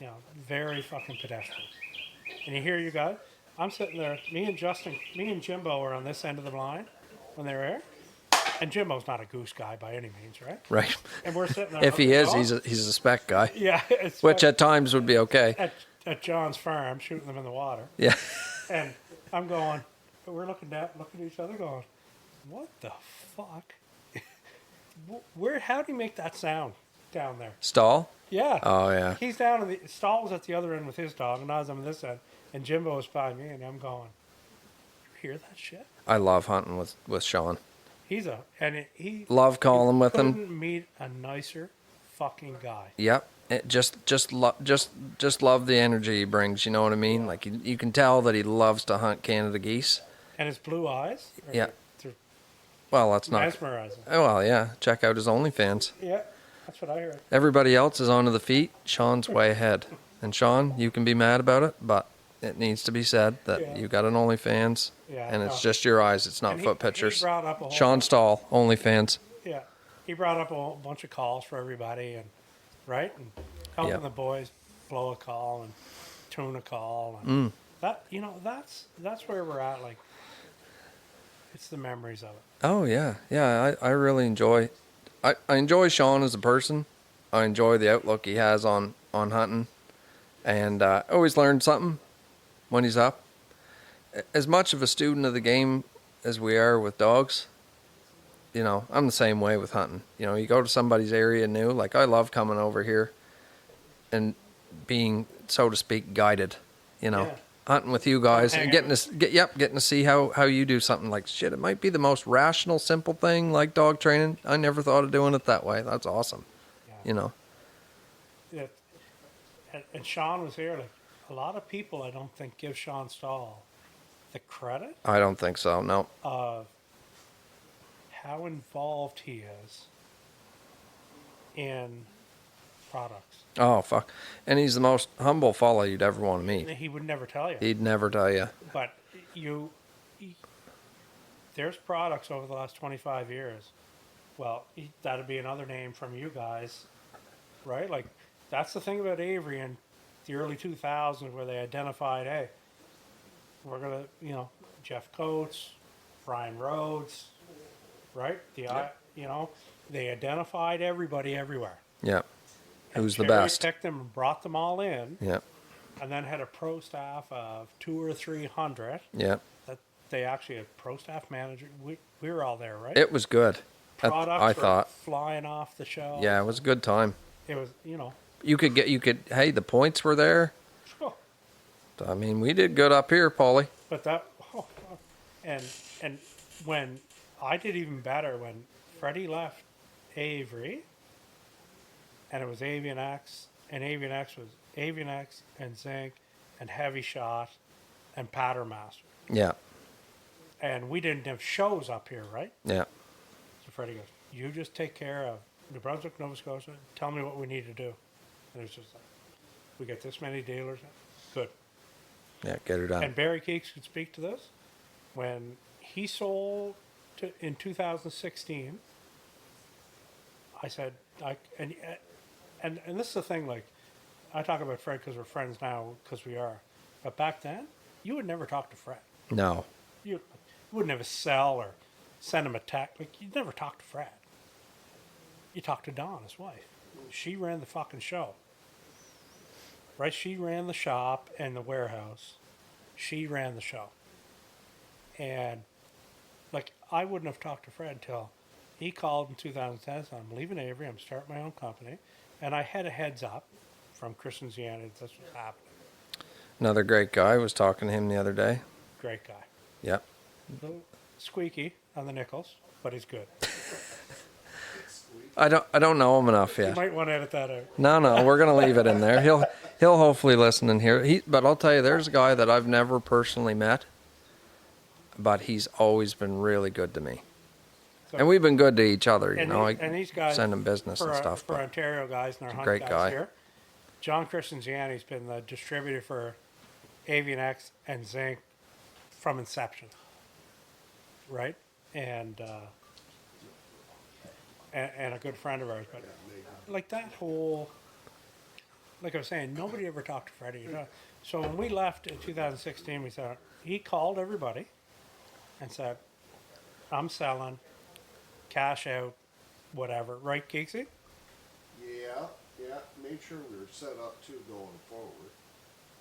Speaker 1: You know, very fucking pedestrian. And you hear you guys. I'm sitting there. Me and Jimbo were on this end of the blind when they were here. And Jimbo's not a goose guy by any means, right?
Speaker 3: Right.
Speaker 1: And we're sitting there.
Speaker 3: If he is,
Speaker 1: oh,
Speaker 3: he's a spec guy,
Speaker 1: yeah, it's
Speaker 3: which
Speaker 1: like
Speaker 3: at times would be okay.
Speaker 1: at John's farm, shooting them in the water.
Speaker 3: Yeah.
Speaker 1: And I'm going. We're looking at each other, going, "What the fuck? Where? How do you make that sound down there?"
Speaker 3: Stahl?
Speaker 1: Yeah.
Speaker 3: Oh yeah.
Speaker 1: He's down in the Stahl was at the other end with his dog, and I was on this end, and Jimbo was by me, and I'm going, "You hear that shit?"
Speaker 3: I love hunting with Sean.
Speaker 1: He
Speaker 3: Love calling with him.
Speaker 1: couldn't meet a nicer fucking guy.
Speaker 3: Yep. It just love the energy he brings. You know what I mean? Like you can tell that he loves to hunt Canada geese.
Speaker 1: And his blue eyes.
Speaker 3: Yeah.
Speaker 1: They're
Speaker 3: Well, that's not.
Speaker 1: mesmerizing.
Speaker 3: Oh, well, yeah. Check out his OnlyFans.
Speaker 1: Yeah, that's what I heard.
Speaker 3: Everybody else is onto the feet. Sean's way ahead. And Sean, you can be mad about it, but it needs to be said that
Speaker 1: Yeah.
Speaker 3: you got an OnlyFans,
Speaker 1: Yeah,
Speaker 3: and it's
Speaker 1: no.
Speaker 3: just your eyes. It's not
Speaker 1: And
Speaker 3: foot
Speaker 1: he
Speaker 3: pictures.
Speaker 1: brought up a whole
Speaker 3: Sean Stahl, OnlyFans.
Speaker 1: Yeah, he brought up a whole bunch of calls for everybody, and right, and helping
Speaker 3: Yep.
Speaker 1: the boys blow a call and tune a call, and that that's where we're at. Like, it's the memories of it.
Speaker 3: Oh yeah, yeah. I really enjoy. I enjoy Sean as a person. I enjoy the outlook he has on hunting, and I always learn something when he's up. As much of a student of the game as we are with dogs, you know, I'm the same way with hunting. You know, you go to somebody's area new. Like I love coming over here and being, so to speak, guided. You know.
Speaker 1: Yeah.
Speaker 3: Hunting with you guys
Speaker 1: Hang
Speaker 3: and getting to see how you do something. Like shit, it might be the most rational, simple thing like dog training. I never thought of doing it that way. That's awesome.
Speaker 1: Yeah.
Speaker 3: You know.
Speaker 1: Yeah. And Sean was here. Like, a lot of people, I don't think, give Sean Stahl the credit
Speaker 3: I don't think so. No.
Speaker 1: of how involved he is in products.
Speaker 3: Oh fuck. And he's the most humble fella you'd ever want to meet.
Speaker 1: He would never tell you.
Speaker 3: He'd never tell you.
Speaker 1: But there's products over the last 25 years. Well, that'd be another name from you guys, right? Like, that's the thing about Avery in the early 2000s where they identified, hey, we're going to, Jeff Coats, Brian Rhodes, right? They identified everybody everywhere.
Speaker 3: Yeah. Who's the
Speaker 1: Cherry
Speaker 3: best?
Speaker 1: Picked them and brought them all in,
Speaker 3: Yeah.
Speaker 1: and then had a pro staff of 200 or 300.
Speaker 3: Yeah.
Speaker 1: That they actually had pro staff manager. We were all there, right?
Speaker 3: It was good.
Speaker 1: Products
Speaker 3: I
Speaker 1: were
Speaker 3: thought.
Speaker 1: flying off the shelf.
Speaker 3: Yeah, it was a good time.
Speaker 1: It was,
Speaker 3: Hey, the points were there.
Speaker 1: oh,
Speaker 3: I mean, we did good up here, Paulie.
Speaker 1: but that, and when I did even better when Freddie left Avery, and it was Avian X, and Avian X was Avian X and Zinc and Heavy Shot and Pattern Master.
Speaker 3: Yeah.
Speaker 1: And we didn't have shows up here, right?
Speaker 3: Yeah.
Speaker 1: So Freddie goes, you just take care of New Brunswick, Nova Scotia, tell me what we need to do. And it's just like, we get this many dealers. Good.
Speaker 3: Yeah, get her done.
Speaker 1: And Barry Keeks could speak to this. When he sold in 2016, I said, and this is the thing, like, I talk about Fred because we're friends now, because we are. But back then, you would never talk to Fred.
Speaker 3: No.
Speaker 1: You wouldn't ever sell or send him a text. Like, you'd never talk to Fred. You talked to Dawn, his wife. She ran the fucking show. Right? She ran the shop and the warehouse. She ran the show. And, like, I wouldn't have talked to Fred until he called in 2010, so I'm leaving Avery, I'm starting my own company. And I had a heads up from Chris and Ziana that this was happening.
Speaker 3: Another great guy. I was talking to him the other day.
Speaker 1: Great guy.
Speaker 3: Yep.
Speaker 1: A little squeaky on the nickels, but he's good.
Speaker 3: I don't know him enough
Speaker 1: You
Speaker 3: yet.
Speaker 1: might want to edit that out.
Speaker 3: No, we're gonna leave it in there. He'll hopefully listen and hear. But I'll tell you, there's a guy that I've never personally met, but he's always been really good to me,
Speaker 1: So-
Speaker 3: and we've been good to each other. You
Speaker 1: And,
Speaker 3: know,
Speaker 1: and these guys,
Speaker 3: send him business
Speaker 1: for,
Speaker 3: and stuff.
Speaker 1: for
Speaker 3: But
Speaker 1: Ontario guys and our
Speaker 3: a
Speaker 1: hunt
Speaker 3: great
Speaker 1: guys
Speaker 3: guy.
Speaker 1: here, John Christenziani's been the distributor for Avian X and Zinc from inception, right? And a good friend of ours. But like that whole, like I was saying, nobody ever talked to Freddie. You know? So when we left in 2016, we said he called everybody and said, "I'm selling, cash out, whatever." Right, Geeksy?
Speaker 6: Yeah, made sure we were set up too going forward.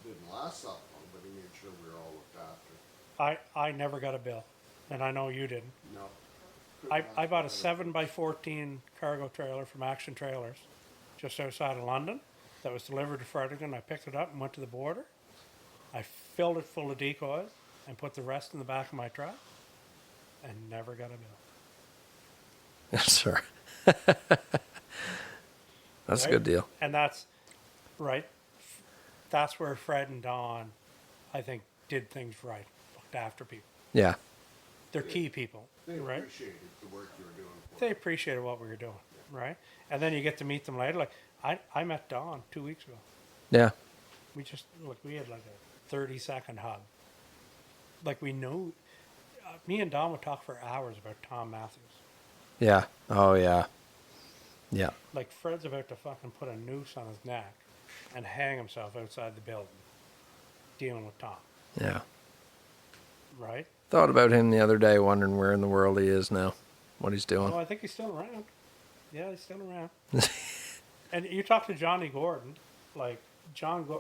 Speaker 6: Didn't last that long, but he made sure we were all looked after.
Speaker 1: I never got a bill, and I know you didn't.
Speaker 6: No.
Speaker 1: I bought a 7x14 cargo trailer from Action Trailers just outside of London that was delivered to Fredericton. I picked it up and went to the border. I filled it full of decoys and put the rest in the back of my truck and never got a bill.
Speaker 3: yes, sir. That's a
Speaker 1: Right?
Speaker 3: good deal.
Speaker 1: And that's right. That's where Fred and Don, I think, did things right. Looked after people.
Speaker 3: Yeah.
Speaker 1: They're key people,
Speaker 6: They
Speaker 1: right?
Speaker 6: appreciated the work you were doing for
Speaker 1: They appreciated what we were doing, right? And then you get to meet them later. Like I met Don 2 weeks ago.
Speaker 3: Yeah.
Speaker 1: We had like a 30-second hug. Like we know, me and Don would talk for hours about Tom Matthews.
Speaker 3: Yeah. Oh yeah. Yeah.
Speaker 1: Like Fred's about to fucking put a noose on his neck and hang himself outside the building, dealing with Tom,
Speaker 3: Yeah.
Speaker 1: right?
Speaker 3: Thought about him the other day, wondering where in the world he is now, what he's doing.
Speaker 1: Oh, I think he's still around. Yeah, he's still around. And you talk to Johnny Gordon, like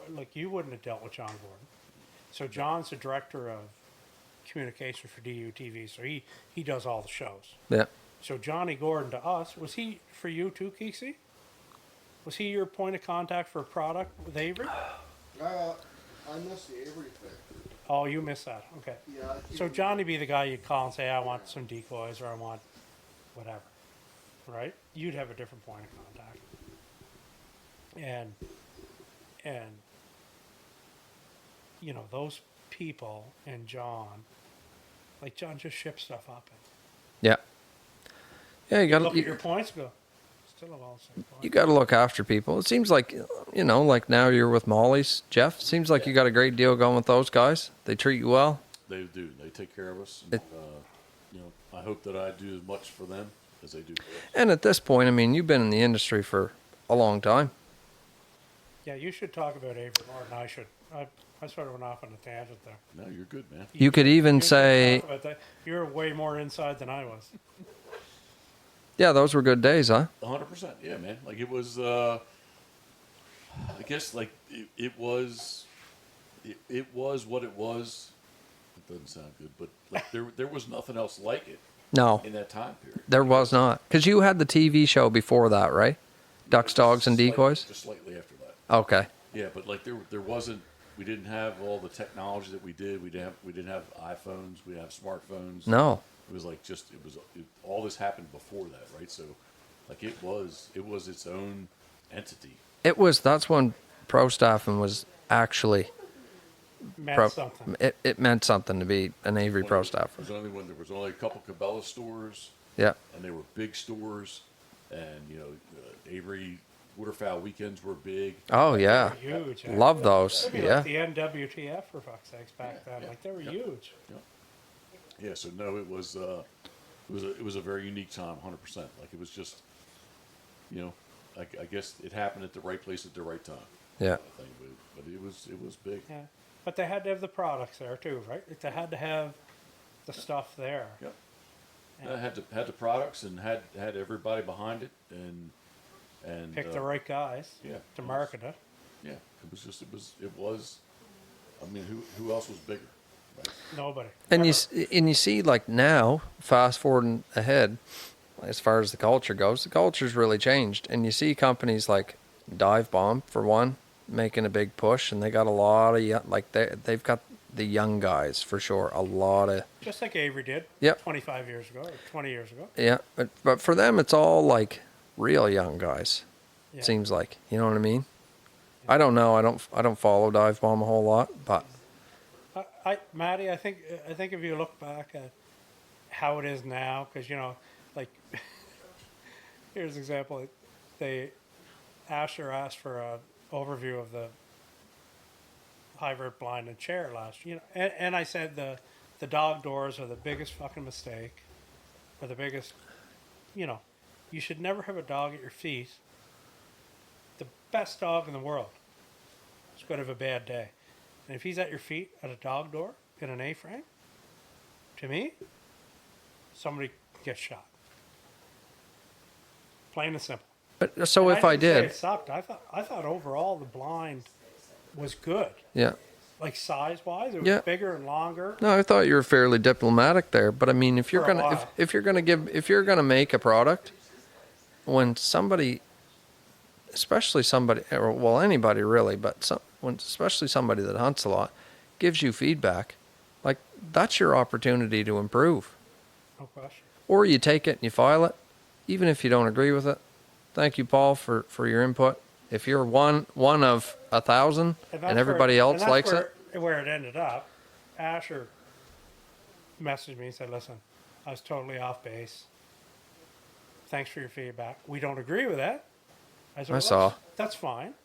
Speaker 1: like you wouldn't have dealt with John Gordon. So John's the director of communications for DUTV, so he does all the shows.
Speaker 3: Yeah.
Speaker 1: So Johnny Gordon to us, was he for you too, Keeksy? Was he your point of contact for a product with Avery?
Speaker 6: I missed the Avery thing.
Speaker 1: Oh, you missed that. Okay.
Speaker 6: Yeah.
Speaker 1: So Johnny be the guy you'd call and say, I want some decoys or I want whatever. Right? You'd have a different point of contact. And you know, those people and John, like John just ships stuff up and
Speaker 3: Yeah. Yeah, you
Speaker 1: look at your
Speaker 3: got
Speaker 1: points and go, still have all the same points.
Speaker 3: you got to look after people. It seems like, you know, like now you're with Molly's, Jeff. Seems like you got a great deal going with those guys. They treat you well.
Speaker 2: They do. They take care of us.
Speaker 3: It-
Speaker 2: You know, I hope that I do as much for them as they do for us.
Speaker 3: And at this point, I mean, you've been in the industry for a long time.
Speaker 1: Yeah, you should talk about Avery more than I should. I sort of went off on a tangent there.
Speaker 2: No, you're good, man.
Speaker 3: You could even
Speaker 1: You should
Speaker 3: say,
Speaker 1: talk about that. You're way more inside than I was.
Speaker 3: yeah, those were good days, huh?
Speaker 2: 100%. Yeah, man. Like it was. I guess like it was. It was what it was. It doesn't sound good, but like there was nothing else like it
Speaker 3: No,
Speaker 2: in that time period.
Speaker 3: there was not. Because you had the TV show before that, right? Ducks, dogs, and decoys?
Speaker 2: Just slightly after that.
Speaker 3: Okay.
Speaker 2: Yeah, but like there wasn't. We didn't have all the technology that we did. We didn't have iPhones. We didn't have smartphones.
Speaker 3: No.
Speaker 2: It was like just all this happened before that, right? So, like it was its own entity.
Speaker 3: That's when pro staffing was actually
Speaker 1: Meant something.
Speaker 3: It meant something to be an Avery pro
Speaker 2: There
Speaker 3: staffer.
Speaker 2: was only when there was only a couple Cabela stores,
Speaker 3: Yeah.
Speaker 2: and they were big stores, and you know Avery Waterfowl weekends were big.
Speaker 3: Oh yeah.
Speaker 1: Huge.
Speaker 3: Love those.
Speaker 1: That'd be
Speaker 3: Yeah.
Speaker 1: like the NWTF for fuck's sakes back then.
Speaker 2: Yeah,
Speaker 1: Like they were
Speaker 2: yeah.
Speaker 1: huge.
Speaker 2: Yeah, so no, it was a very unique time, 100%. Like it was just, you know, I guess it happened at the right place at the right time.
Speaker 3: Yeah.
Speaker 2: I think, but it was big.
Speaker 1: Yeah. But they had to have the products there too, right? Like they had to have the stuff there.
Speaker 2: Yep. Had the products and had everybody behind it and
Speaker 1: Pick the right guys
Speaker 2: yeah,
Speaker 1: to market it.
Speaker 2: Yeah, it was. I mean, who else was bigger? Right?
Speaker 1: Nobody.
Speaker 3: And
Speaker 1: Ever.
Speaker 3: you see, like now, fast forwarding ahead, as far as the culture goes, the culture's really changed. And you see companies like Dive Bomb, for one, making a big push, and they got a lot of they've got the young guys for sure. A lot of
Speaker 1: Just like Avery did.
Speaker 3: Yep.
Speaker 1: 25 years ago or 20 years ago.
Speaker 3: yeah, but for them it's all like real young guys.
Speaker 1: Yeah.
Speaker 3: It seems like, you know what I mean? I don't know. I don't follow dive bomb a whole lot, but
Speaker 1: Matty, I think if you look back at how it is now, because like here's an example. Asher asked for an overview of the hybrid blind and chair and I said the dog doors are the biggest fucking mistake, or the biggest. You should never have a dog at your feet. The best dog in the world is going to have a bad day. And if he's at your feet at a dog door in an A-frame, to me, somebody gets shot. Plain and simple.
Speaker 3: but so
Speaker 1: And
Speaker 3: if I
Speaker 1: didn't say
Speaker 3: did,
Speaker 1: it sucked. I thought overall the blind was good.
Speaker 3: yeah.
Speaker 1: Like size-wise, it was
Speaker 3: Yeah.
Speaker 1: bigger and longer.
Speaker 3: No, I thought you were fairly diplomatic there, but I mean, if you're
Speaker 1: For a
Speaker 3: gonna
Speaker 1: while.
Speaker 3: if you're gonna make a product, when somebody, especially somebody, or well, anybody really, but especially somebody that hunts a lot, gives you feedback, like that's your opportunity to improve.
Speaker 1: No question.
Speaker 3: Or you take it and you file it, even if you don't agree with it. Thank you, Paul, for your input. If you're one of 1,000
Speaker 1: that's
Speaker 3: and everybody
Speaker 1: where-
Speaker 3: else
Speaker 1: and that's
Speaker 3: likes
Speaker 1: where,
Speaker 3: it,
Speaker 1: where it ended up, Asher messaged me and said, "Listen, I was totally off base. Thanks for your feedback. We don't agree with that." said, "Well,
Speaker 3: saw.
Speaker 1: That's fine,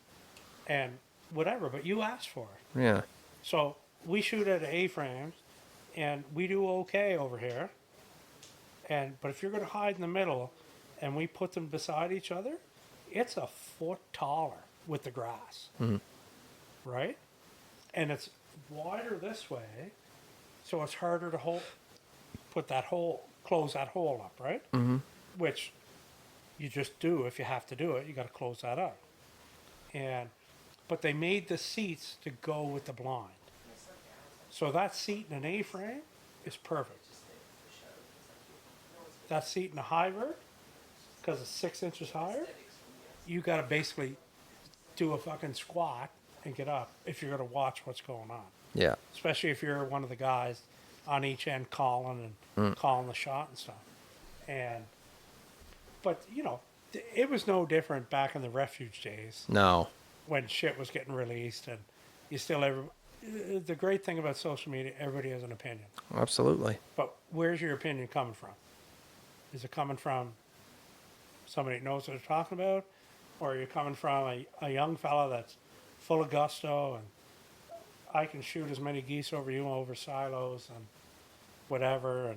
Speaker 1: and whatever. But you asked for it,
Speaker 3: yeah,
Speaker 1: so we shoot at A-frames, and we do okay over here. But if you're going to hide in the middle, and we put them beside each other, it's a foot taller with the grass, right? And it's wider this way, so it's harder to close that hole up, right? Mm-hmm. Which you just do if you have to do it. You got to close that up. But they made the seats to go with the blind, so that seat in an A-frame is perfect. That seat in a hybrid, because it's 6 inches higher, you got to basically do a fucking squat and get up if you're going to watch what's going on.
Speaker 3: yeah.
Speaker 1: Especially if you're one of the guys on each end calling the shot and stuff. But it was no different back in the refuge days
Speaker 3: No,
Speaker 1: when shit was getting released, and the great thing about social media, everybody has an opinion.
Speaker 3: absolutely.
Speaker 1: But where's your opinion coming from? Is it coming from somebody that knows what they're talking about? Or are you coming from a young fella that's full of gusto and I can shoot as many geese over you over silos and whatever,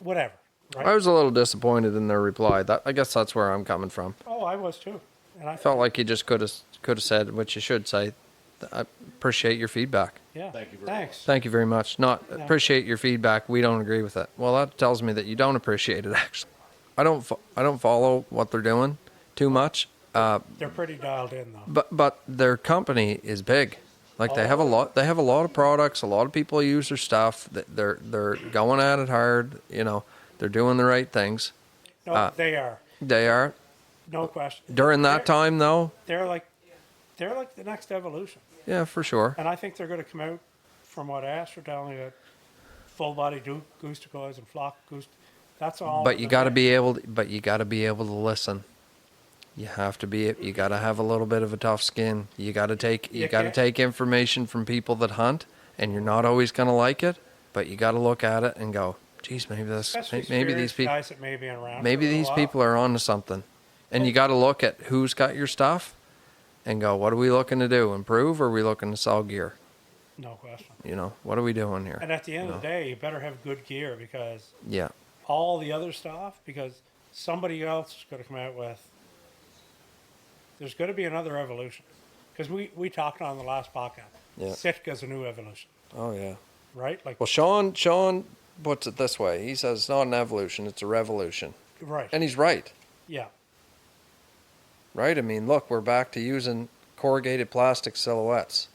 Speaker 1: right?
Speaker 3: I was a little disappointed in their reply. I guess that's where I'm coming from.
Speaker 1: Oh, I was too. And I
Speaker 3: Felt like you just could have said what you should say. I appreciate your feedback.
Speaker 1: yeah.
Speaker 2: Thank you very
Speaker 1: Thanks.
Speaker 3: Thank you very much. Not
Speaker 1: Yeah.
Speaker 3: appreciate your feedback. We don't agree with it. Well, that tells me that you don't appreciate it. Actually, I don't follow what they're doing too much.
Speaker 1: They're pretty dialed in though.
Speaker 3: But their company is big. Like they have a lot. They have a lot of products. A lot of people use their stuff. They're going at it hard. They're doing the right things.
Speaker 1: No, they are.
Speaker 3: They are.
Speaker 1: No question.
Speaker 3: During that time, though,
Speaker 1: They're like the next evolution.
Speaker 3: yeah, for sure.
Speaker 1: And I think they're going to come out, from what Ash were telling me, full body goose decoys and flock goose. That's all.
Speaker 3: But you got to be able. You got to be able to listen. You have to be. You got to have a little bit of a tough skin. You got to take. You got to
Speaker 1: can't-
Speaker 3: take information from people that hunt, and you're not always going to like it. But you got to look at it and go, "Geez, maybe
Speaker 1: Especially
Speaker 3: maybe these
Speaker 1: experienced
Speaker 3: people,
Speaker 1: guys that may be around.
Speaker 3: maybe
Speaker 1: for a
Speaker 3: these
Speaker 1: while.
Speaker 3: people are on to something." And you got to look at who's got your stuff, and go, "What are we looking to do? Improve, or are we looking to sell gear?
Speaker 1: No question.
Speaker 3: What are we doing here?"
Speaker 1: And at the end of the day, you better have good gear, because
Speaker 3: Yeah,
Speaker 1: all the other stuff, because somebody else is going to come out with. There's going to be another evolution, because we talked on the last podcast.
Speaker 3: Yeah.
Speaker 1: Sitka's a new evolution,
Speaker 3: oh yeah.
Speaker 1: right? Like
Speaker 3: Well, Sean puts it this way. He says it's not an evolution; it's a revolution,
Speaker 1: right.
Speaker 3: and he's right.
Speaker 1: Yeah.
Speaker 3: Right? I mean, look, we're back to using corrugated plastic silhouettes.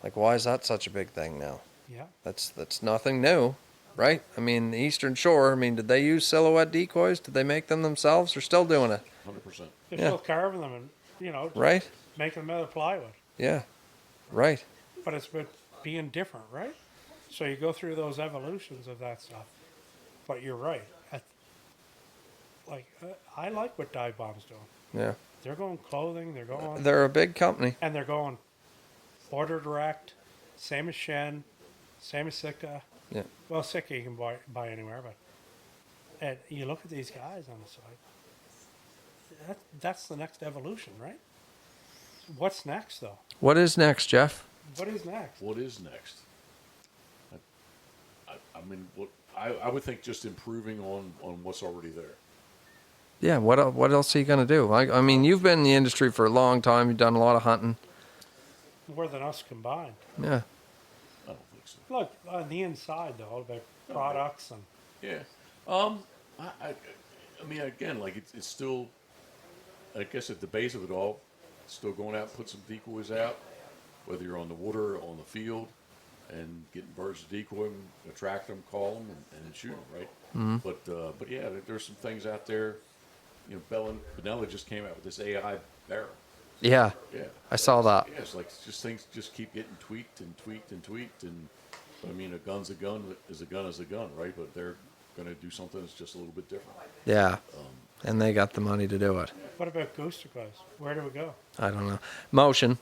Speaker 3: Like, why is that such a big thing now?
Speaker 1: Yeah.
Speaker 3: That's nothing new, right? I mean, the Eastern Shore, did they use silhouette decoys? Did they make them themselves? They're still doing it.
Speaker 2: 100%.
Speaker 1: They're
Speaker 3: Yeah.
Speaker 1: still carving them,
Speaker 3: right?
Speaker 1: making them out of plywood.
Speaker 3: Yeah, right.
Speaker 1: But it's about being different, right? So you go through those evolutions of that stuff. But you're right. I like what Dive Bomb's doing.
Speaker 3: Yeah,
Speaker 1: They're going clothing.
Speaker 3: they're a big company.
Speaker 1: And they're going order direct. Same as Shen. Same as Sitka.
Speaker 3: Yeah,
Speaker 1: Well, Sitka you can buy anywhere, but and you look at these guys on the side. That's the next evolution, right? What's next, though?
Speaker 3: what is next, Jeff?
Speaker 1: What is next?
Speaker 2: What is next? I mean, I would think just improving on what's already there.
Speaker 3: Yeah, what else are you gonna do? I mean, you've been in the industry for a long time. You've done a lot of hunting.
Speaker 1: More than us combined.
Speaker 3: Yeah,
Speaker 2: I don't think so.
Speaker 1: Look on the inside, though, about products and
Speaker 2: Yeah. I mean, again, like it's still, I guess at the base of it all, still going out and put some decoys out, whether you're on the water or on the field, and getting birds to decoy them, attract them, call them, and shoot them, right? Mm-hmm. But yeah, there's some things out there. Benella just came out with this AI barrel.
Speaker 3: yeah.
Speaker 2: Yeah.
Speaker 3: I saw that.
Speaker 2: Yeah, it's like just things just keep getting tweaked and tweaked and tweaked, and I mean, a gun's a gun is a gun is a gun, right? But they're going to do something that's just a little bit different.
Speaker 3: Yeah, and they got the money to do it.
Speaker 1: what about goose decoys? Where do we go?
Speaker 3: I don't know. Motion.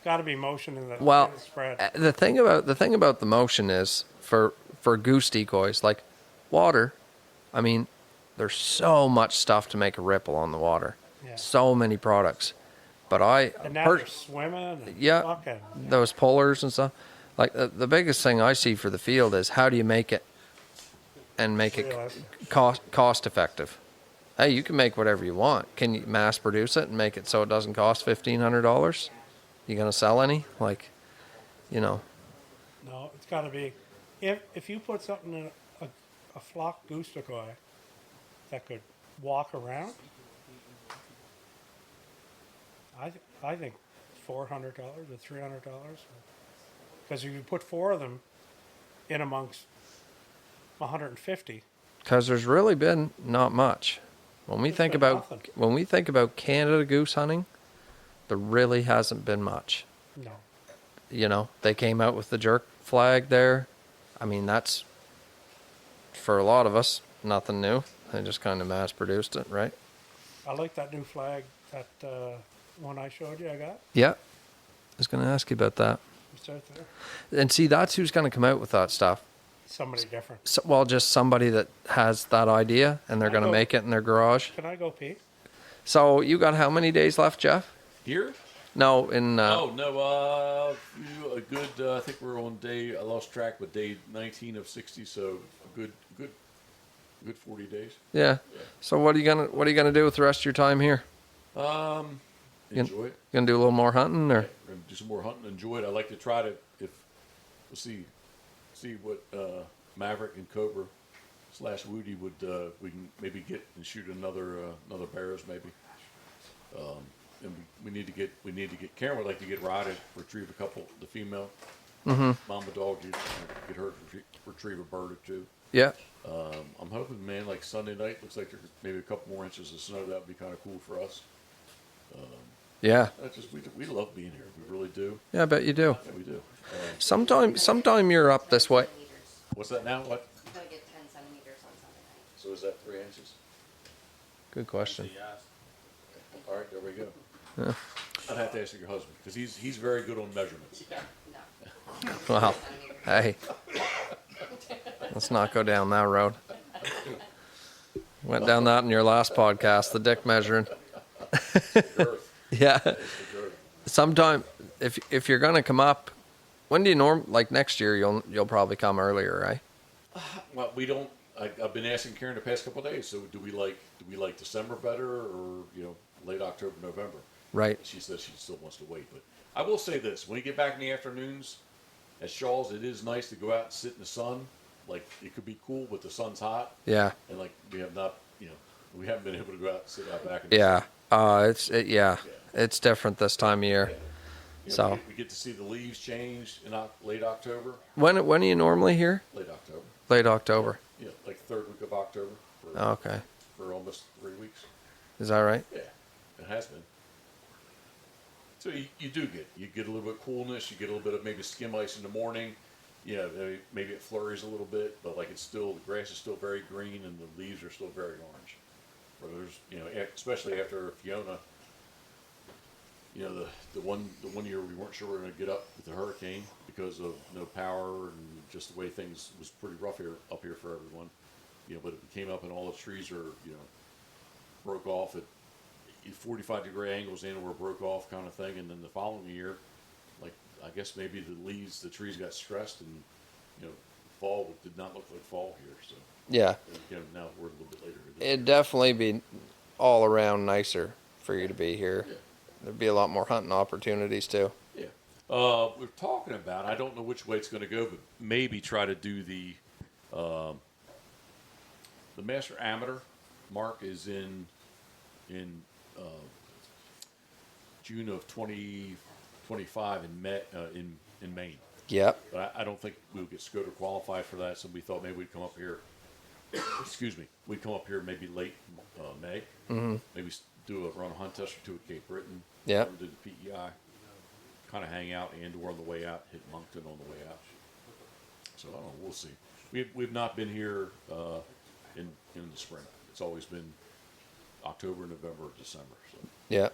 Speaker 1: Got to be motion in the,
Speaker 3: Well,
Speaker 1: in the spread.
Speaker 3: the thing about the motion is for goose decoys, like water. I mean, there's so much stuff to make a ripple on the water.
Speaker 1: Yeah.
Speaker 3: So many products. But
Speaker 1: And now they're swimming. And
Speaker 3: yeah,
Speaker 1: fucking,
Speaker 3: those pullers and stuff. Like the biggest thing I see for the field is how do you make it and make it
Speaker 1: Realistic.
Speaker 3: cost effective. Hey, you can make whatever you want. Can you mass produce it and make it so it doesn't cost $1,500? You gonna sell any? Like,
Speaker 1: No, it's got to be. If you put something in a flock goose decoy that could walk around, I think $400 or $300. Because if you put 4 of them in amongst 150,
Speaker 3: because there's really been not much. When we
Speaker 1: There's
Speaker 3: think
Speaker 1: been
Speaker 3: about
Speaker 1: nothing.
Speaker 3: Canada goose hunting, there really hasn't been much.
Speaker 1: no.
Speaker 3: They came out with the jerk flag there. I mean, that's for a lot of us nothing new. They just kind of mass produced it, right?
Speaker 1: I like that new flag, that one I showed you I got.
Speaker 3: Yeah. I was going to ask you about that.
Speaker 1: It's right there.
Speaker 3: And see, that's who's going to come out with that stuff.
Speaker 1: Somebody different.
Speaker 3: So, well, just somebody that has that idea and they're going to make it in their garage.
Speaker 1: Can I go pee?
Speaker 3: So you got how many days left, Jeff?
Speaker 2: Here?
Speaker 3: No, in
Speaker 2: Oh no, a good. I think we're on day. I lost track, but day 19 of 60. So a good 40 days.
Speaker 3: yeah. So what are you gonna do with the rest of your time here?
Speaker 2: Enjoy it.
Speaker 3: You gonna do a little more hunting or?
Speaker 2: We're gonna do some more hunting. Enjoy it. I like to try to we'll see what Maverick and Cobra / Woody would we can maybe get and shoot another bears maybe. And we need to get Karen would like to get Rod to retrieve a couple, the female mama dog, get her to retrieve a bird or two.
Speaker 3: Yeah.
Speaker 2: I'm hoping, man, like Sunday night looks like there's maybe a couple more inches of snow. That would be kind of cool for us.
Speaker 3: Yeah.
Speaker 2: We love being here. We really do.
Speaker 3: Yeah, I bet you do.
Speaker 2: Yeah, we do.
Speaker 3: Sometime you're up this way.
Speaker 2: What's that now? What?
Speaker 7: I'm gonna get 10 centimeters on Sunday night.
Speaker 2: So is that 3 inches?
Speaker 3: Good question.
Speaker 2: All right, there we go. I'd have to ask your husband because he's very good on measurements.
Speaker 7: No.
Speaker 3: Wow. Hey. Let's not go down that road. Went down that in your last podcast, the dick measuring.
Speaker 2: Girth.
Speaker 3: Yeah.
Speaker 2: It's the girth.
Speaker 3: Sometime if you're gonna come up, when do you like next year? You'll probably come earlier, right?
Speaker 2: Well, we don't. I've been asking Karen the past couple of days. So do we like December better or late October, November?
Speaker 3: Right.
Speaker 2: She says she still wants to wait, but I will say this: when you get back in the afternoons at Shaw's, it is nice to go out and sit in the sun. Like it could be cool, but the sun's hot,
Speaker 3: Yeah.
Speaker 2: and like we have not, we haven't been able to go out and sit out back. In the
Speaker 3: Yeah.
Speaker 2: Yeah.
Speaker 3: It's different this time of year. So
Speaker 2: we get to see the leaves change in late October.
Speaker 3: when are you normally here?
Speaker 2: Late October.
Speaker 3: Late October.
Speaker 2: Yeah, like third week of October.
Speaker 3: Okay.
Speaker 2: For almost 3 weeks.
Speaker 3: Is that right?
Speaker 2: Yeah, it has been. So you get a little bit of coolness. You get a little bit of maybe skim ice in the morning. Yeah, maybe it flurries a little bit, but like the grass is still very green and the leaves are still very orange. Where there's, especially after Fiona, the one year we weren't sure we were going to get up with the hurricane because of no power and just the way things was pretty rough up here for everyone. But it came up and all the trees are, broke off at 45-degree angles and were broke off kind of thing. And then the following year, like I guess maybe the trees got stressed and fall did not look like fall here. So
Speaker 3: Yeah.
Speaker 2: Now we're a little bit later.
Speaker 3: It'd definitely be all around nicer for you to be here.
Speaker 2: Yeah.
Speaker 3: There'd be a lot more hunting opportunities too.
Speaker 2: Yeah. We're talking about, I don't know which way it's going to go, but maybe try to do the Master Amateur mark is in June of 2025 in Maine.
Speaker 3: Yep.
Speaker 2: But I don't think we'll get Scoter qualified for that, so we thought maybe we'd come up here. Excuse me. We'd come up here maybe late May. Mm-hmm. Maybe do a run hunt test or two at Cape Breton.
Speaker 3: Yep.
Speaker 2: Do the PEI. Kind of hang out and/or on the way out, hit Moncton on the way out. So I don't know. We'll see. We've not been here in the spring. It's always been October, November, December. So.
Speaker 3: Yeah.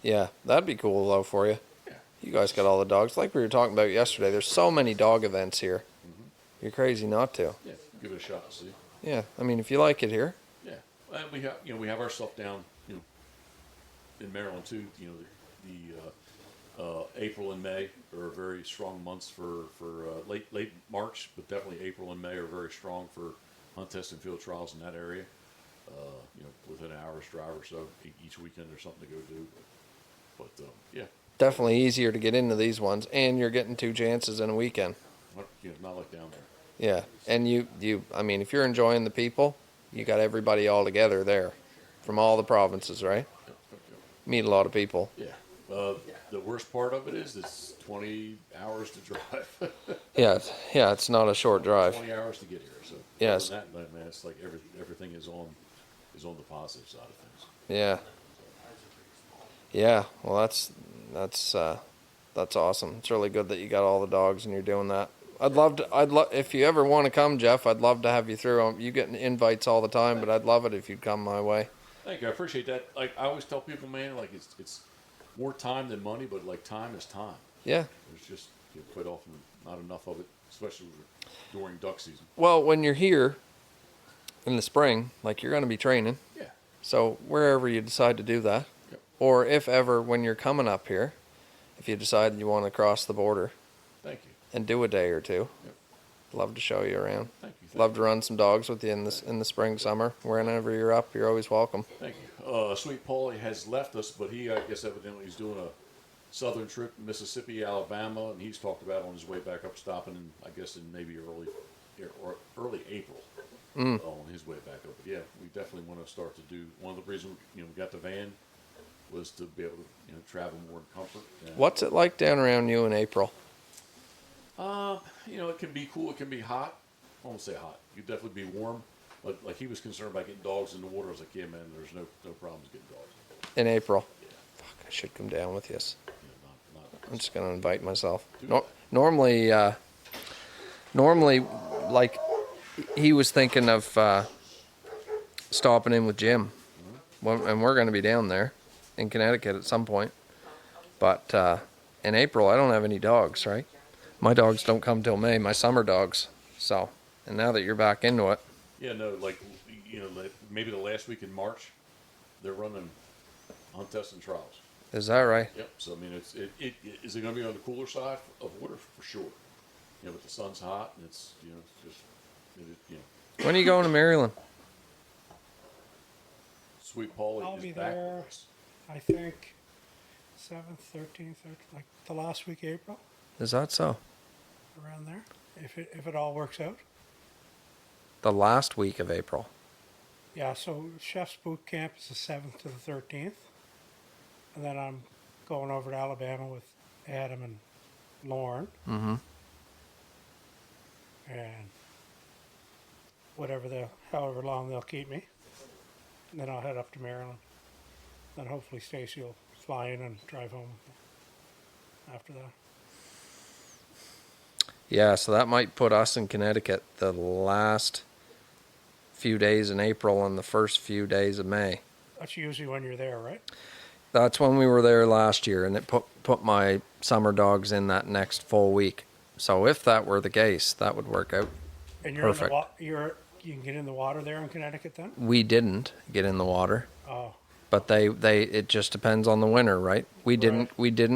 Speaker 3: Yeah, that'd be cool though for you.
Speaker 2: Yeah.
Speaker 3: You guys got all the dogs. Like we were talking about yesterday, there's so many dog events here. Mm-hmm. You're crazy not to.
Speaker 2: Yeah, give it a shot and see.
Speaker 3: Yeah, I mean, if you like it here.
Speaker 2: Yeah, and we have our stuff down, in Maryland too. The April and May are very strong months for late March, but definitely April and May are very strong for hunt test and field trials in that area. Within an hour's drive or so each weekend, there's something to go do. But yeah,
Speaker 3: Definitely easier to get into these ones, and you're getting 2 chances in a weekend.
Speaker 2: not like down there.
Speaker 3: Yeah, and I mean, if you're enjoying the people, you got everybody all together there, from all the provinces, right?
Speaker 2: Yep.
Speaker 3: Meet a lot of people.
Speaker 2: Yeah. The worst part of it is it's 20 hours to drive.
Speaker 3: Yeah, it's not a short drive.
Speaker 2: 20 hours to get here. So
Speaker 3: Yes.
Speaker 2: other than that, man, it's like everything is on the positive side of things.
Speaker 3: Yeah. Yeah, well, that's awesome. It's really good that you got all the dogs and you're doing that. If you ever want to come, Jeff, I'd love to have you through. You get invites all the time, but I'd love it if you'd come my way.
Speaker 2: Thank you. I appreciate that. Like I always tell people, man, like it's more time than money, but like time is time.
Speaker 3: Yeah.
Speaker 2: There's just quite often not enough of it, especially during duck season.
Speaker 3: Well, when you're here in the spring, like you're going to be training.
Speaker 2: Yeah.
Speaker 3: So wherever you decide to do that,
Speaker 2: Yep.
Speaker 3: or if ever when you're coming up here, if you decide you want to cross the border
Speaker 2: Thank you.
Speaker 3: and do a day or two,
Speaker 2: Yep.
Speaker 3: love to show you around.
Speaker 2: Thank you.
Speaker 3: Love to run some dogs with you in the spring, summer. Whenever you're up, you're always welcome.
Speaker 2: Thank you. Sweet Paulie has left us, but I guess evidently he's doing a southern trip, Mississippi, Alabama, and he's talked about on his way back up, stopping in, I guess, in maybe early April on his way back up. But yeah, we definitely want to start to do. One of the reasons we got the van was to be able to travel more in comfort. And,
Speaker 3: What's it like down around you in April?
Speaker 2: it can be cool. It can be hot. I won't say hot. You definitely be warm. But like he was concerned about getting dogs in the water. I was like, yeah, man, there's no problems getting dogs.
Speaker 3: In April?
Speaker 2: Yeah.
Speaker 3: Fuck, I should come down with you.
Speaker 2: Not
Speaker 3: I'm just going to invite myself.
Speaker 2: Do that.
Speaker 3: Normally, like, he was thinking of stopping in with Jim. And we're going to be down there in Connecticut at some point. But in April, I don't have any dogs, right? My dogs don't come till May, my summer dogs. So, and now that you're back into it.
Speaker 2: Yeah, no, like maybe the last week in March, they're running hunt test and trials.
Speaker 3: Is that right?
Speaker 2: Yep. So I mean, is it going to be on the cooler side of water for sure? But the sun's hot and it's
Speaker 3: When are you going to Maryland?
Speaker 2: Sweet Paulie
Speaker 1: I'll
Speaker 2: is
Speaker 1: be
Speaker 2: back
Speaker 1: there.
Speaker 2: with us.
Speaker 1: I think 7th, 13th, like the last week of April,
Speaker 3: Is that so?
Speaker 1: around there, if it all works out.
Speaker 3: The last week of April.
Speaker 1: Yeah, so Chef's Boot Camp is the 7th to the 13th. And then I'm going over to Alabama with Adam and Lauren.
Speaker 3: Mm-hmm.
Speaker 1: And however long they'll keep me. And then I'll head up to Maryland. Then hopefully Stacy will fly in and drive home after that.
Speaker 3: Yeah, so that might put us in Connecticut the last few days in April and the first few days of May.
Speaker 1: That's usually when you're there, right?
Speaker 3: That's when we were there last year, and it put my summer dogs in that next full week. So if that were the case, that would work out.
Speaker 1: And you're
Speaker 3: Perfect.
Speaker 1: you can get in the water there in Connecticut then?
Speaker 3: We didn't get in the water,
Speaker 1: Oh,
Speaker 3: but they it just depends on the winter, right? We didn't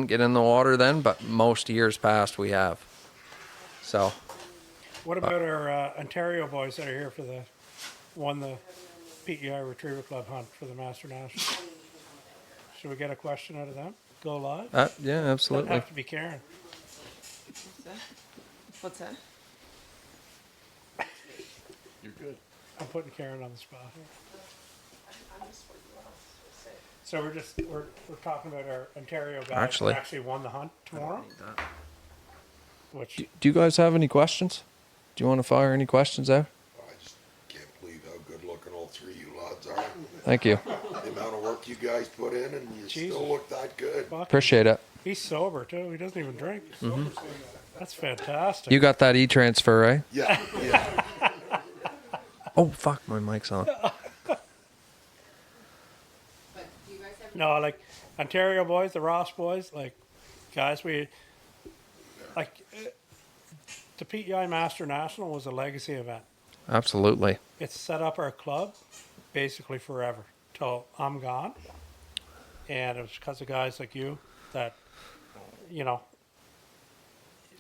Speaker 3: get in the water then, but most years past we have. So
Speaker 1: what about our Ontario boys that are here for won the PEI Retriever Club hunt for the Master National? Should we get a question out of them? Go live?
Speaker 3: yeah,
Speaker 1: That'd
Speaker 3: absolutely.
Speaker 1: have to be Karen.
Speaker 4: What's that?
Speaker 2: You're good.
Speaker 1: I'm putting Karen on the spot here. So we're talking about our Ontario guys
Speaker 3: Actually-
Speaker 1: that actually won the hunt tomorrow. Which
Speaker 3: Do you guys have any questions? Do you want to fire any questions out?
Speaker 8: I just can't believe how good looking all three of you lads are.
Speaker 3: Thank you.
Speaker 8: The amount of work you guys put in, and you
Speaker 1: Jesus.
Speaker 8: still look that good.
Speaker 1: fuck,
Speaker 3: Appreciate it.
Speaker 1: he's sober too. He doesn't even drink. That's fantastic.
Speaker 3: You got that e-transfer, right?
Speaker 8: Yeah, yeah.
Speaker 3: Oh, fuck, my mic's on.
Speaker 7: But do you guys have?
Speaker 1: No, like Ontario boys, the Ross boys, like guys, the PEI Master National was a legacy event.
Speaker 3: Absolutely.
Speaker 1: It's set up our club basically forever till I'm gone, and it was because of guys like you that,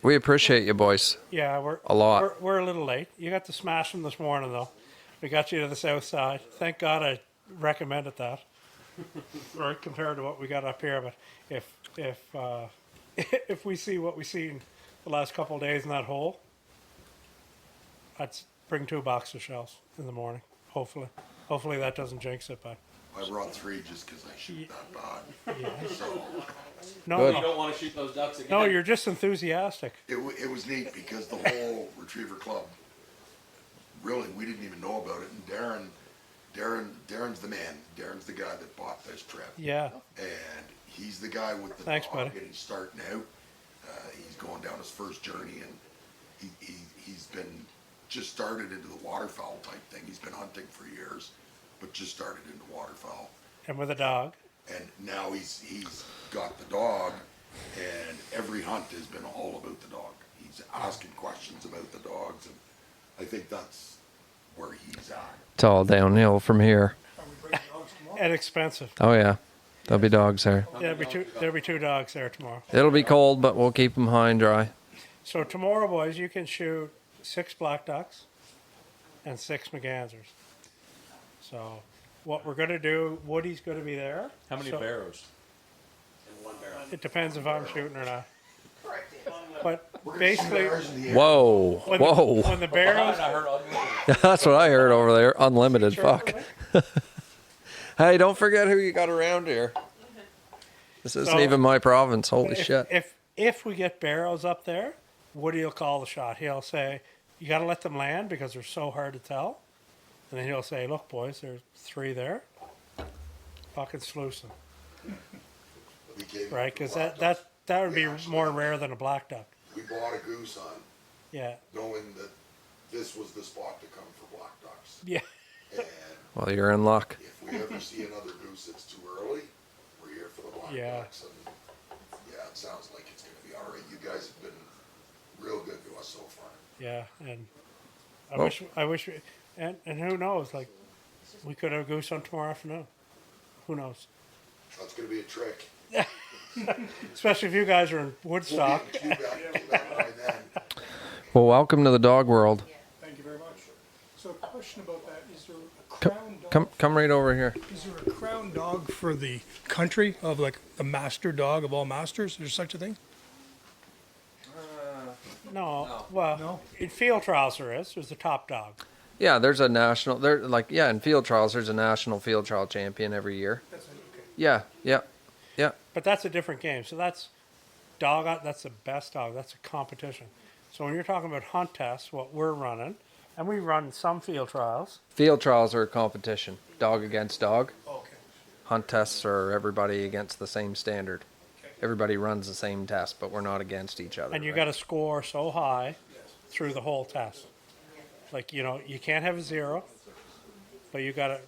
Speaker 3: We appreciate you, boys.
Speaker 1: yeah, we're
Speaker 3: A lot.
Speaker 1: We're a little late. You got to smash them this morning though. We got you to the south side. Thank God I recommended that. Right, compared to what we got up here, but if we see what we seen the last couple of days in that hole, I'd bring 2 boxes of shells in the morning. Hopefully that doesn't jinx it, but
Speaker 8: I brought 3 just because I shoot that bad.
Speaker 1: yeah.
Speaker 8: So
Speaker 1: No,
Speaker 3: Good.
Speaker 9: You don't want to shoot those ducks again.
Speaker 1: no, you're just enthusiastic.
Speaker 8: it was neat because the whole Retriever Club, really, we didn't even know about it. And Darren's the man. Darren's the guy that bought this trip.
Speaker 1: Yeah,
Speaker 8: And he's the guy with the
Speaker 1: Thanks,
Speaker 8: dog,
Speaker 1: buddy.
Speaker 8: and he's starting out. He's going down his first journey, and he's been just started into the waterfowl type thing. He's been hunting for years, but just started into waterfowl.
Speaker 1: and with a dog.
Speaker 8: And now he's got the dog, and every hunt has been all about the dog. He's asking questions about the dogs, and I think that's where he's at.
Speaker 3: It's all downhill from here.
Speaker 1: And expensive.
Speaker 3: Oh, yeah. There'll be dogs there.
Speaker 1: There'll be two dogs there tomorrow.
Speaker 3: It'll be cold, but we'll keep them high and dry.
Speaker 1: So tomorrow, boys, you can shoot 6 black ducks and 6 McGansers. So what we're going to do, Woody's going to be there.
Speaker 2: How many
Speaker 1: So
Speaker 2: barrows?
Speaker 1: It depends if I'm shooting or not.
Speaker 4: Correct answer.
Speaker 1: But basically,
Speaker 3: Whoa. Whoa.
Speaker 1: when the barrels,
Speaker 2: I heard unlimited.
Speaker 3: That's what I heard over there. Unlimited. Fuck. Hey, don't forget who you got around here. This isn't
Speaker 1: So-
Speaker 3: even my province. Holy shit.
Speaker 1: if we get barrels up there, Woody will call the shot. He'll say, "You got to let them land because they're so hard to tell." And then he'll say, "Look, boys, there's 3 there. Fucking sluice them."
Speaker 8: We gave him
Speaker 1: Right? Because
Speaker 8: black
Speaker 1: that
Speaker 8: ducks.
Speaker 1: would be
Speaker 8: We actually-
Speaker 1: more rare than a black duck.
Speaker 8: We bought a goose hunt,
Speaker 1: Yeah.
Speaker 8: knowing that this was the spot to come for black ducks.
Speaker 1: Yeah.
Speaker 8: And
Speaker 3: Well, you're in luck.
Speaker 8: if we ever see another goose that's too early, we're here for the black
Speaker 1: Yeah.
Speaker 8: ducks. And yeah, it sounds like it's going to be all right. You guys have been real good to us so far.
Speaker 1: Yeah. And
Speaker 3: Well-
Speaker 1: I wish, and who knows? Like, we could have a goose hunt tomorrow afternoon. Who knows?
Speaker 8: That's going to be a trick.
Speaker 1: Especially if you guys are in Woodstock.
Speaker 8: We'll be in Quebec by then.
Speaker 3: Well, welcome to the dog world.
Speaker 10: Thank you very much. So a question about that, is there a crown dog?
Speaker 3: Come right over here.
Speaker 10: Is there a crown dog for the country of like the master dog of all masters? Is there such a thing?
Speaker 1: No. Well, in field trials there is. There's the top dog.
Speaker 3: Yeah, there's a national. In field trials, there's a national field trial champion every year.
Speaker 10: That's okay.
Speaker 3: Yeah.
Speaker 1: But that's a different game. So that's dog. That's the best dog. That's a competition. So when you're talking about hunt tests, what we're running, and we run some field trials.
Speaker 3: Field trials are a competition, dog against dog.
Speaker 10: Okay.
Speaker 3: Hunt tests are everybody against the same standard. Everybody runs the same test, but we're not against each other.
Speaker 1: And you
Speaker 3: right?
Speaker 1: got to score so high through the whole test. Like, you know, you can't have a 0, but you got to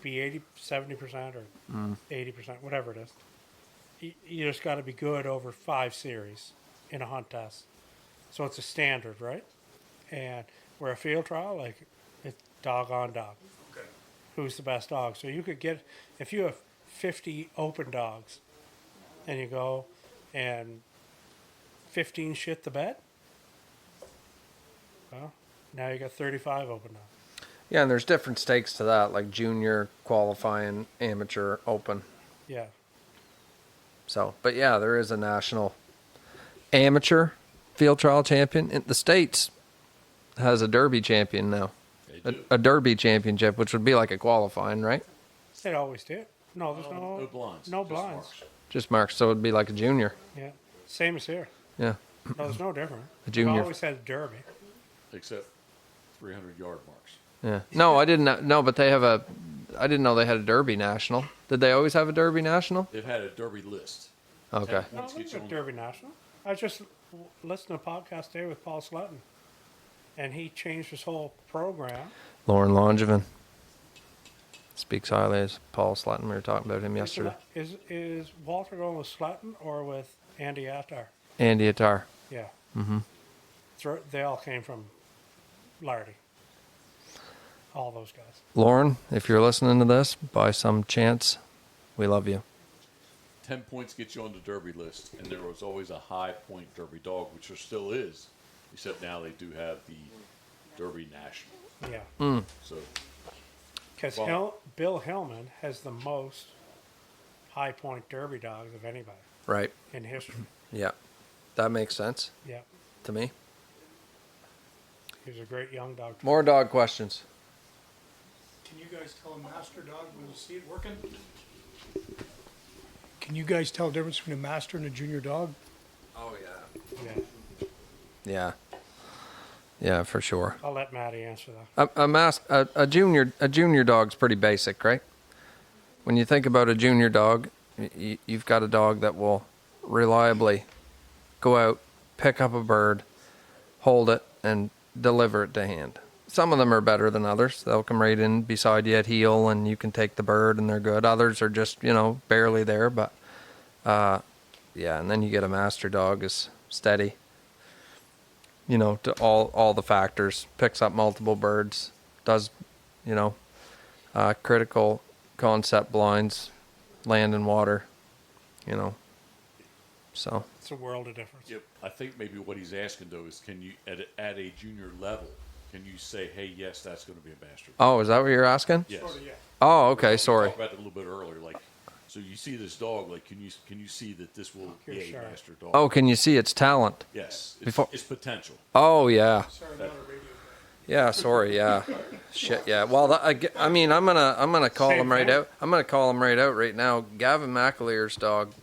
Speaker 1: be 80, 70% or 80%, whatever it is. You just got to be good over 5 series in a hunt test. So it's a standard, right? And where a field trial, like, it's dog on dog.
Speaker 5: Okay.
Speaker 1: Who's the best dog? So you could get, if you have 50 open dogs and you go and 15 shit the bed, well, now you got 35 open dogs.
Speaker 3: Yeah, and there's different stakes to that, like junior, qualifying, amateur, open.
Speaker 1: Yeah.
Speaker 3: So, but yeah, there is a national amateur field trial champion. In the States has a derby champion now.
Speaker 2: They do.
Speaker 3: A derby championship, which would be like a qualifying, right?
Speaker 1: They always did. No, there's no,
Speaker 2: No blinds.
Speaker 1: no
Speaker 2: just
Speaker 1: blinds.
Speaker 2: marks.
Speaker 3: Just marks, so it'd be like a junior.
Speaker 1: Yeah. Same as here.
Speaker 3: Yeah.
Speaker 1: No, there's no different.
Speaker 3: A junior.
Speaker 1: We've always had a derby.
Speaker 2: Except 300-yard marks.
Speaker 3: Yeah. No, I didn't know, but they have a. I didn't know they had a derby national. Did they always have a derby national?
Speaker 2: They've had a derby list.
Speaker 3: Okay.
Speaker 2: 10
Speaker 1: No,
Speaker 2: points
Speaker 1: we
Speaker 2: get you
Speaker 1: got
Speaker 2: on.
Speaker 1: Derby National. I just listened to a podcast today with Paul Sletton, and he changed his whole program.
Speaker 3: Lauren Longevin speaks highly as Paul Slatton. We were talking about him yesterday.
Speaker 1: Is Walter going with Sletton or with Andy Attar?
Speaker 3: Andy Attar.
Speaker 1: Yeah. Mm-hmm. They all came from Lardy. All those guys.
Speaker 3: Lauren, if you're listening to this by some chance, we love you.
Speaker 2: 10 points get you on the derby list, and there was always a high point derby dog, which there still is, except now they do have the Derby National.
Speaker 1: Yeah.
Speaker 2: So
Speaker 1: Because
Speaker 2: Well-
Speaker 1: Bill Hillman has the most high point derby dogs of anybody
Speaker 3: Right.
Speaker 1: in history.
Speaker 3: Yeah. That makes sense
Speaker 1: Yeah.
Speaker 3: to me.
Speaker 1: He's a great young dog.
Speaker 3: More dog questions.
Speaker 10: Can you guys tell a master dog when you see it working? Can you guys tell the difference between a master and a junior dog?
Speaker 3: Oh, yeah.
Speaker 1: Yeah.
Speaker 3: Yeah. Yeah, for sure.
Speaker 1: I'll let Maddie answer that.
Speaker 3: A junior dog's pretty basic, right? When you think about a junior dog, you've got a dog that will reliably go out, pick up a bird, hold it, and deliver it to hand. Some of them are better than others. They'll come right in beside you at heel, and you can take the bird, and they're good. Others are just, barely there. But yeah, and then you get a master dog is steady. To all the factors, picks up multiple birds, does, critical concept blinds, land and water, so.
Speaker 1: It's a world of difference.
Speaker 2: yep, I think maybe what he's asking though is, can you at a junior level, can you say, hey, yes, that's going to be a master?
Speaker 3: Oh, is that what you're asking?
Speaker 2: Yes.
Speaker 10: Sort of, yeah.
Speaker 3: Oh, okay,
Speaker 2: We
Speaker 3: sorry.
Speaker 2: talked about it a little bit earlier. Like, so you see this dog, like, can you see that this will be
Speaker 1: Here's
Speaker 2: a
Speaker 1: Sharon.
Speaker 2: master dog?
Speaker 3: Oh, can you see its talent?
Speaker 2: yes,
Speaker 3: Before-
Speaker 2: it's potential.
Speaker 3: Oh, yeah.
Speaker 10: Sorry, not a radio guy.
Speaker 3: Yeah, sorry, yeah. Shit, yeah. Well, I mean, I'm gonna call
Speaker 1: Same
Speaker 3: him right
Speaker 1: thing.
Speaker 3: out. I'm gonna call him right out right now. Gavin McAleer's dog,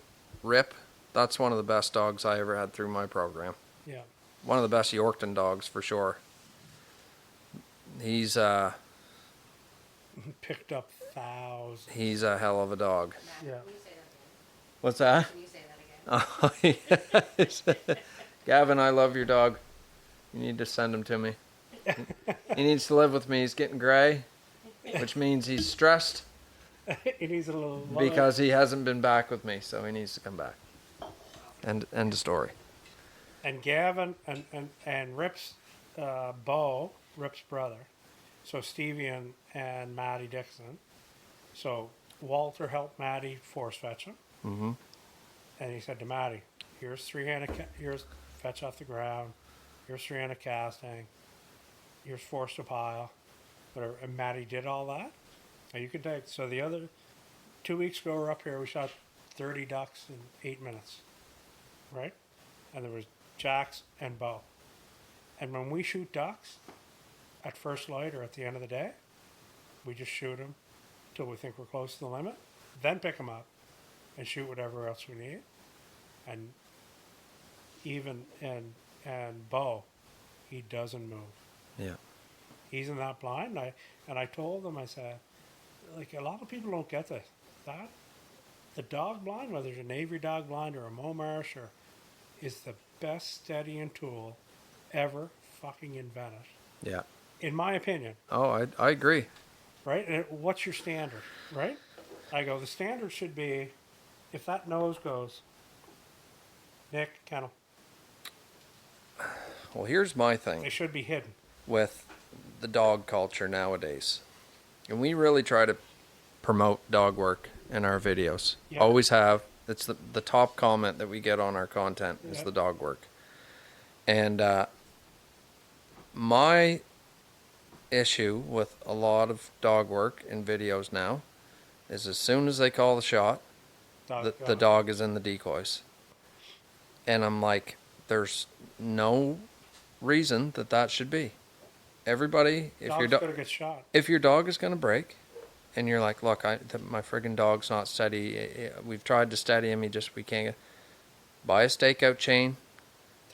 Speaker 3: Rip. That's one of the best dogs I ever had through my program.
Speaker 1: Yeah.
Speaker 3: One of the best Yorkton dogs for sure. He's
Speaker 1: Picked up thousands.
Speaker 3: he's a hell of a dog.
Speaker 1: Yeah.
Speaker 7: Can you say that again?
Speaker 3: What's that?
Speaker 7: Can you say that again?
Speaker 3: Oh, yes. Gavin, I love your dog. You need to send him to me. He needs to live with me. He's getting gray, which means he's stressed
Speaker 1: It needs a little love.
Speaker 3: because he hasn't been back with me, so he needs to come back. End of story.
Speaker 1: And Gavin and Rip's Rip's brother. So Stevie and Maddie Dixon. So Walter helped Maddie force fetch him. Mm-hmm. And he said to Maddie, here's here's fetch off the ground. Here's 300 casting. Here's force to pile. Whatever. And Maddie did all that. And you can take, so the other 2 weeks ago, we're up here, we shot 30 ducks in 8 minutes. Right? And there was jacks and bow. And when we shoot ducks at first light or at the end of the day, we just shoot them till we think we're close to the limit, then pick them up and shoot whatever else we need. And even and bow, he doesn't move.
Speaker 3: Yeah.
Speaker 1: He's in that blind. And I told him, I said, like, a lot of people don't get this. the dog blind, whether it's an Avery dog blind or a Momarsh, is the best steadying tool ever fucking invented,
Speaker 3: Yeah.
Speaker 1: in my opinion.
Speaker 3: Oh, I agree.
Speaker 1: Right? And what's your standard? Right? I go, the standard should be, if that nose goes, Nick, kennel,
Speaker 3: Well, here's my thing
Speaker 1: they should be hidden.
Speaker 3: with the dog culture nowadays. And we really try to promote dog work in our videos.
Speaker 1: Yeah.
Speaker 3: Always have. It's the top comment that we get on our content is
Speaker 1: Yeah.
Speaker 3: the dog work. And my issue with a lot of dog work in videos now is as soon as they call the shot, the dog is in the decoys. And I'm like, there's no reason that should be. Everybody,
Speaker 1: Dog's gonna get shot.
Speaker 3: if your dog is going to break, and you're like, look, my friggin' dog's not steady. We've tried to steady him. We can't get. Buy a stakeout chain.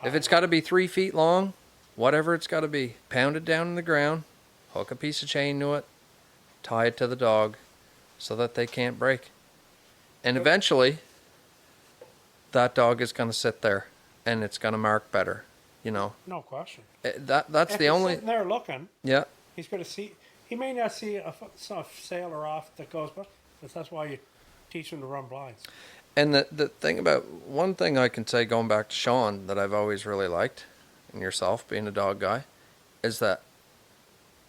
Speaker 3: If it's got to be 3 feet long, whatever it's got to be, pound it down in the ground, hook a piece of chain to it, tie it to the dog, so that they can't break. And eventually, that dog is going to sit there, and it's going to mark better. You know,
Speaker 1: No question.
Speaker 3: that's
Speaker 1: If
Speaker 3: the
Speaker 1: he's
Speaker 3: only.
Speaker 1: sitting there looking,
Speaker 3: Yeah.
Speaker 1: he's going to see. He may not see a sailor off that goes, but that's why you teach him to run blinds.
Speaker 3: And the thing about, one thing I can say going back to Sean that I've always really liked, and yourself being a dog guy, is that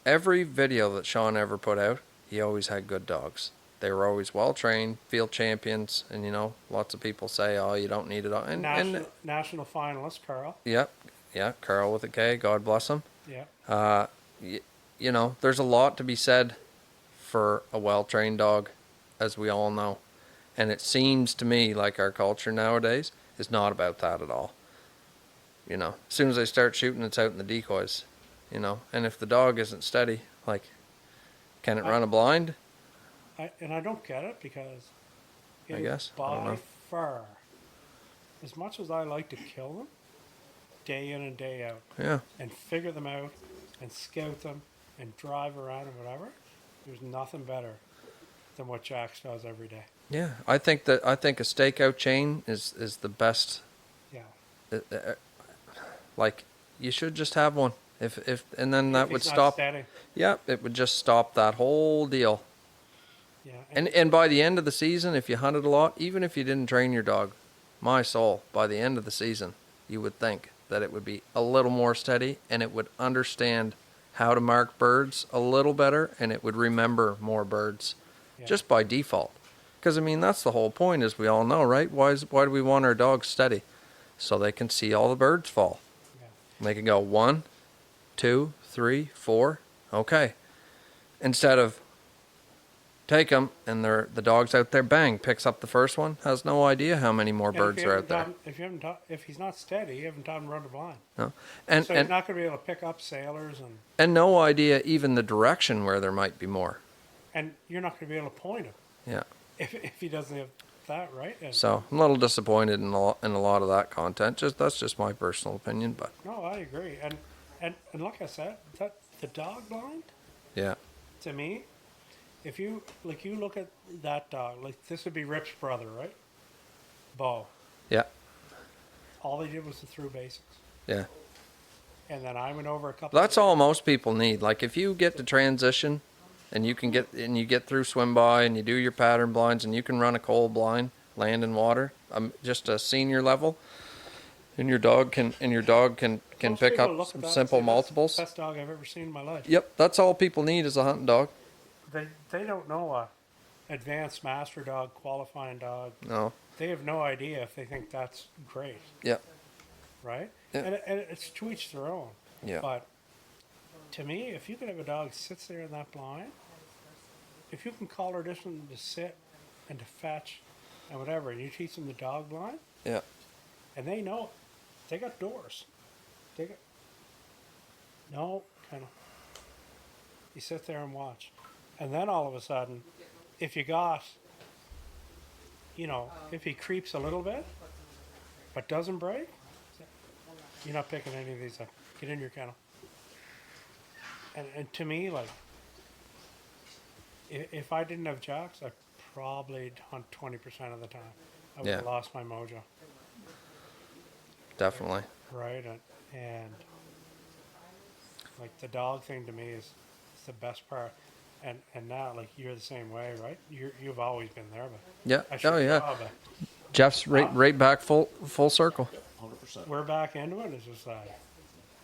Speaker 3: every video that Sean ever put out, he always had good dogs. They were always well trained, field champions, and you know, lots of people say, oh, you don't need it all. And
Speaker 1: National finalist, Carl.
Speaker 3: yep, yeah, Carl with a K, God bless him.
Speaker 1: Yeah.
Speaker 3: You know, there's a lot to be said for a well-trained dog, as we all know. And it seems to me like our culture nowadays is not about that at all. You know, as soon as they start shooting, it's out in the decoys, you know. And if the dog isn't steady, like, can it run a blind?
Speaker 1: And I don't get it because it
Speaker 3: I
Speaker 1: is
Speaker 3: guess. I don't
Speaker 1: by
Speaker 3: know.
Speaker 1: far, as much as I like to kill them, day in and day out,
Speaker 3: Yeah.
Speaker 1: and figure them out, and scout them, and drive around and whatever, there's nothing better than what Jax does every day.
Speaker 3: Yeah. I think a stakeout chain is the best.
Speaker 1: Yeah.
Speaker 3: Like, you should just have one. And then that
Speaker 1: If
Speaker 3: would
Speaker 1: he's not
Speaker 3: stop.
Speaker 1: steady.
Speaker 3: Yeah, it would just stop that whole deal.
Speaker 1: Yeah.
Speaker 3: And by the end of the season, if you hunted a lot, even if you didn't train your dog, my soul, by the end of the season, you would think that it would be a little more steady and it would understand how to mark birds a little better and it would remember more birds
Speaker 1: Yeah.
Speaker 3: just by default. Because, I mean, that's the whole point, as we all know, right? Why do we want our dogs steady? So they can see all the birds fall.
Speaker 1: Yeah.
Speaker 3: They can go 1, 2, 3, 4. Okay. Instead of take them and the dog's out there, bang, picks up the first one, has no idea how many more
Speaker 1: And
Speaker 3: birds are out there.
Speaker 1: If he's not steady, you haven't taught him to run the blind.
Speaker 3: No. And,
Speaker 1: So he's
Speaker 3: and,
Speaker 1: not going to be able to pick up sailors,
Speaker 3: and no idea even the direction where there might be more.
Speaker 1: and you're not going to be able to point him
Speaker 3: Yeah.
Speaker 1: if he doesn't have that right. And
Speaker 3: So I'm a little disappointed in a lot of that content. That's just my personal opinion, but
Speaker 1: no, I agree. And like I said, that the dog blind,
Speaker 3: yeah.
Speaker 1: to me, if you look at that dog, like this would be Rip's brother, right? Bo.
Speaker 3: Yeah.
Speaker 1: All he did was the through basics,
Speaker 3: Yeah.
Speaker 1: and then I went over a couple.
Speaker 3: That's all most people need. Like, if you get to transition and you get through swim by and you do your pattern blinds and you can run a cold blind, land and water, just a senior level, and your dog can
Speaker 1: Most
Speaker 3: pick
Speaker 1: people
Speaker 3: up
Speaker 1: look
Speaker 3: some
Speaker 1: at that and
Speaker 3: simple
Speaker 1: say,
Speaker 3: multiples.
Speaker 1: That's the best dog I've ever seen in my life.
Speaker 3: Yep, that's all people need is a hunting dog.
Speaker 1: They don't know a advanced master dog, qualifying dog.
Speaker 3: No.
Speaker 1: They have no idea if they think that's great,
Speaker 3: Yep.
Speaker 1: right?
Speaker 3: Yeah.
Speaker 1: And it's to each their own.
Speaker 3: Yeah.
Speaker 1: But to me, if you can have a dog that sits there in that blind, if you can call or distance them to sit and to fetch and whatever, and you teach them the dog blind,
Speaker 3: Yeah.
Speaker 1: and they know it. They got doors. No, kind of. You sit there and watch. And then all of a sudden, if you got, if he creeps a little bit, but doesn't break, you're not picking any of these up. Get in your kennel. And to me, like, if I didn't have Jax, I probably hunt 20% of the time. I would
Speaker 3: Yeah.
Speaker 1: have lost my mojo,
Speaker 3: Definitely.
Speaker 1: right? And like the dog thing to me is the best part. And now, like, you're the same way, right? You've always been there, but
Speaker 3: Yeah.
Speaker 1: I should
Speaker 3: Oh yeah. Jeff's right back full circle.
Speaker 2: 100%.
Speaker 1: We're back into it. It's just like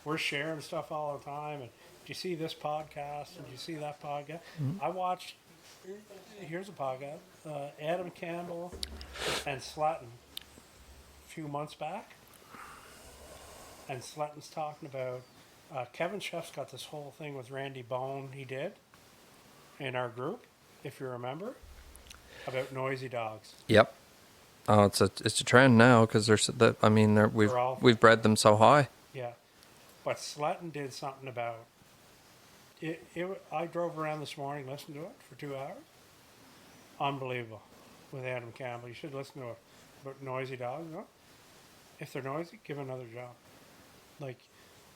Speaker 1: we're sharing stuff all the time. And do you see this podcast? And do you see that podcast? I watched. Here's a podcast. Adam Campbell and Slatton a few months back, and Slatton's talking about Kevin Chef's got this whole thing with Randy Bone he did in our group, if you remember, about noisy dogs.
Speaker 3: Yep. Oh, it's a trend now because there's that. I mean, we've bred them so high.
Speaker 1: Yeah, but Slatton did something about it. I drove around this morning, listened to it for 2 hours. Unbelievable with Adam Campbell. You should listen to it about noisy dogs. No? If they're noisy, give another job. Like,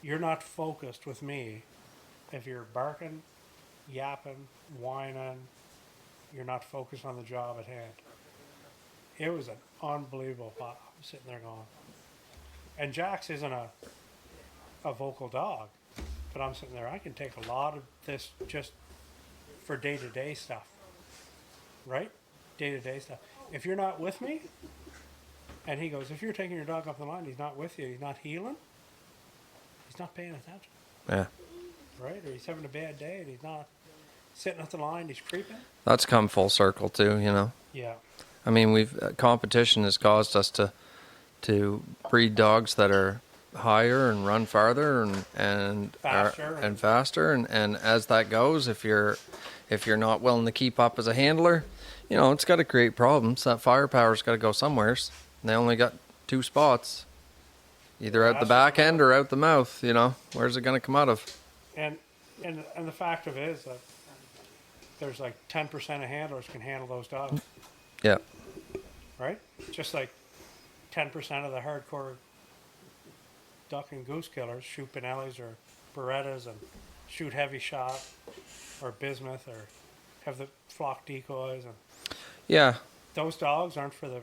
Speaker 1: you're not focused with me if you're barking, yapping, whining. You're not focused on the job at hand. It was an unbelievable pot. I'm sitting there going, and Jax isn't a vocal dog, but I'm sitting there. I can take a lot of this just for day-to-day stuff, right? Day-to-day stuff. If you're not with me, and he goes, if you're taking your dog up the line, he's not with you, he's not healing, he's not paying attention,
Speaker 3: Yeah.
Speaker 1: right? Or he's having a bad day and he's not sitting at the line, he's creeping.
Speaker 3: That's come full circle too. You know.
Speaker 1: Yeah.
Speaker 3: I mean, competition has caused us to breed dogs that are higher and run farther and faster. And as that goes, if you're not willing to keep up as a handler, you know, it's got to create problems. That firepower's got to go somewheres. They only got 2 spots, either out the back end or out the mouth. You know, where's it going to come out of?
Speaker 1: And the fact of it is that there's like 10% of handlers can handle those dogs,
Speaker 3: Yeah.
Speaker 1: right? Just like 10% of the hardcore duck and goose killers shoot Benellis or Berettas and shoot heavy shot or bismuth or have the flock decoys, and
Speaker 3: Yeah.
Speaker 1: those dogs aren't for the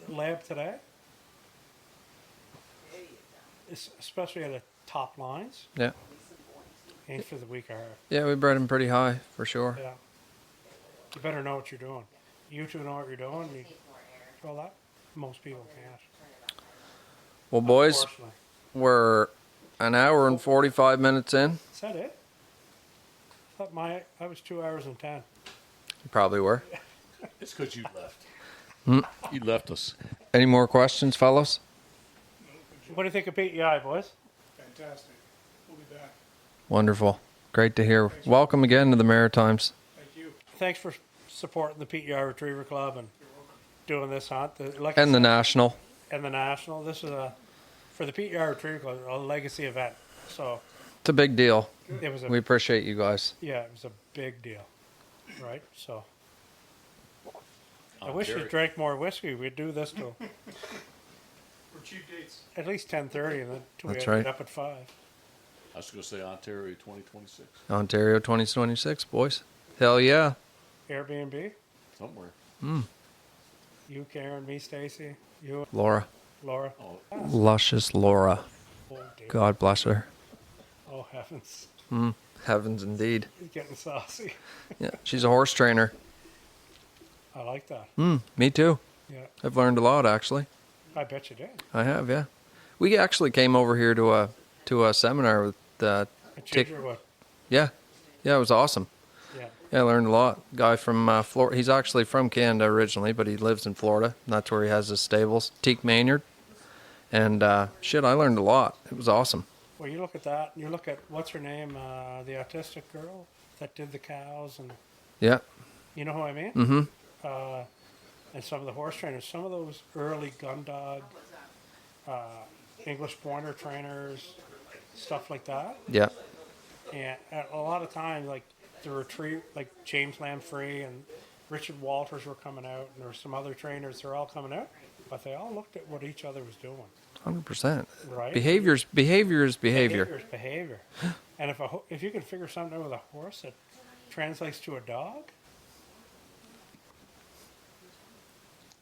Speaker 1: lab today, especially at the top lines,
Speaker 3: Yeah.
Speaker 1: ain't for the weak heart.
Speaker 3: Yeah, we bred them pretty high for sure.
Speaker 1: Yeah. You better know what you're doing. You two know what you're doing. You, well, that most people can't.
Speaker 3: Well, boys,
Speaker 1: Unfortunately.
Speaker 3: we're an hour and 45 minutes in.
Speaker 1: Is that it? I thought I was 2 hours and 10.
Speaker 3: You probably were.
Speaker 2: It's because you left. You left us.
Speaker 3: Any more questions, fellas?
Speaker 1: What do you think of PEI, boys?
Speaker 10: Fantastic. We'll be back.
Speaker 3: Wonderful. Great to hear. Welcome again to the Maritimes.
Speaker 10: Thank you.
Speaker 1: Thanks for supporting the PEI Retriever Club and doing this hunt. Like I
Speaker 3: And the
Speaker 1: said,
Speaker 3: National.
Speaker 1: and the National. This is for the PEI Retriever Club, a legacy event. So
Speaker 3: It's a big deal.
Speaker 1: it was
Speaker 3: We appreciate you guys.
Speaker 1: yeah, it was a big deal, right? So I wish we drank more whiskey. We'd do this till
Speaker 10: For cheap dates.
Speaker 1: at least 10:30, and then till we
Speaker 3: That's
Speaker 1: had to
Speaker 3: right.
Speaker 1: get up at 5.
Speaker 2: I was going to say Ontario 2026.
Speaker 3: Ontario 2026, boys. Hell yeah.
Speaker 1: Airbnb.
Speaker 2: Somewhere.
Speaker 1: You, Karen, me, Stacy. You,
Speaker 3: Laura.
Speaker 1: Laura.
Speaker 2: Oh,
Speaker 3: Luscious Laura.
Speaker 1: Oh, dear.
Speaker 3: God bless her.
Speaker 1: Oh heavens,
Speaker 3: Heavens indeed.
Speaker 1: he's getting saucy.
Speaker 3: Yeah, she's a horse trainer.
Speaker 1: I like that.
Speaker 3: Me too.
Speaker 1: Yeah,
Speaker 3: I've learned a lot, actually.
Speaker 1: I bet you did.
Speaker 3: I have, yeah. We actually came over here to a seminar with
Speaker 1: A
Speaker 3: Tick.
Speaker 1: ginger what?
Speaker 3: Yeah, it was awesome.
Speaker 1: Yeah.
Speaker 3: Yeah, I learned a lot. Guy from Florida. He's actually from Canada originally, but he lives in Florida. And that's where he has his stables. Teak Maynard. And shit, I learned a lot. It was awesome.
Speaker 1: Well, you look at that, and you look at what's her name, the autistic girl that did the cows, and
Speaker 3: Yeah.
Speaker 1: you know who I mean.
Speaker 3: Mm-hmm.
Speaker 1: And some of the horse trainers, some of those early gun dog, English pointer trainers, stuff like that.
Speaker 3: Yeah.
Speaker 1: And a lot of times, like the retrieve, like James Lamfrey and Richard Walters were coming out, and there were some other trainers. They're all coming out, but they all looked at what each other was doing.
Speaker 3: 100%.
Speaker 1: Right.
Speaker 3: Behavior is behavior.
Speaker 1: Behavior is behavior. And if you can figure something out with a horse that translates to a dog?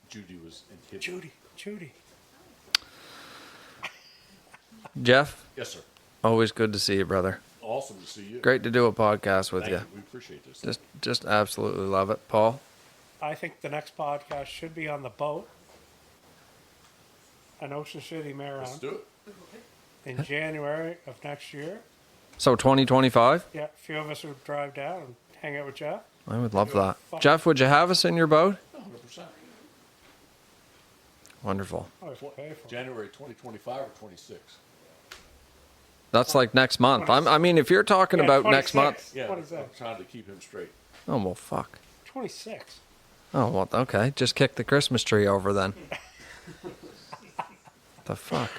Speaker 2: Judy was in
Speaker 1: Judy.
Speaker 3: Jeff,
Speaker 2: Yes, sir.
Speaker 3: always good to see you, brother.
Speaker 2: Awesome to see you.
Speaker 3: Great to do a podcast with
Speaker 2: Thank
Speaker 3: you.
Speaker 2: you. We appreciate this.
Speaker 3: Just absolutely love it. Paul?
Speaker 1: I think the next podcast should be on the boat. An Ocean City
Speaker 2: Let's
Speaker 1: Maryland
Speaker 2: do it.
Speaker 1: in January of next year.
Speaker 3: So 2025?
Speaker 1: Yeah, a few of us would drive down and hang out with Jeff.
Speaker 3: I would love that. Jeff, would you have us in your boat?
Speaker 2: 100%.
Speaker 3: Wonderful.
Speaker 1: I always pay for it.
Speaker 2: January 2025 or 26?
Speaker 3: That's like next month. I mean, if you're talking
Speaker 1: Yeah,
Speaker 3: about next
Speaker 1: 26.
Speaker 3: month.
Speaker 2: Yeah,
Speaker 1: What is that?
Speaker 2: I'm trying to keep him straight.
Speaker 3: Oh, well, fuck.
Speaker 1: 26.
Speaker 3: Oh, well, okay. Just kick the Christmas tree over then. The fuck?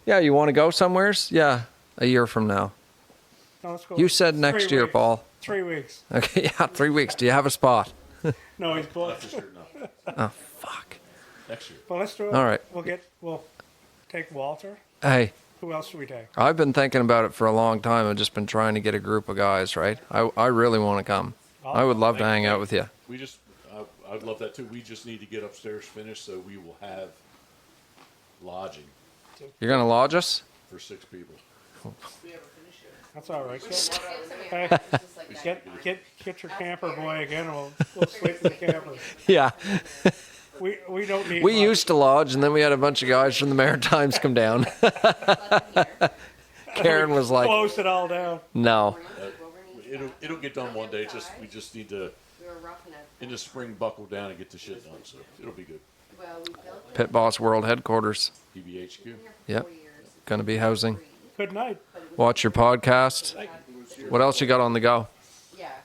Speaker 3: Yeah, you want to go somewheres? Yeah, a year from now.
Speaker 1: No, let's go.
Speaker 3: You said next
Speaker 1: 3
Speaker 3: year,
Speaker 1: weeks.
Speaker 3: Paul.
Speaker 1: 3 weeks.
Speaker 3: Okay, yeah, 3 weeks. Do you have a spot?
Speaker 1: No, he's
Speaker 2: Not
Speaker 1: booked.
Speaker 2: this year, no.
Speaker 3: Oh, fuck.
Speaker 2: Next year.
Speaker 1: Well, let's do it.
Speaker 3: All right.
Speaker 1: We'll take Walter.
Speaker 3: Hey,
Speaker 1: Who else do we take?
Speaker 3: I've been thinking about it for a long time. I've just been trying to get a group of guys, right? I really want to come. I would love to hang out with you.
Speaker 2: We just, I'd love that too. We just need to get upstairs finished so we will have lodging
Speaker 3: You're going to lodge us?
Speaker 2: for 6 people.
Speaker 1: That's all right.
Speaker 7: Hey.
Speaker 1: Hey, get your camper boy again. And we'll sleep in the camper.
Speaker 3: Yeah.
Speaker 1: We don't need.
Speaker 3: We
Speaker 1: much.
Speaker 3: used to lodge, and then we had a bunch of guys from the Maritimes come down. Karen was like,
Speaker 1: Closed it all down.
Speaker 3: no.
Speaker 2: It'll get done one day. We just need to, in the spring, buckle down and get the shit done. So it'll be good.
Speaker 3: Pit Boss World Headquarters.
Speaker 2: PBHQ.
Speaker 3: Yep. Going to be housing.
Speaker 1: Good night.
Speaker 3: Watch your podcast. What else you got on the go?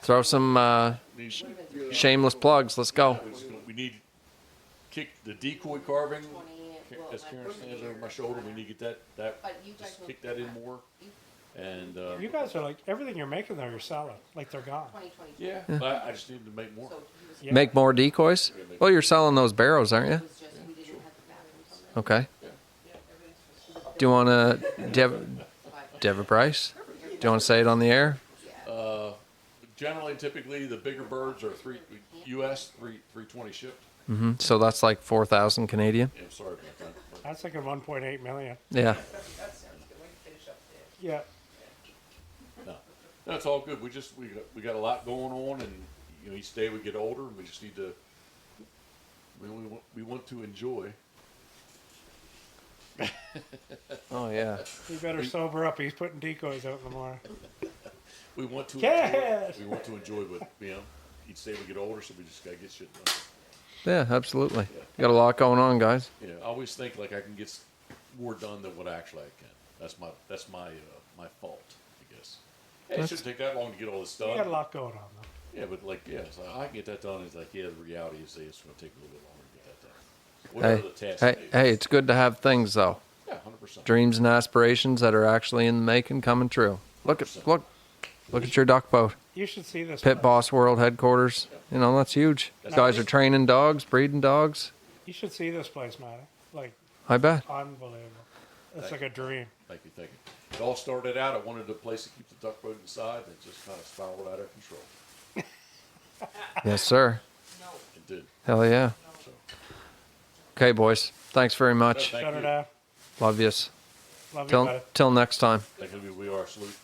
Speaker 3: Throw some shameless plugs. Let's go.
Speaker 2: We need kick the decoy carving. As Karen stands over my shoulder, we need to get that just kick that in more. And
Speaker 1: You guys are like everything you're making there. You're selling like they're gone.
Speaker 2: yeah, but I just need to make more.
Speaker 1: Yeah.
Speaker 3: Make more decoys? Well, you're selling those barrows, aren't you? Okay. Do you want to, do you have a price? Do you want to say it on the air?
Speaker 2: Generally, typically, the bigger birds are US 320 shipped.
Speaker 3: So that's like 4,000 Canadian?
Speaker 2: Yeah, sorry about that. But
Speaker 1: I was thinking 1.8 million.
Speaker 3: Yeah.
Speaker 4: That sounds good. We can finish up there.
Speaker 1: Yeah.
Speaker 2: no, that's all good. We got a lot going on, and each day we get older, and we just need to. We want to enjoy.
Speaker 3: Oh, yeah.
Speaker 1: You better sober up. He's putting decoys out in the morning.
Speaker 2: We want to
Speaker 1: Yes!
Speaker 2: enjoy. We want to enjoy, but each day we get older, so we just gotta get shit done.
Speaker 3: Yeah, absolutely. You got a lot going on, guys.
Speaker 2: Yeah, I always think like I can get more done than what actually I can. That's my fault, I guess. Hey, it shouldn't take that long to get all this
Speaker 1: You
Speaker 2: done.
Speaker 1: got a lot going on though.
Speaker 2: Yeah, but it's like I can get that done. It's like, the reality is it's going to take a little bit longer to get that done. What are the tasks?
Speaker 3: Hey, it's good to have things, though.
Speaker 2: Yeah, 100%.
Speaker 3: Dreams and aspirations that are actually in the making coming true. Look at your duck boat.
Speaker 1: You should see this.
Speaker 3: Pit
Speaker 1: place.
Speaker 3: Boss World Headquarters. That's huge. You guys are training dogs, breeding dogs.
Speaker 1: You should see this place, Matty. Like
Speaker 3: I bet.
Speaker 1: unbelievable. It's like a dream.
Speaker 2: Thank you. It all started out. I wanted a place to keep the duck boat inside, and it just kind of spiraled out of control.
Speaker 3: Yes, sir.
Speaker 2: It did.
Speaker 3: Hell yeah.
Speaker 2: So,
Speaker 3: Okay, boys. Thanks very much.
Speaker 2: Thank
Speaker 1: Shut
Speaker 2: you.
Speaker 1: her down.
Speaker 3: Love yous.
Speaker 1: Love you, buddy.
Speaker 3: Till next time.
Speaker 2: Thank you. We are. Salute.